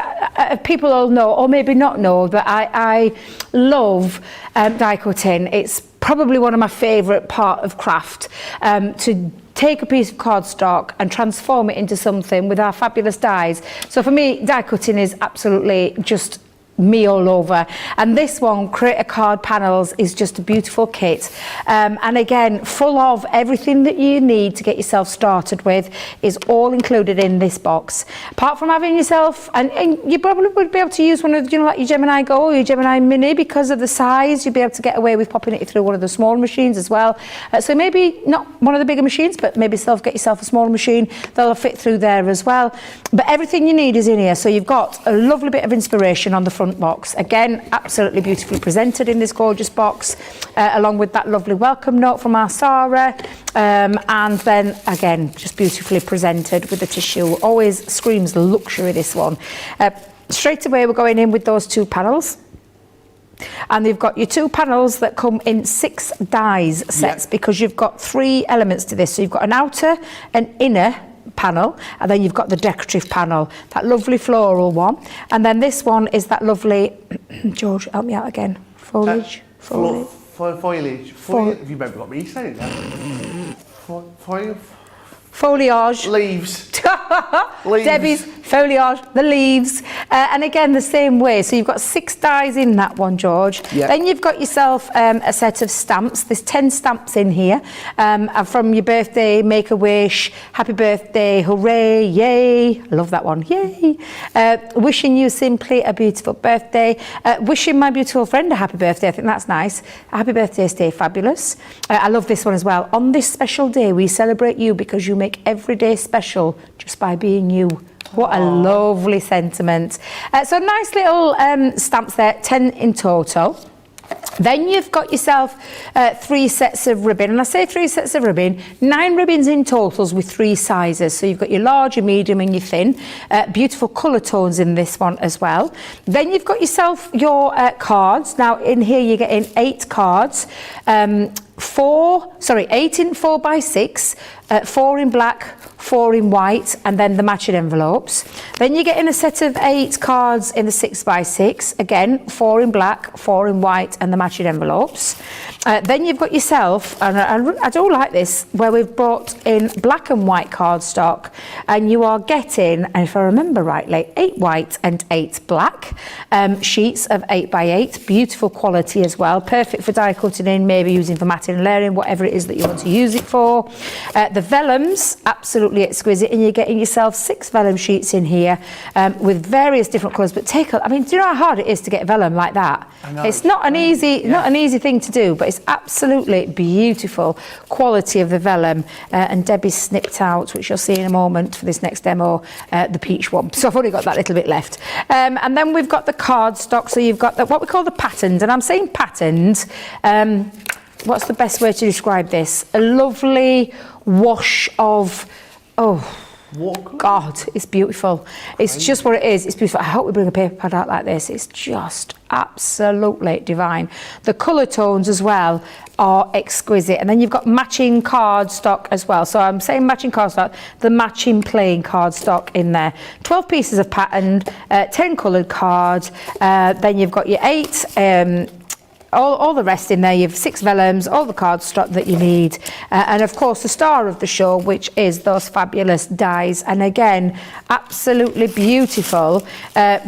people all know, or maybe not know, that I love die cutting. It's probably one of my favourite part of craft, to take a piece of cardstock and transform it into something with our fabulous dies. So for me, die cutting is absolutely just me all over. And this one, Creator Card Panels, is just a beautiful kit. And again, full of everything that you need to get yourself started with is all included in this box. Apart from having yourself, and you probably would be able to use one of, you know, like your Gemini Go or your Gemini Mini, because of the size, you'd be able to get away with popping it through one of the smaller machines as well. So maybe not one of the bigger machines, but maybe get yourself a smaller machine. They'll fit through there as well. But everything you need is in here. So you've got a lovely bit of inspiration on the front box. Again, absolutely beautifully presented in this gorgeous box, along with that lovely welcome note from our Sarah, and then again just beautifully presented with the tissue. Always screams luxury, this one. Straight away we're going in with those 2 panels. And you've got your 2 panels that come in 6 dies sets, because you've got 3 elements to this. So you've got an outer, an inner panel, and then you've got the decorative panel, that lovely floral one, and then this one is that lovely George, help me out again, foliage. Foliage. Have you maybe got me saying that? Foliage. Leaves. Debbie's foliage, the leaves. And again, the same way. So you've got 6 dies in that one, George. Yep. Then you've got yourself a set of stamps. There's 10 stamps in here. From your birthday, make a wish, happy birthday, hooray, yay. I love that one, yay. Wishing you simply a beautiful birthday. Wishing my beautiful friend a happy birthday. I think that's nice. Happy birthday, stay fabulous. I love this one as well. On this special day, we celebrate you because you make every day special just by being you. What a lovely sentiment. So nice little stamps there, 10 in total. Then you've got yourself 3 sets of ribbon, and I say 3 sets of ribbon, 9 ribbons in totals with 3 sizes. So you've got your large, your medium and your thin. Beautiful colour tones in this one as well. Then you've got yourself your cards. Now in here you're getting 8 cards. 8 in 4x6, 4 in black, 4 in white, and then the matching envelopes. Then you're getting a set of 8 cards in the 6x6, again 4 in black, 4 in white, and the matching envelopes. Then you've got yourself, and I do like this, where we've brought in black and white cardstock, and you are getting, and if I remember rightly, 8 white and 8 black sheets of 8x8, beautiful quality as well, perfect for die cutting in, maybe using for matting and layering, whatever it is that you want to use it for. The vellums, absolutely exquisite, and you're getting yourself 6 vellum sheets in here with various different colours. But I mean, do you know how hard it is to get vellum like that? I know. It's not an easy thing to do, but it's absolutely beautiful quality of the vellum. And Debbie snipped out, which you'll see in a moment for this next demo, the peach one. So I've only got that little bit left. And then we've got the cardstock. So you've got what we call the patterned, and I'm saying patterned. What's the best way to describe this? A lovely wash of, God, it's beautiful. It's just what it is. It's beautiful. I hope we bring a paper pad out like this. It's just absolutely divine. The colour tones as well are exquisite. And then you've got matching cardstock as well. So I'm saying matching cardstock, the matching plain cardstock in there. 12 pieces of patterned, 10 coloured cards. Then you've got your 8 all the rest in there. You have 6 vellums, all the cardstock that you need, and of course the star of the show, which is those fabulous dies. And again, absolutely beautiful,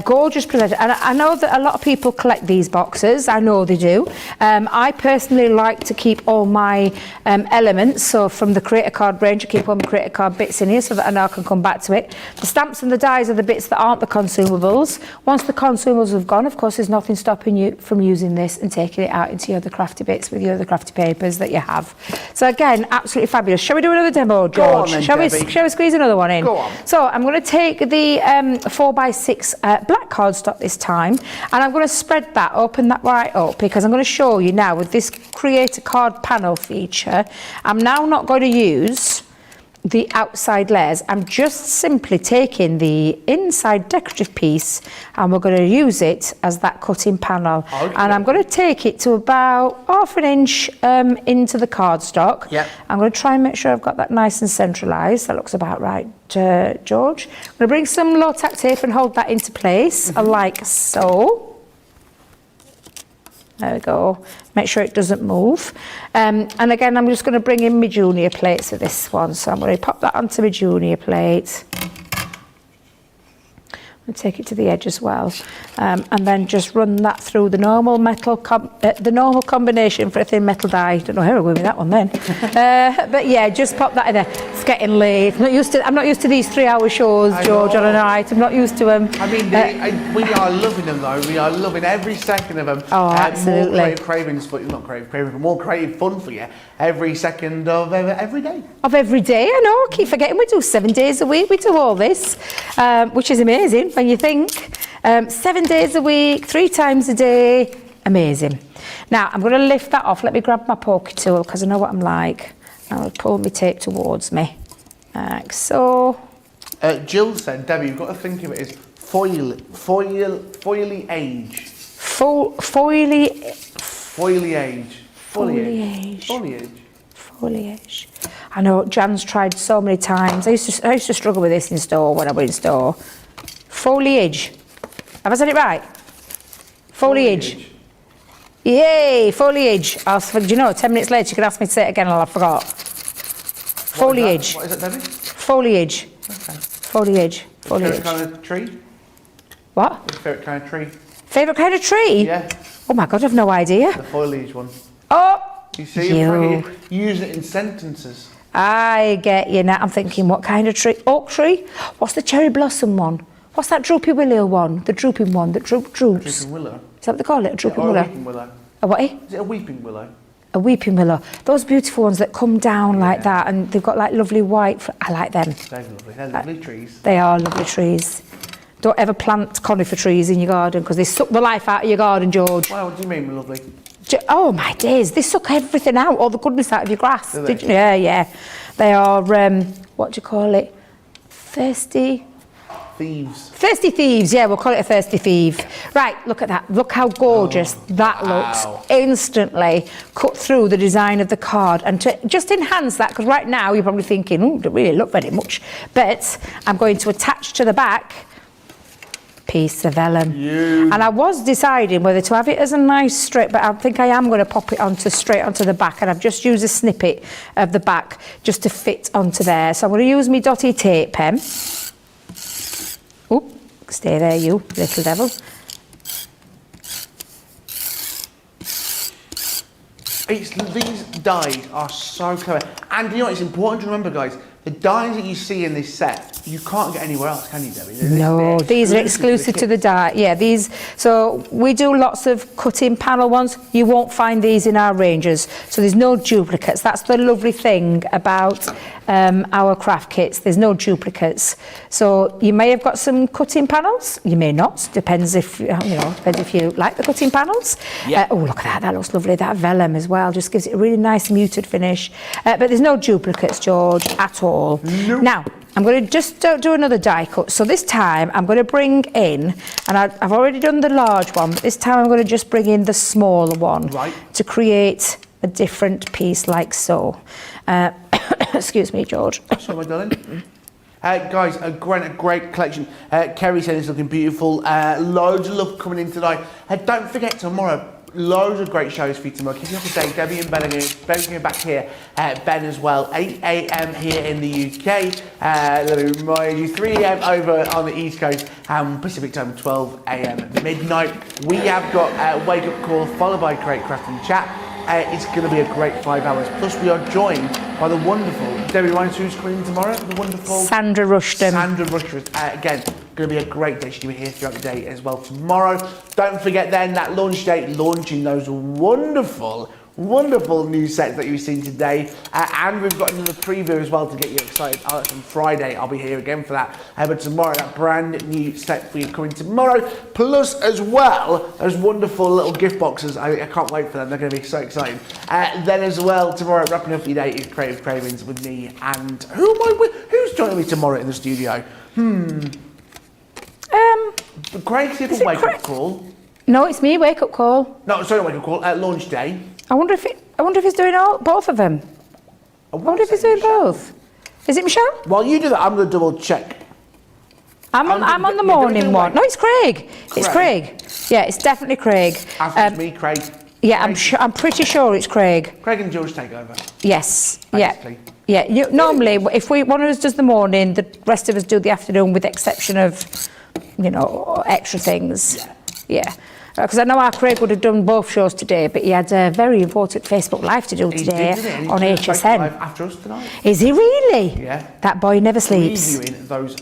gorgeous presented. And I know that a lot of people collect these boxes. I know they do. I personally like to keep all my elements. So from the creator card range, I keep all my creator card bits in here so that I know I can come back to it. The stamps and the dies are the bits that aren't the consumables. Once the consumables have gone, of course, there's nothing stopping you from using this and taking taking it out into your other crafty bits with your other crafty papers that you have. So again, absolutely fabulous. Shall we do another demo, George? Go on then, shall we Debbie. squeeze another one in? Go on. So I'm going to take the 4x6 black cardstock this time, and I'm going to spread that, open that right up, because I'm going to show you now with this create a card panel feature. I'm now not going to use the outside layers. I'm just simply taking the inside decorative piece and we're going to use it as that cutting panel. Okay. And I'm going to take it to about half an inch into the cardstock. Yep. I'm going to try and make sure I've got that nice and centralised. That looks about right, George. I'm going to bring some low tack tape and hold that into place, like so. There we go. Make sure it doesn't move. And again, I'm just going to bring in my junior plates for this one. So I'm going to pop that onto my junior plate. And take it to the edge as well. And then just run that through the normal combination for a thin metal die. Don't know how we're going with that one then. But yeah, just pop that in there. It's getting late. I'm not used to these 3-hour shows, George, on a night. I'm not used to them. I mean, we are loving them though. We are loving every second of them. Oh, absolutely. More creative cravings, but not creative cravings, but more creative fun for you every second of every day. Of every day, I know. I keep forgetting we do 7 days a week. We do all this, which is amazing when you think. 7 days a week, 3 times a day, amazing. Now I'm going to lift that off. Let me grab my pokey tool because I know what I'm like. I'll pull my tape towards me, like so. Jill said, Debbie, you've got to think of it as foliage. Foliage. I know Jan's tried so many times. I used to struggle with this in store when I went in store. Foliage. Have I said it right? Foliage. Yay, foliage. Do you know, 10 minutes later you could ask me to say it again and I forgot. Foliage. What is it, Debbie? Foliage. Okay. Foliage. Favourite kind of tree? What? What's your favourite kind of tree? Favourite kind of tree? Yeah. Oh my God, I've no idea. The foliage one. Oh! You see, you use it in sentences. I get you now. I'm thinking, what kind of tree? Oak tree? What's the cherry blossom one? What's that droopy willow one? The drooping one that droops? Drooping willow. Is that what they call it? A drooping or willow? A weeping willow. A what? Is it a weeping willow? A weeping willow. Those beautiful ones that come down like that and they've got like lovely white. I like them. They're lovely. They're lovely trees. They are lovely trees. Don't ever plant conifer trees in your garden because they suck the life out of your garden, George. Well, what do you mean, lovely? Oh my days, they suck everything out, all the goodness out of your grass. Do they? Did you? Yeah, yeah. They are, what do you call it? Thirsty thieves. Thirsty thieves, yeah, we'll call it a thirsty thief. Right, look at that. Look how gorgeous that looks. Instantly cut through the design of the card. And to just enhance that, because right now you're probably thinking, oh, don't really look very much. But I'm going to attach to the back piece of vellum. And I was deciding whether to have it as a nice strip, but I think I am going to pop it straight onto the back, and I've just used a snippet of the back just to fit onto there. So I'm going to use my dotty tape pen. Oh, stay there, you little devil. These dies are so clever. And you know what, it's important to remember, guys, the dies that you see in this set, you can't get anywhere else, can you, Debbie? No, these are exclusive to the die. Yeah, these. So we do lots of cutting panel ones. You won't find these in our ranges. So there's no duplicates. That's the lovely thing about our craft kits. There's no duplicates. So you may have got some cutting panels. You may not. Depends if depends if you like the cutting panels. Yeah. Oh, look at that. That looks lovely. That vellum as well just gives it a really nice muted finish. But there's no duplicates, George, at all. Nope. Now, I'm going to just do another die cut. So this time I'm going to bring in, and I've already done the large one, but this time I'm going to just bring in the smaller one to create a different piece like so. Excuse me, George. Sorry, my darling. Guys, a great collection. Kerry said it's looking beautiful. Loads of love coming in tonight. Don't forget tomorrow. Loads of great shows for you tomorrow. Kicking off the day, Debbie and Ben are going back here. Ben as well, 8 a.m. here in the UK. Let me remind you, 3 a.m. over on the East Coast, and Pacific time, 12 a.m. midnight. We have got a wake up call followed by Create Craft and Chat. It's going to be a great 5 hours. Plus, we are joined by the wonderful Debbie Ryan, who's coming in tomorrow. The wonderful Sandra Rushton. Sandra Rushton. Again, Going to be a great day. She's going to be here throughout the day as well tomorrow. Don't forget then that launch date, launching those wonderful new sets that you've seen today, and we've got another preview as well to get you excited. On Friday I'll be here again for that, but tomorrow that brand new set for you coming tomorrow, plus as well those wonderful little gift boxes. I can't wait for them, they're going to be so exciting. Then as well tomorrow, wrapping up your day, is Creative Cravings with me, and who am I with? Who's joining me tomorrow in the studio? Craig's here for Wake Up Call. No, it's me, Wake Up Call. No, sorry, Wake Up Call, launch day. I wonder if he's doing both of them. I wonder if he's doing both. Is it Michelle? While you do that, I'm going to double check. I'm on the morning one. No, it's Craig. It's Craig. Yeah, it's definitely Craig. After me, Craig. Yeah, I'm pretty sure it's Craig. Craig and George take over. Yes. Basically. Yeah. Normally, if one of us does the morning, the rest of us do the afternoon, with the exception of, extra things. Yeah. Because I know our Craig would have done both shows today, but he had a very important Facebook Live to do today on HSN. Live after us tonight. Is he really? Yeah. That boy never sleeps. Reviewing those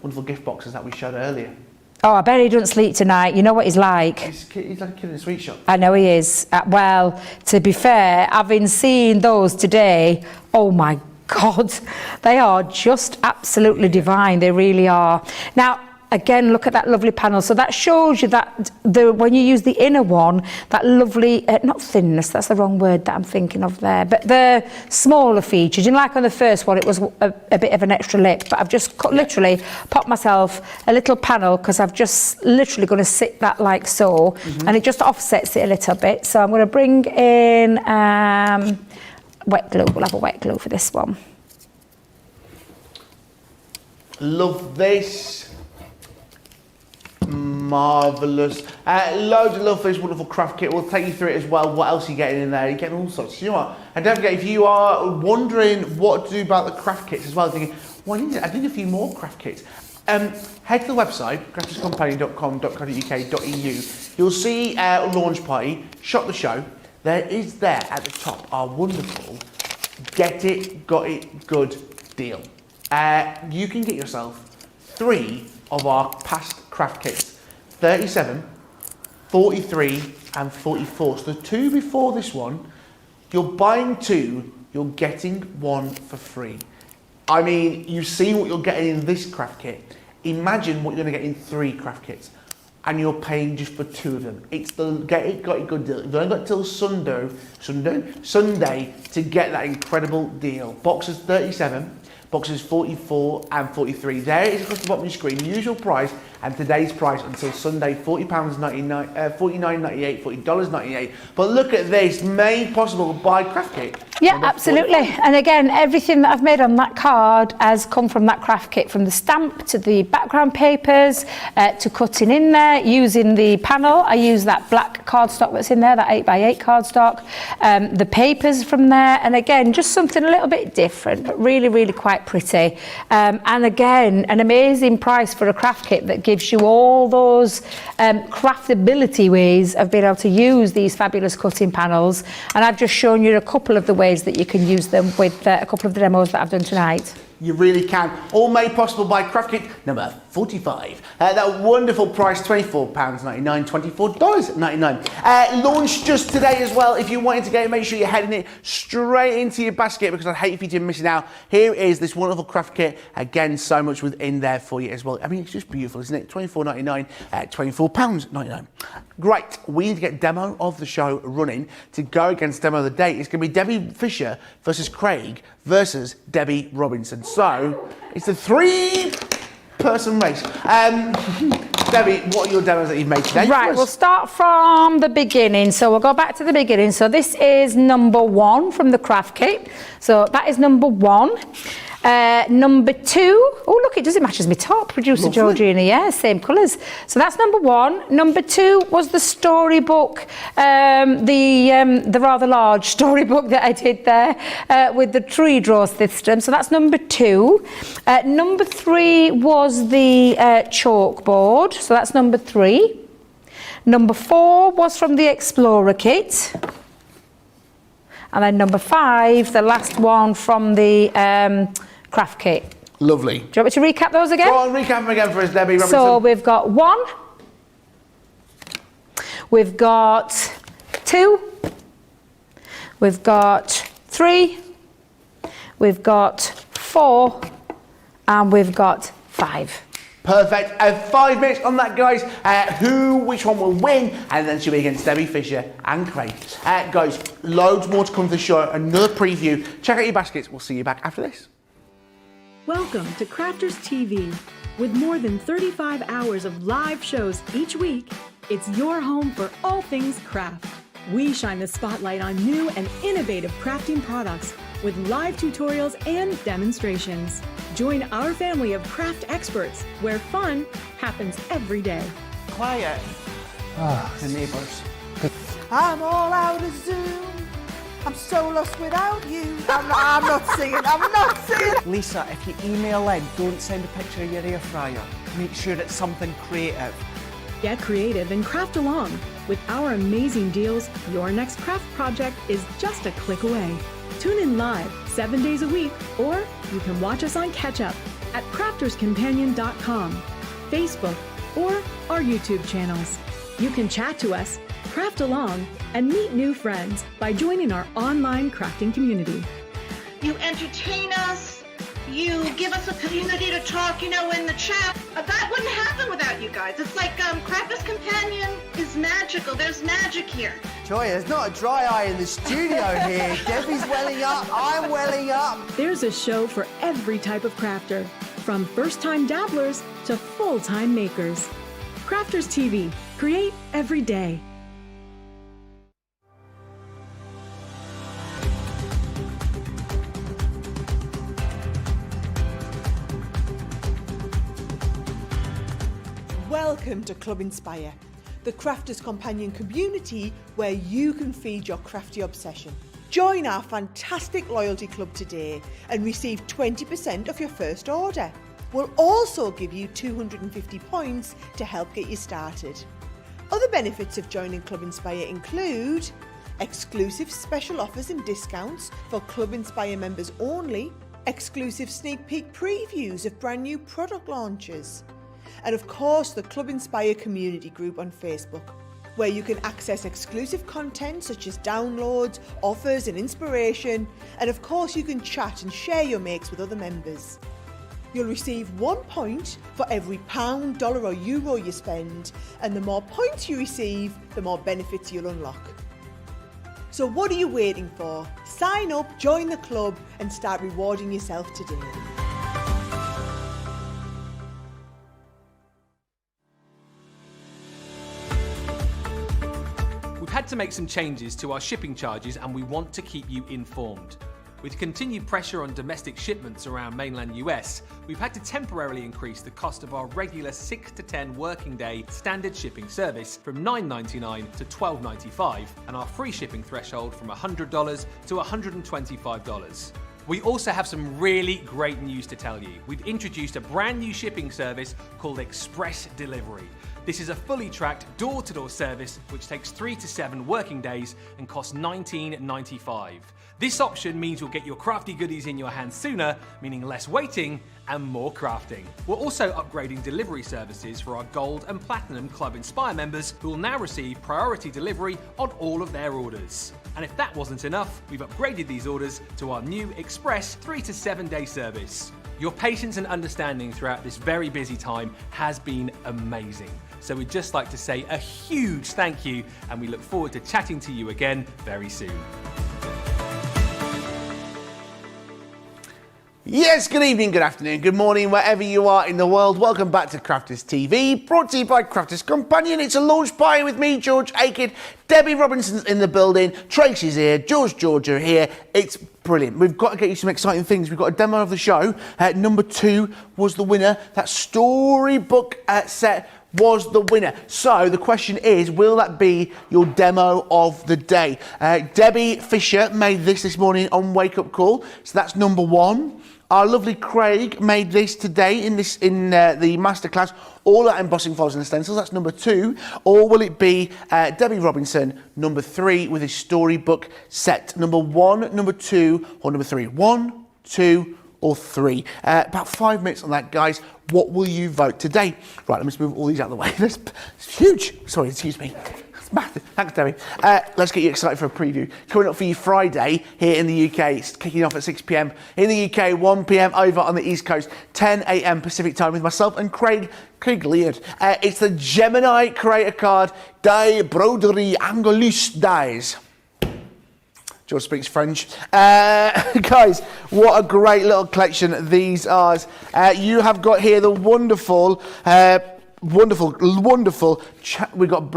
wonderful gift boxes that we showed earlier. Oh, I bet he doesn't sleep tonight. You know what he's like. He's like a kid in a sweet shop. I know he is. Well, to be fair, having seen those today, oh my God, they are just absolutely divine. They really are. Now, again, look at that lovely panel. So that shows you that when you use the inner one, that lovely, not thinness, that's the wrong word that I'm thinking of there, but the smaller features. Like on the first one, it was a bit of an extra lip, but I've just literally popped myself a little panel because I've just literally going to sit that like so, and it just offsets it a little bit. So I'm going to bring in wet glue. We'll have a wet glue for this one. Love this. Marvellous. Loads of love for this wonderful craft kit. We'll take you through it as well. What else are you getting in there? You're getting all sorts. You know what? And don't forget, if you are wondering what to do about the craft kits as well, thinking, well, I need a few more craft kits. Head to the website, crafterscompanion.com.co.uk.eu. You'll see launch party, shop the show. There is there at the top our wonderful Get It, Got It, Good deal. You can get yourself 3 of our past craft kits, 37, 43 and 44. So the 2 before this one, you're buying 2, you're getting 1 for free. I mean, you've seen what you're getting in this craft kit. Imagine what you're going to get in 3 craft kits, and you're paying just for 2 of them. It's the Get It, Got It Good deal. You've only got till Sunday to get that incredible deal. Boxes 37, boxes 44 and 43. There it is across the bottom of your screen. Usual price and today's price until Sunday, £49.98, $40.98. But look at this, made possible by Craft Kit. Yeah, absolutely. And again, everything that I've made on that card has come from that craft kit, from the stamp to the background papers, to cutting in there, using the panel. I use that black cardstock that's in there, that 8x8 cardstock, the papers from there. And again, just something a little bit different, but really, really quite pretty. And again, an amazing price for a craft kit that gives you all those craftability ways of being able to use these fabulous cutting panels. And I've just shown you a couple of the ways that you can use them with a couple of the demos that I've done tonight. You really can. All made possible by Craft Kit number 45. That wonderful price, £24.99, $24.99. Launched just today as well. If you wanted to get it, make sure you're heading it straight into your basket, because I'd hate if you didn't miss it out. Here is this wonderful Craft Kit. Again, so much within there for you as well. I mean, it's just beautiful, isn't it? £24.99, £24.99. Great. We need to get demo of the show running to go against demo of the day. It's going to be Debbie Fisher versus Craig versus Debbie Robinson. So it's a 3-person race. Debbie, what are your demos that you've made today? Right, we'll start from the beginning. So we'll go back to the beginning. So this is number 1 from the craft kit. So that is number 1. Number 2, oh look, it doesn't match as my top, producer Georgina, yeah, same colours. So that's number 1. Number 2 was the Storybook, the rather large Storybook that I did there with the tree draw system. So that's number 2. Number 3 was the Chalkboard, so that's number 3. Number 4 was from the Explorer kit. And then number 5, the last one from the craft kit. Lovely. Do you want me to recap those again? Go on, recap them again for us, Debbie Robinson. So we've got 1, we've got 2, we've got 3, we've got 4, and we've got 5. Perfect. 5 minutes on that, guys. Which one will win? And then she'll be against Debbie Fisher and Craig. Guys, loads more to come to the show. Another preview. Check out your baskets. We'll see you back after this. Welcome to Crafters TV. With more than 35 hours of live shows each week, it's your home for all things craft. We shine the spotlight on new and innovative crafting products with live tutorials and demonstrations. Join our family of craft experts where fun happens every day. Quiet. The neighbours. I'm all out of Zoom. I'm so lost without you. I'm not singing. Lisa, if you email in, don't send a picture of your air fryer. Make sure it's something creative. Get creative and craft along. With our amazing deals, your next craft project is just a click away. Tune in live 7 days a week, or you can watch us on Catch Up at crafterscompanion.com, Facebook, or our YouTube channels. You can chat to us, craft along, and meet new friends by joining our online crafting community. You entertain us. You give us a community to talk, in the chat. That wouldn't happen without you guys. It's like Crafters Companion is magical. There's magic here. Joy, there's not a dry eye in the studio here. Debbie's welling up, I'm welling up. There's a show for every type of crafter, from first-time dabblers to full-time makers. Crafters TV. Create every day. Welcome to Club Inspire, the Crafters Companion community where you can feed your crafty obsession. Join our fantastic loyalty club today and receive 20% of your first order. We'll also give you 250 points to help get you started. Other benefits of joining Club Inspire include exclusive special offers and discounts for Club Inspire members only, exclusive sneak peek previews of brand new product launches, and of course the Club Inspire community group on Facebook, where you can access exclusive content such as downloads, offers and inspiration, and of course you can chat and share your makes with other members. You'll receive 1 point for every £, dollar or euro you spend, and the more points you receive, the more benefits you'll unlock. So what are you waiting for? Sign up, join the club and start rewarding yourself today. We've had to make some changes to our shipping charges and we want to keep you informed. With continued pressure on domestic shipments around mainland US, we've had to temporarily increase the cost of our regular 6 to 10 working day standard shipping service from $9.99 to $12.95 and our free shipping threshold from $100 to $125. We also have some really great news to tell you. We've introduced a brand new shipping service called Express Delivery. This is a fully tracked door-to-door service which takes 3 to 7 working days and costs $19.95. This option means you'll get your crafty goodies in your hands sooner, meaning less waiting and more crafting. We're also upgrading delivery services for our Gold and Platinum Club Inspire members who will now receive priority delivery on all of their orders. And if that wasn't enough, we've upgraded these orders to our new Express 3 to 7 day service. Your patience and understanding throughout this very busy time has been amazing. So we'd just like to say a huge thank you and we look forward to chatting to you again very soon. Yes, good evening, good afternoon, good morning, wherever you are in the world. Welcome back to Crafters TV, brought to you by Crafters Companion. It's a launch party with me, George Akid. Debbie Robinson's in the building. Tracy's here. George are here. It's brilliant. We've got to get you some exciting things. We've got a demo of the show. Number 2 was the winner. That Storybook set was the winner. So the question is, will that be your demo of the day? Debbie Fisher made this morning on Wake Up Call. So that's number 1. Our lovely Craig made this today in the masterclass, all our embossing foils and stencils. That's number 2. Or will it be Debbie Robinson, number 3, with his Storybook set? Number 1, number 2, or number 3? 1, 2, or 3. About 5 minutes on that, guys. What will you vote today? Right, let me just move all these out of the way. It's huge. Sorry, excuse me. It's massive. Thanks, Debbie. Let's get you excited for a preview. Coming up for you Friday here in the UK. It's kicking off at 6 p.m. in the UK, 1 p.m. over on the East Coast, 10 a.m. Pacific time with myself and Craig Leard. It's the Gemini Creator Card Die Broderie Angolus Dies. George speaks French. Guys, what a great little collection these are. You have got here the wonderful, we've got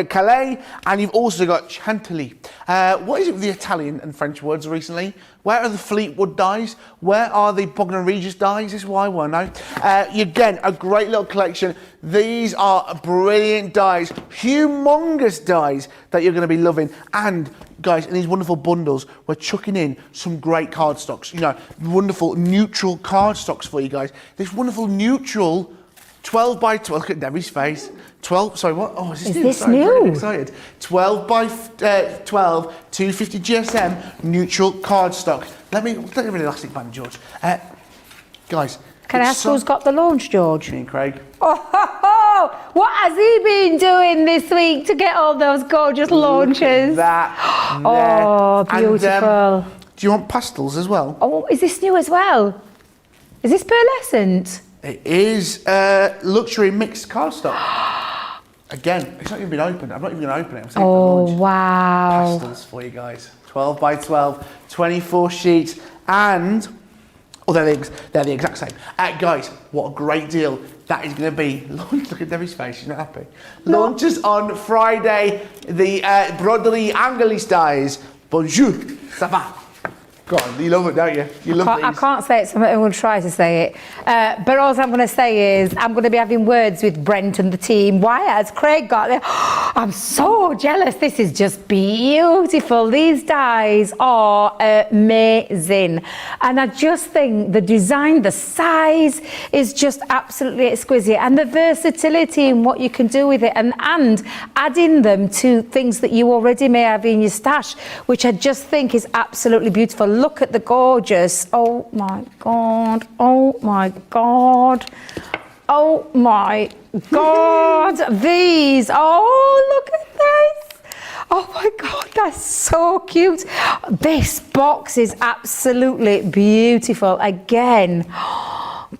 Calais, and you've also got Chantilly. What is it with the Italian and French words recently? Where are the Fleetwood dies? Where are the Bognor Regis dies? This is why I want to know. Again, a great little collection. These are brilliant dies, humongous dies that you're going to be loving. And guys, in these wonderful bundles, we're chucking in some great cardstocks. You know, wonderful neutral cardstocks for you guys. This wonderful neutral 12 by 12, look at Debbie's face. 12, sorry, what? Oh, is this new? I'm really excited. 12 by 12, 250 GSM, neutral cardstock. Let me get rid of the elastic band, George. Guys. Can I ask who's got the launch, George? Me and Craig. Oh, what has he been doing this week to get all those gorgeous launches? That. Oh, beautiful. And, do you want pastels as well? Oh, is this new as well? Is this pearlescent? It is luxury mixed cardstock. Again, it's not even been opened. I'm not even going to open it. I'm saving Oh, the launch. wow. Pastels for you guys. 12 by 12, 24 sheets, and they're the exact same. Guys, what a great deal that is going to be. Look at Debbie's face, she's not happy. No. Launches on Friday, the Broderie Angolus dies. Bonjour, ça va? Go on, you love it, don't you? You love I these. can't say it, so I'm going to try to say it. But all I'm going to say is I'm going to be having words with Brent and the team. Why has Craig got there? I'm so jealous. This is just beautiful. These dies are amazing. And I just think the design, the size is just absolutely exquisite. And the versatility in what you can do with it. And adding them to things that you already may have in your stash, which I just think is absolutely beautiful. Look at the gorgeous, oh my God, oh my God, oh my God, these, oh look at this, oh my God, that's so cute. This box is absolutely beautiful again.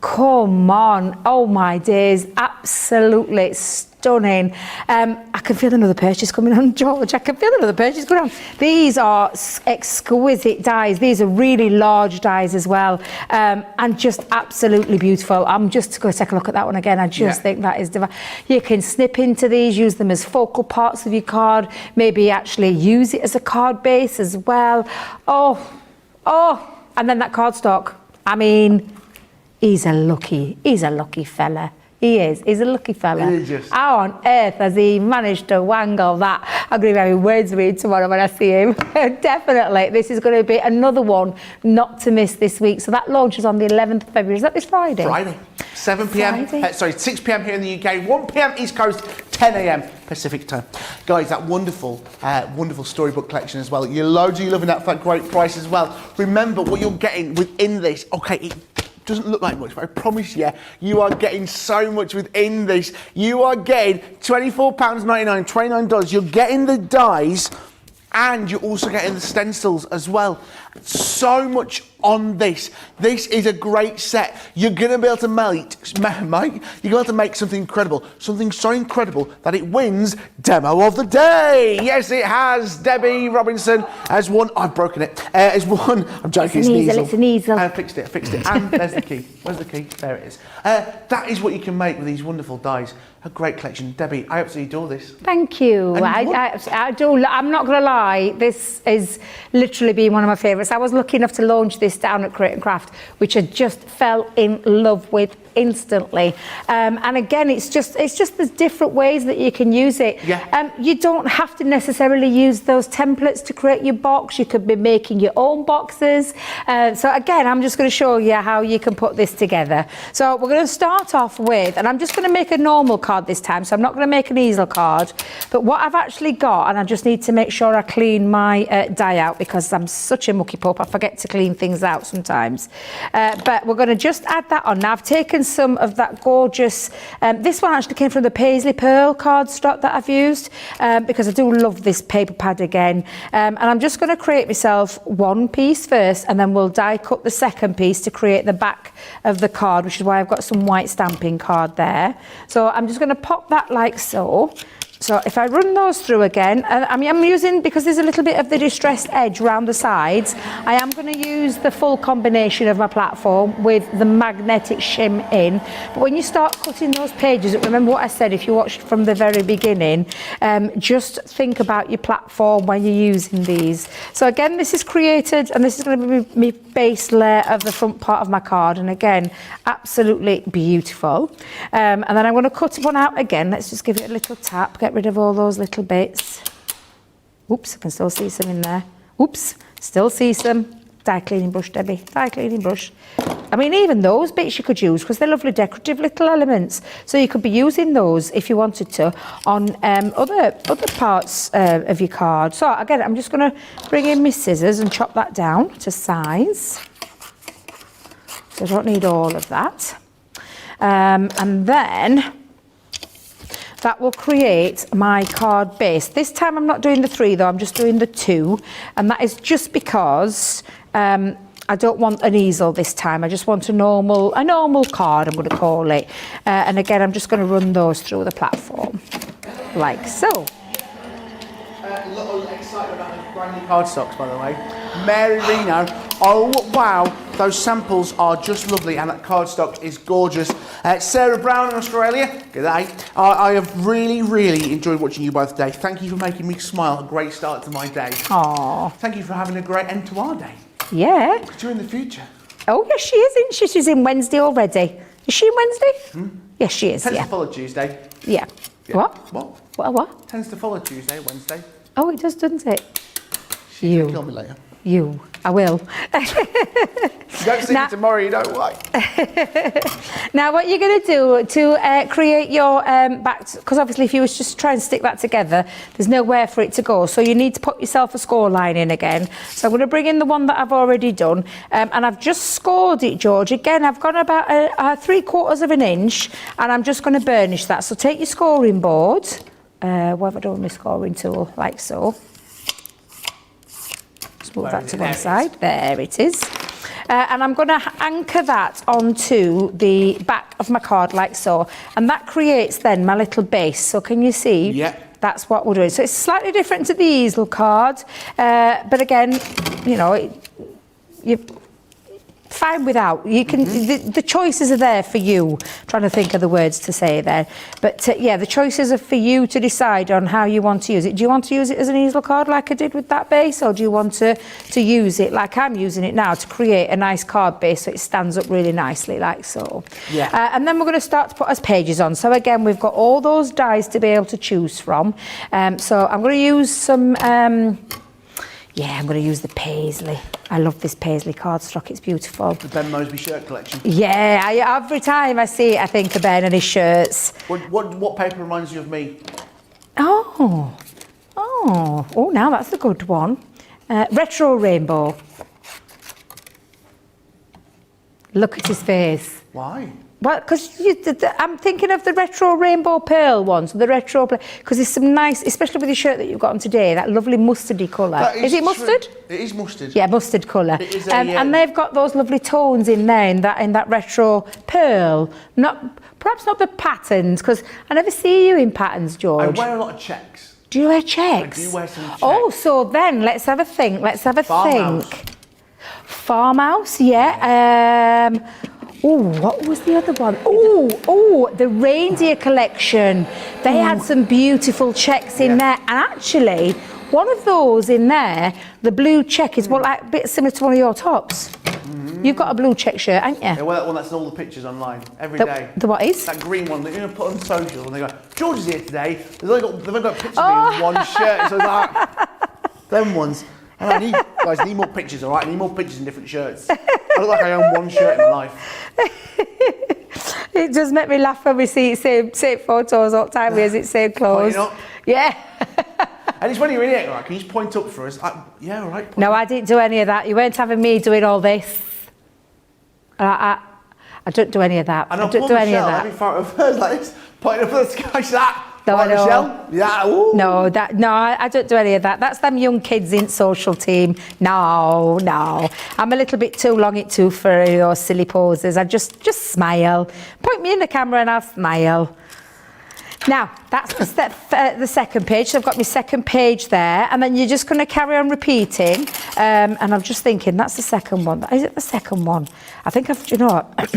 Come on, oh my days, absolutely stunning. I can feel another purchase coming on, George. I can feel another purchase coming on. These are exquisite dies. These are really large dies as well, and just absolutely beautiful. I'm just going to take a look at that one again. I just think that is divine. You can snip into these, use them as focal parts of your card, maybe actually use it as a card base as well. Oh, and then that cardstock. I mean, he's a lucky fella. He is. He's a lucky fella. How on earth has he managed to wangle that? I'm going to be having words with him tomorrow when I see him. Definitely. This is going to be another one not to miss this week. So that launches on the 11th of February. Is that this Friday? Friday. 7 p.m. 6 p.m. here in the UK, 1 p.m. East Coast, 10 a.m. Pacific time. Guys, that wonderful Storybook collection as well. You're loving that for that great price as well. Remember what you're getting within this. Okay, it doesn't look like much, but I promise you are getting so much within this. You are getting £24.99, $29. You're getting the dies, and you're also getting the stencils as well. So much on this. This is a great set. You're going to be able to you're going to be able to make something incredible. Something so incredible that it wins Demo of the Day. Yes, it has. Debbie Robinson has won. I've broken it. Has won. I'm joking. It's an easel. I fixed it. And there's the key. Where's the key? There it is. That is what you can make with these wonderful dies. A great collection. Debbie, I absolutely adore this. Thank you. I do. I'm not going to lie. This is literally been one of my favourites. I was lucky enough to launch this down at Create and Craft, which I just fell in love with instantly. And again, it's just there's different ways that you can use it. Yeah. You don't have to necessarily use those templates to create your box. You could be making your own boxes. So again, I'm just going to show you how you can put this together. So we're going to start off with, and I'm just going to make a normal card this time, so I'm not going to make an easel card. But what I've actually got, and I just need to make sure I clean my die out because I'm such a mucky pup, I forget to clean things out sometimes. But we're going to just add that on. Now I've taken some of that gorgeous, this one actually came from the Paisley Pearl cardstock that I've used because I do love this paper pad again. And I'm just going to create myself one piece first, and then we'll die cut the second piece to create the back of the card, which is why I've got some white stamping card there. So I'm just going to pop that like so. So if I run those through again, I'm using, because there's a little bit of the distressed edge around the sides, I am going to use the full combination of my platform with the magnetic shim in. But when you start cutting those pages, remember what I said, if you watched from the very beginning, just think about your platform when you're using these. So again, this is created, and this is going to be my base layer of the front part of my card, and again, absolutely beautiful. And then I'm going to cut one out again. Let's just give it a little tap, get rid of all those little bits. Oops, I can still see some in there. Oops, still see some. Die cleaning brush, Debbie, die cleaning brush. I mean, even those bits you could use because they're lovely decorative little elements. So you could be using those if you wanted to on other parts of your card. So again, I'm just going to bring in my scissors and chop that down to size. So I don't need all of that. And then that will create my card base. This time I'm not doing the 3 though, I'm just doing the 2. And that is just because I don't want an easel this time. I just want a normal card, I'm going to call it. And again, I'm just going to run those through the platform, like so. A little excited about those brand new cardstocks, by the way. Mary Reno, oh wow, those samples are just lovely, and that cardstock is gorgeous. Sarah Brown in Australia, g'day. I have really enjoyed watching you both today. Thank you for making me smile. A great start to my day. Aww. Thank you for having a great end to our day. Yeah. Because you're in the future. Oh yes, she is, isn't she? She's in Wednesday already. Is she in Wednesday? Yes, she is. Tends yeah. to follow Tuesday. Yeah. Yeah. What? What? What? Tends to follow Tuesday, Wednesday. Oh, it does, doesn't it? She'll kill me later. You. I will. You don't see me tomorrow, you don't like. Now, what you're going to do to create your back, because obviously if you was just try and stick that together, there's nowhere for it to go. So you need to put yourself a score line in again. So I'm going to bring in the one that I've already done. And I've just scored it, George. Again, I've gone about 3/4 of an inch, and I'm just going to burnish that. So take your scoring board. What have I done with my scoring tool? Like so. Move that to one side. There it is. And I'm going to anchor that onto the back of my card like so. And that creates then my little base. So can you see? Yeah. That's what we're doing. So it's slightly different to the easel card. But again, you know, you're fine without. You can. The choices are there for you. Trying to think of the words to say there. But yeah, the choices are for you to decide on how you want to use it. Do you want to use it as an easel card like I did with that base, or do you want to use it like I'm using it now to create a nice card base so it stands up really nicely like so? Yeah. And then we're going to start to put our pages on. So again, we've got all those dies to be able to choose from. So I'm going to use some. Yeah, I'm going to use the Paisley. I love this Paisley cardstock. It's beautiful. The Ben Mosby shirt collection. Yeah, every time I see it, I think of Ben and his shirts. What paper reminds you of me? Oh, now that's a good one. Retro Rainbow. Look at his face. Why? Well, because I'm thinking of the retro rainbow pearl ones, the retro, because there's some nice, especially with the shirt that you've got on today, that lovely mustardy colour. Is it mustard? It is mustard. Yeah, mustard colour. It is and they've got those lovely tones in there, in that retro pearl. Perhaps not the patterns, because I never see you in patterns, George. I wear a lot of checks. Do you wear checks? I do wear some checks. Oh, so then let's have a think. Farmhouse. Farmhouse, yeah. What was the other one? The reindeer collection. They had some beautiful checks in there. And actually, one of those in there, the blue check is a bit similar to one of your tops. You've got a blue check shirt, haven't you? Yeah, well, that one that's in all the pictures online every day. The what is? That green one that you're going to put on social and they go, George is here today. They've only got pictures of me in one shirt. So it's like, them ones. And I need more pictures, all right? I need more pictures in different shirts. I look like I own one shirt in life. It does make me laugh when we see same photos all the time, as it's same clothes. Pointing up. Yeah. And it's when you're in it, right? Can you just point up for us? Yeah, all right. No, I didn't do any of that. You weren't having me doing all this. I don't do any of that. And I don't do any of that. Every photo of hers like this, pointing up at the sky, she's like, No, I know. Michelle? Yeah, ooh. No, I don't do any of that. That's them young kids in social team. No. I'm a little bit too long it too for those silly poses. I just smile. Point me in the camera and I'll smile. Now, that's the second page. So I've got my second page there, and then you're just going to carry on repeating. And I'm just thinking, that's the second one. Is it the second one? I think you know what?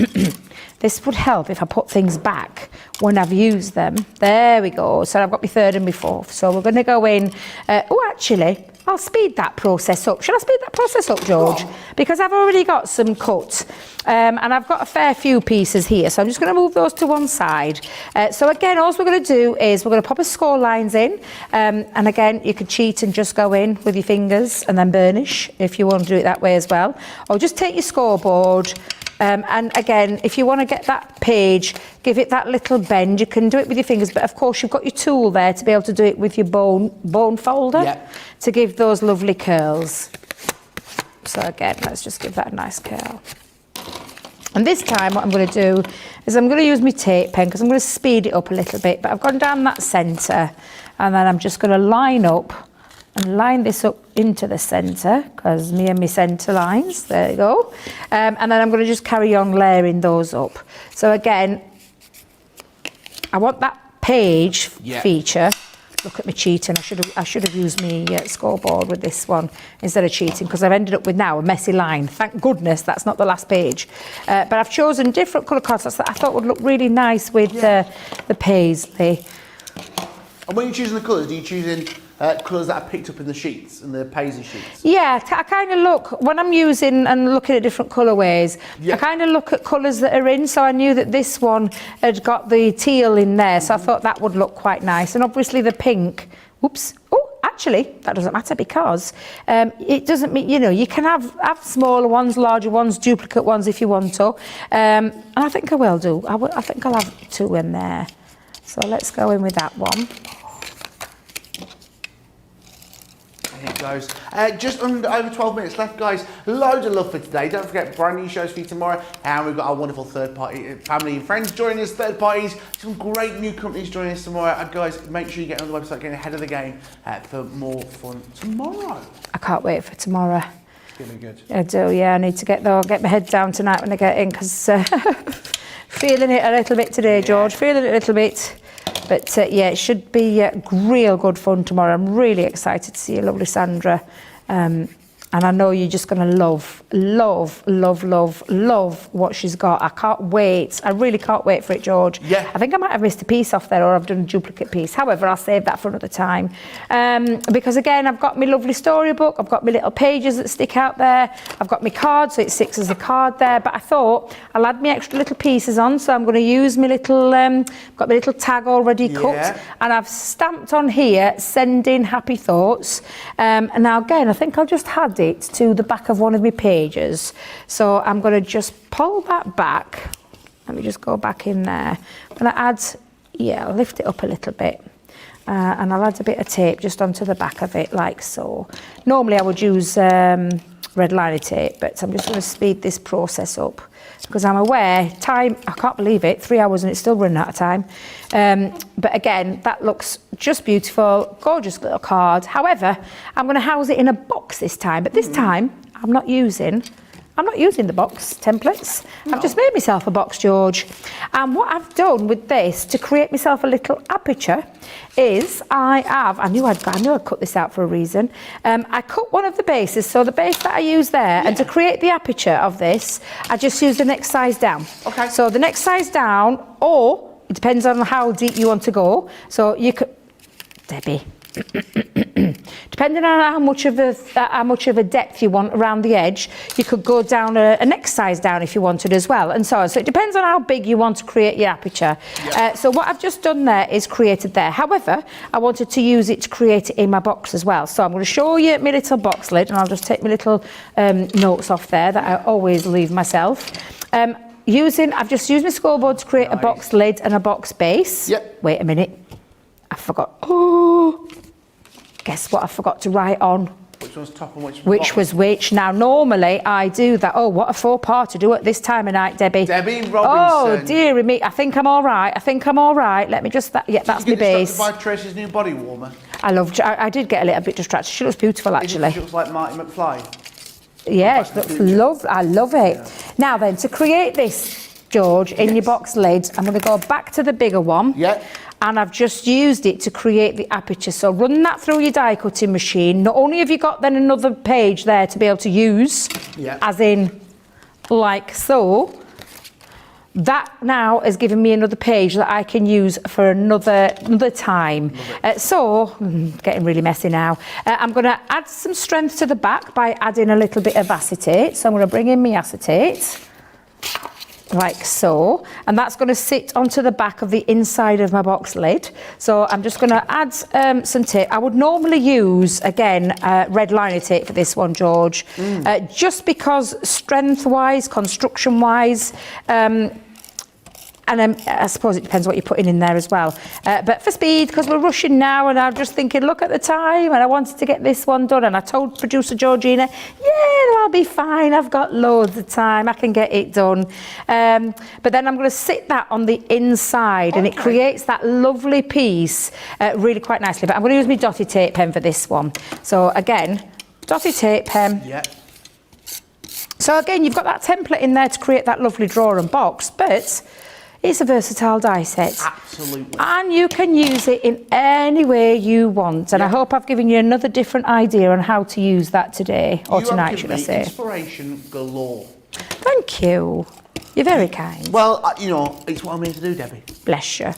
This would help if I put things back when I've used them. There we go. So I've got my third and my fourth. So we're going to go in. Actually, I'll speed that process up. Should I speed that process up, George? Because I've already got some cut. And I've got a fair few pieces here. So I'm just going to move those to one side. So again, all we're going to do is we're going to pop a score lines in. And again, you could cheat and just go in with your fingers and then burnish if you want to do it that way as well. Or just take your scoreboard. And again, if you want to get that page, give it that little bend. You can do it with your fingers, but of course you've got your tool there to be able to do it with your bone folder to give those lovely curls. So again, let's just give that a nice curl. And this time what I'm going to do is I'm going to use my tape pen because I'm going to speed it up a little bit, but I've gone down that centre and then I'm just going to line up and line this up into the centre because me and my centre lines, there you go. And then I'm going to just carry on layering those up. So again, I want that page feature. Look at me cheating. I should have used my scoreboard with this one instead of cheating because I've ended up with now a messy line. Thank goodness that's not the last page. But I've chosen different colour cards that I thought would look really nice with the paisley. And when you're choosing the colours, do you choose in colours that are picked up in the sheets, in the paisley sheets? Yeah, I kind of look, when I'm using and looking at different colourways, I kind of look at colours that are in, so I knew that this one had got the teal in there, so I thought that would look quite nice. And obviously the pink, actually, that doesn't matter because it doesn't mean, you can have smaller ones, larger ones, duplicate ones if you want to. And I think I will do. I think I'll have two in there. So let's go in with that one. Here it goes. Just under over 12 minutes left, guys. Loads of love for today. Don't forget, brand new shows for you tomorrow. And we've got our wonderful third-party family and friends joining us, third parties. Some great new companies joining us tomorrow. Guys, make sure you get on the website, getting ahead of the game for more fun tomorrow. I can't wait for tomorrow. It's going to be good. I do, yeah. I need to get my head down tonight when I get in because feeling it a little bit today, George. Feeling it a little bit. But yeah, it should be real good fun tomorrow. I'm really excited to see you, lovely Sandra. And I know you're just going to love what she's got. I can't wait. I really can't wait for it, George. Yeah. I think I might have missed a piece off there or I've done a duplicate piece. However, I'll save that for another time. Because again, I've got my lovely storybook. I've got my little pages that stick out there. I've got my card, so it sticks as a card there. But I thought I'll add my extra little pieces on. So I'm going to use my little, got my little tag already cut. And I've stamped on here, sending happy thoughts. And now again, I think I'll just add it to the back of one of my pages. So I'm going to just pull that back. Let me just go back in there. I'm going to add, I'll lift it up a little bit. And I'll add a bit of tape just onto the back of it, like so. Normally I would use red liner tape, but I'm just going to speed this process up because I'm aware, time, I can't believe it, 3 hours and it's still running out of time. But again, that looks just beautiful, gorgeous little card. However, I'm going to house it in a box this time, but this time I'm not using the box templates. No. I've just made myself a box, George. And what I've done with this to create myself a little aperture is I knew I'd cut this out for a reason. I cut one of the bases, so the base that I use there, and to create the aperture of this, I just use the next size down. Okay. So the next size down, or it depends on how deep you want to go. So you could, Debbie, Depending on how much of a depth you want around the edge, you could go down a next size down if you wanted as well, and so on. So it depends on how big you want to create your aperture. So what I've just done there is created there. However, I wanted to use it to create it in my box as well. So I'm going to show you my little box lid, and I'll just take my little notes off there that I always leave myself. I've just used my scoreboard to create a box lid and a box base. Wait a minute, I forgot. Oh, guess what I forgot to write on? Which one's top and which was which? Now, normally I do that. Oh, what a faux pas to do at this time of night, Debbie. Debbie Robinson. Oh, dearie me. I think I'm all right. Let me just... Yeah, that's my base. Did you get Tracy's new body warmer? I did get a little bit distracted. She looks beautiful, actually. She looks like Marty McFly. Yeah, she looks lovely. I love it. Yeah. Now then, to create this, George, in your box lid, I'm going to go back to the bigger one. Yeah. And I've just used it to create the aperture. So run that through your die cutting machine. Not only have you got then another page there to be able to use, as in like so, that now has given me another page that I can use for another time. Getting really messy now. I'm going to add some strength to the back by adding a little bit of acetate. So I'm going to bring in my acetate. Like so, and that's going to sit onto the back of the inside of my box lid. So I'm just going to add some tape. I would normally use, again, red liner tape for this one, George, just because strength-wise, construction-wise, and I suppose it depends what you're putting in there as well. But for speed, because we're rushing now, and I'm just thinking, look at the time, and I wanted to get this one done. And I told producer Georgina, I'll be fine. I've got loads of time. I can get it done. But then I'm going to sit that on the inside, and it creates that lovely piece really quite nicely. But I'm going to use my dotted tape pen for this one. So again, dotted tape pen. Yeah. So again, you've got that template in there to create that lovely drawer and box, but it's a versatile die set. Absolutely. And you can use it in any way you want. And I hope I've given you another different idea on how to use that today, or tonight, should I say. Inspiration galore. Thank you. You're very kind. Well, it's what I'm here to do, Debbie. Bless you.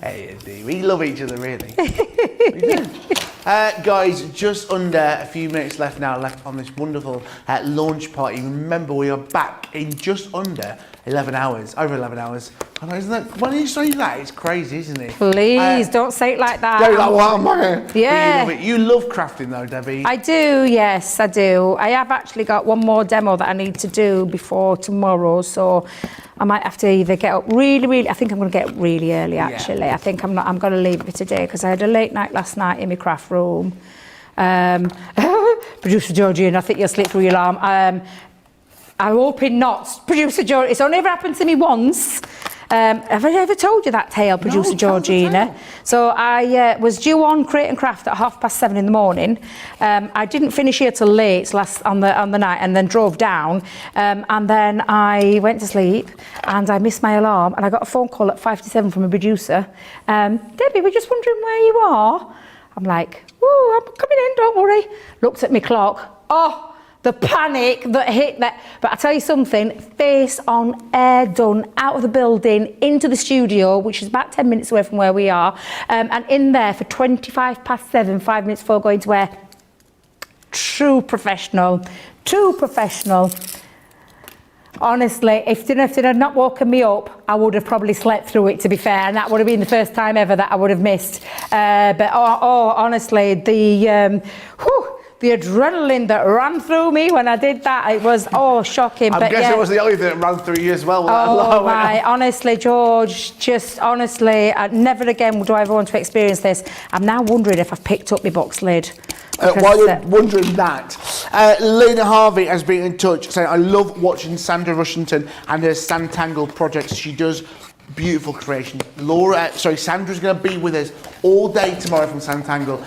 Hey, we love each other, really. We do. Guys, just under a few minutes left on this wonderful launch party. Remember, we are back in just under 11 hours, over 11 hours. I know, isn't that, when you say that, it's crazy, isn't it? Please, don't say it like that. Don't like, what am I? Yeah. You love crafting though, Debbie. I do, yes, I do. I have actually got one more demo that I need to do before tomorrow, so I might have to either get up really, I think I'm going to get up really early, actually. Yeah. I think I'm going to leave it for today, because I had a late night last night in my craft room. Producer Georgie, I think you'll sleep through your alarm. I'm hoping not. Producer Georgie, it's only ever happened to me once. Have I ever told you that tale, Producer Georgina? So I was due on Create and Craft at 7:30 in the morning. I didn't finish here till late on the night, and then drove down. And then I went to sleep, and I missed my alarm, and I got a phone call at 5:57 from a producer. Debbie, we're just wondering where you are. I'm like, oh, I'm coming in, don't worry. Looked at my clock. Oh, the panic that hit that. But I tell you something, face on air done, out of the building, into the studio, which is about 10 minutes away from where we are, and in there for 7:25, 5 minutes before going to air. True professional. Honestly, if it had not woken me up, I would have probably slept through it, to be fair, and that would have been the first time ever that I would have missed. But honestly, the adrenaline that ran through me when I did that, it was, shocking. I guess it was the only thing that ran through you as well. Honestly, George, just honestly, never again do I ever want to experience this. I'm now wondering if I've picked up my box lid. While you're wondering that, Lena Harvey has been in touch saying, I love watching Sandra Rushington and her Sanntangle projects. She does beautiful creation. Sandra's going to be with us all day tomorrow from Sanntangle.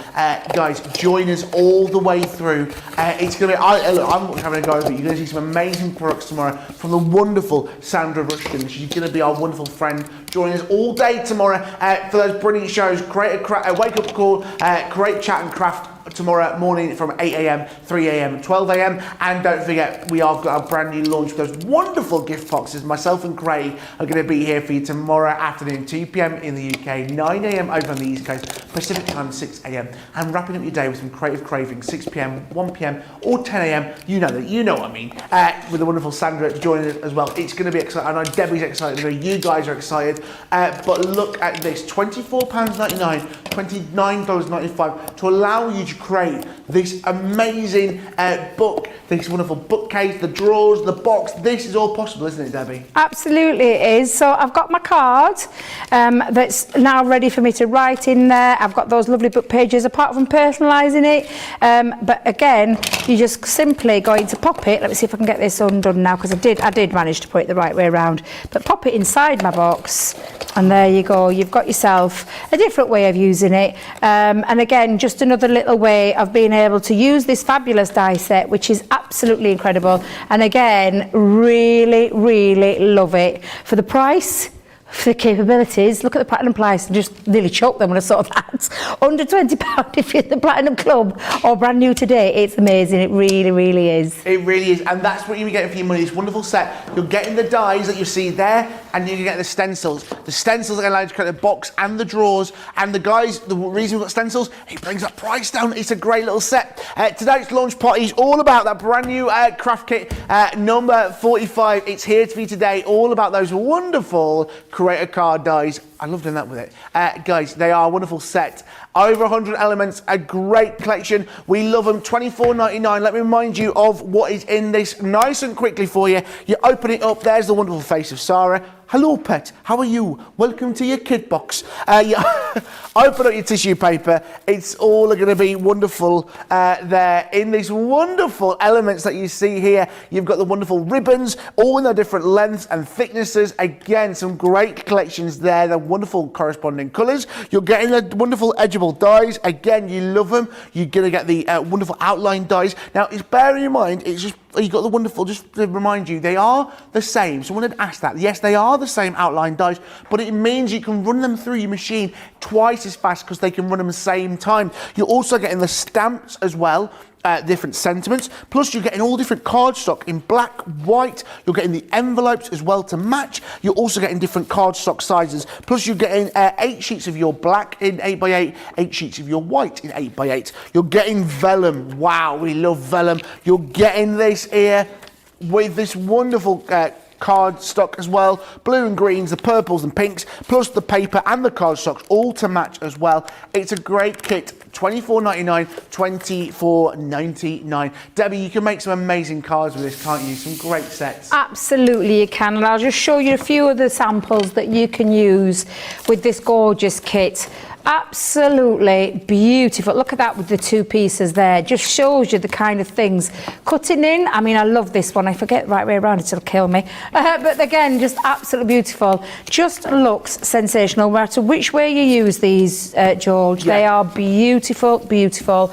Guys, join us all the way through. It's going to be, I'm having a go over it. You're going to see some amazing products tomorrow from the wonderful Sandra Rushton. She's going to be our wonderful friend. Join us all day tomorrow for those brilliant shows. Create a wake-up call, create, chat and craft tomorrow morning from 8 a.m, 3 a.m, 12 a.m. And don't forget, we have got a brand new launch with those wonderful gift boxes. Myself and Craig are going to be here for you tomorrow afternoon, 2 p.m. in the UK, 9 a.m. over on the East Coast, Pacific time 6 a.m. and wrapping up your day with some creative cravings, 6 p.m, 1 p.m. or 10 a.m. You know what I mean. With the wonderful Sandra joining us as well. It's going to be exciting. I know Debbie's excited. I know you guys are excited. But look at this, £24.99, $29.95 to allow you to create this amazing book, this wonderful bookcase, the drawers, the box. This is all possible, isn't it, Debbie? Absolutely it is. So I've got my card that's now ready for me to write in there. I've got those lovely book pages apart from personalising it. But again, you just simply going to pop it. Let me see if I can get this undone now, because I did manage to put it the right way around. But pop it inside my box, and there you go. You've got yourself a different way of using it. And again, just another little way of being able to use this fabulous die set, which is absolutely incredible. And again, really, really love it. For the price, for the capabilities, look at the platinum price and just nearly choked them when I saw that. Under £20 if you're in the platinum club or brand new today. It's amazing. It really, really is. It really is, and that's what you're getting for your money. This wonderful set. You're getting the dies that you see there, and you're getting the stencils. The stencils are going to allow you to create the box and the drawers. And the guys, the reason we've got stencils, it brings that price down. It's a great little set. Today's launch party is all about that brand new craft kit number 45. It's here for you today. All about those wonderful creator card dies. I love doing that with it. Guys, they are a wonderful set. Over 100 elements, a great collection. We love them. $24.99. Let me remind you of what is in this nice and quickly for you. You open it up. There's the wonderful face of Sarah. Hello, pet. How are you? Welcome to your kit box. You open up your tissue paper. It's all going to be wonderful there in these wonderful elements that you see here. You've got the wonderful ribbons, all in their different lengths and thicknesses. Again, some great collections there. The wonderful corresponding colours. You're getting the wonderful edgeable dies. Again, you love them. You're going to get the wonderful outline dies. Now, it's bearing in mind, it's just you've got the wonderful, just to remind you, they are the same. Someone had asked that. Yes, they are the same outline dies, but it means you can run them through your machine twice as fast because they can run them the same time. You're also getting the stamps as well. Different sentiments, plus you're getting all different cardstock in black, white. You're getting the envelopes as well to match. You're also getting different cardstock sizes, plus you're getting 8 sheets of your black in 8x8, 8 sheets of your white in 8x8. You're getting vellum. Wow, we love vellum. You're getting this here with this wonderful cardstock as well, blue and greens, the purples and pinks, plus the paper and the cardstocks all to match as well. It's a great kit. $24.99, $24.99. Debbie, you can make some amazing cards with this, can't you? Some great sets. Absolutely you can, and I'll just show you a few of the samples that you can use with this gorgeous kit. Absolutely beautiful. Look at that with the 2 pieces there. Just shows you the kind of things cutting in. I mean, I love this one. I forget the right way around, it'll kill me. But again, just absolutely beautiful. Just looks sensational. No matter which way you use these, George, they are beautiful, beautiful.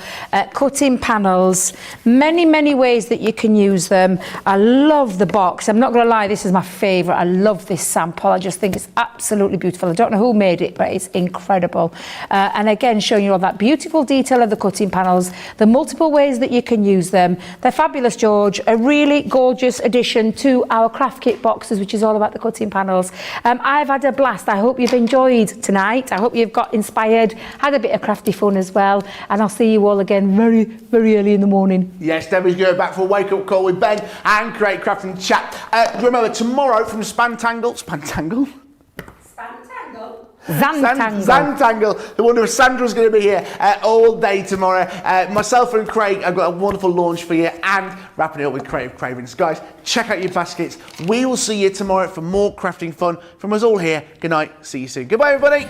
Cutting panels, many, many ways that you can use them. I love the box. I'm not going to lie, this is my favourite. I love this sample. I just think it's absolutely beautiful. I don't know who made it, but it's incredible. And again, showing you all that beautiful detail of the cutting panels, the multiple ways that you can use them. They're fabulous, George. A really gorgeous addition to our craft kit boxes, which is all about the cutting panels. I've had a blast. I hope you've enjoyed tonight. I hope you've got inspired, had a bit of crafty fun as well. And I'll see you all again very, very early in the morning. Yes, Debbie's going back for a wake-up call with Ben and Create Crafting Chat. Remember, tomorrow from Zantangle, the wonderful Sandra's going to be here all day tomorrow. Myself and Craig have got a wonderful launch for you, and wrapping it up with Creative Cravings. Guys, check out your baskets. We will see you tomorrow for more crafting fun from us all here. Good night. See you soon. Goodbye, everybody.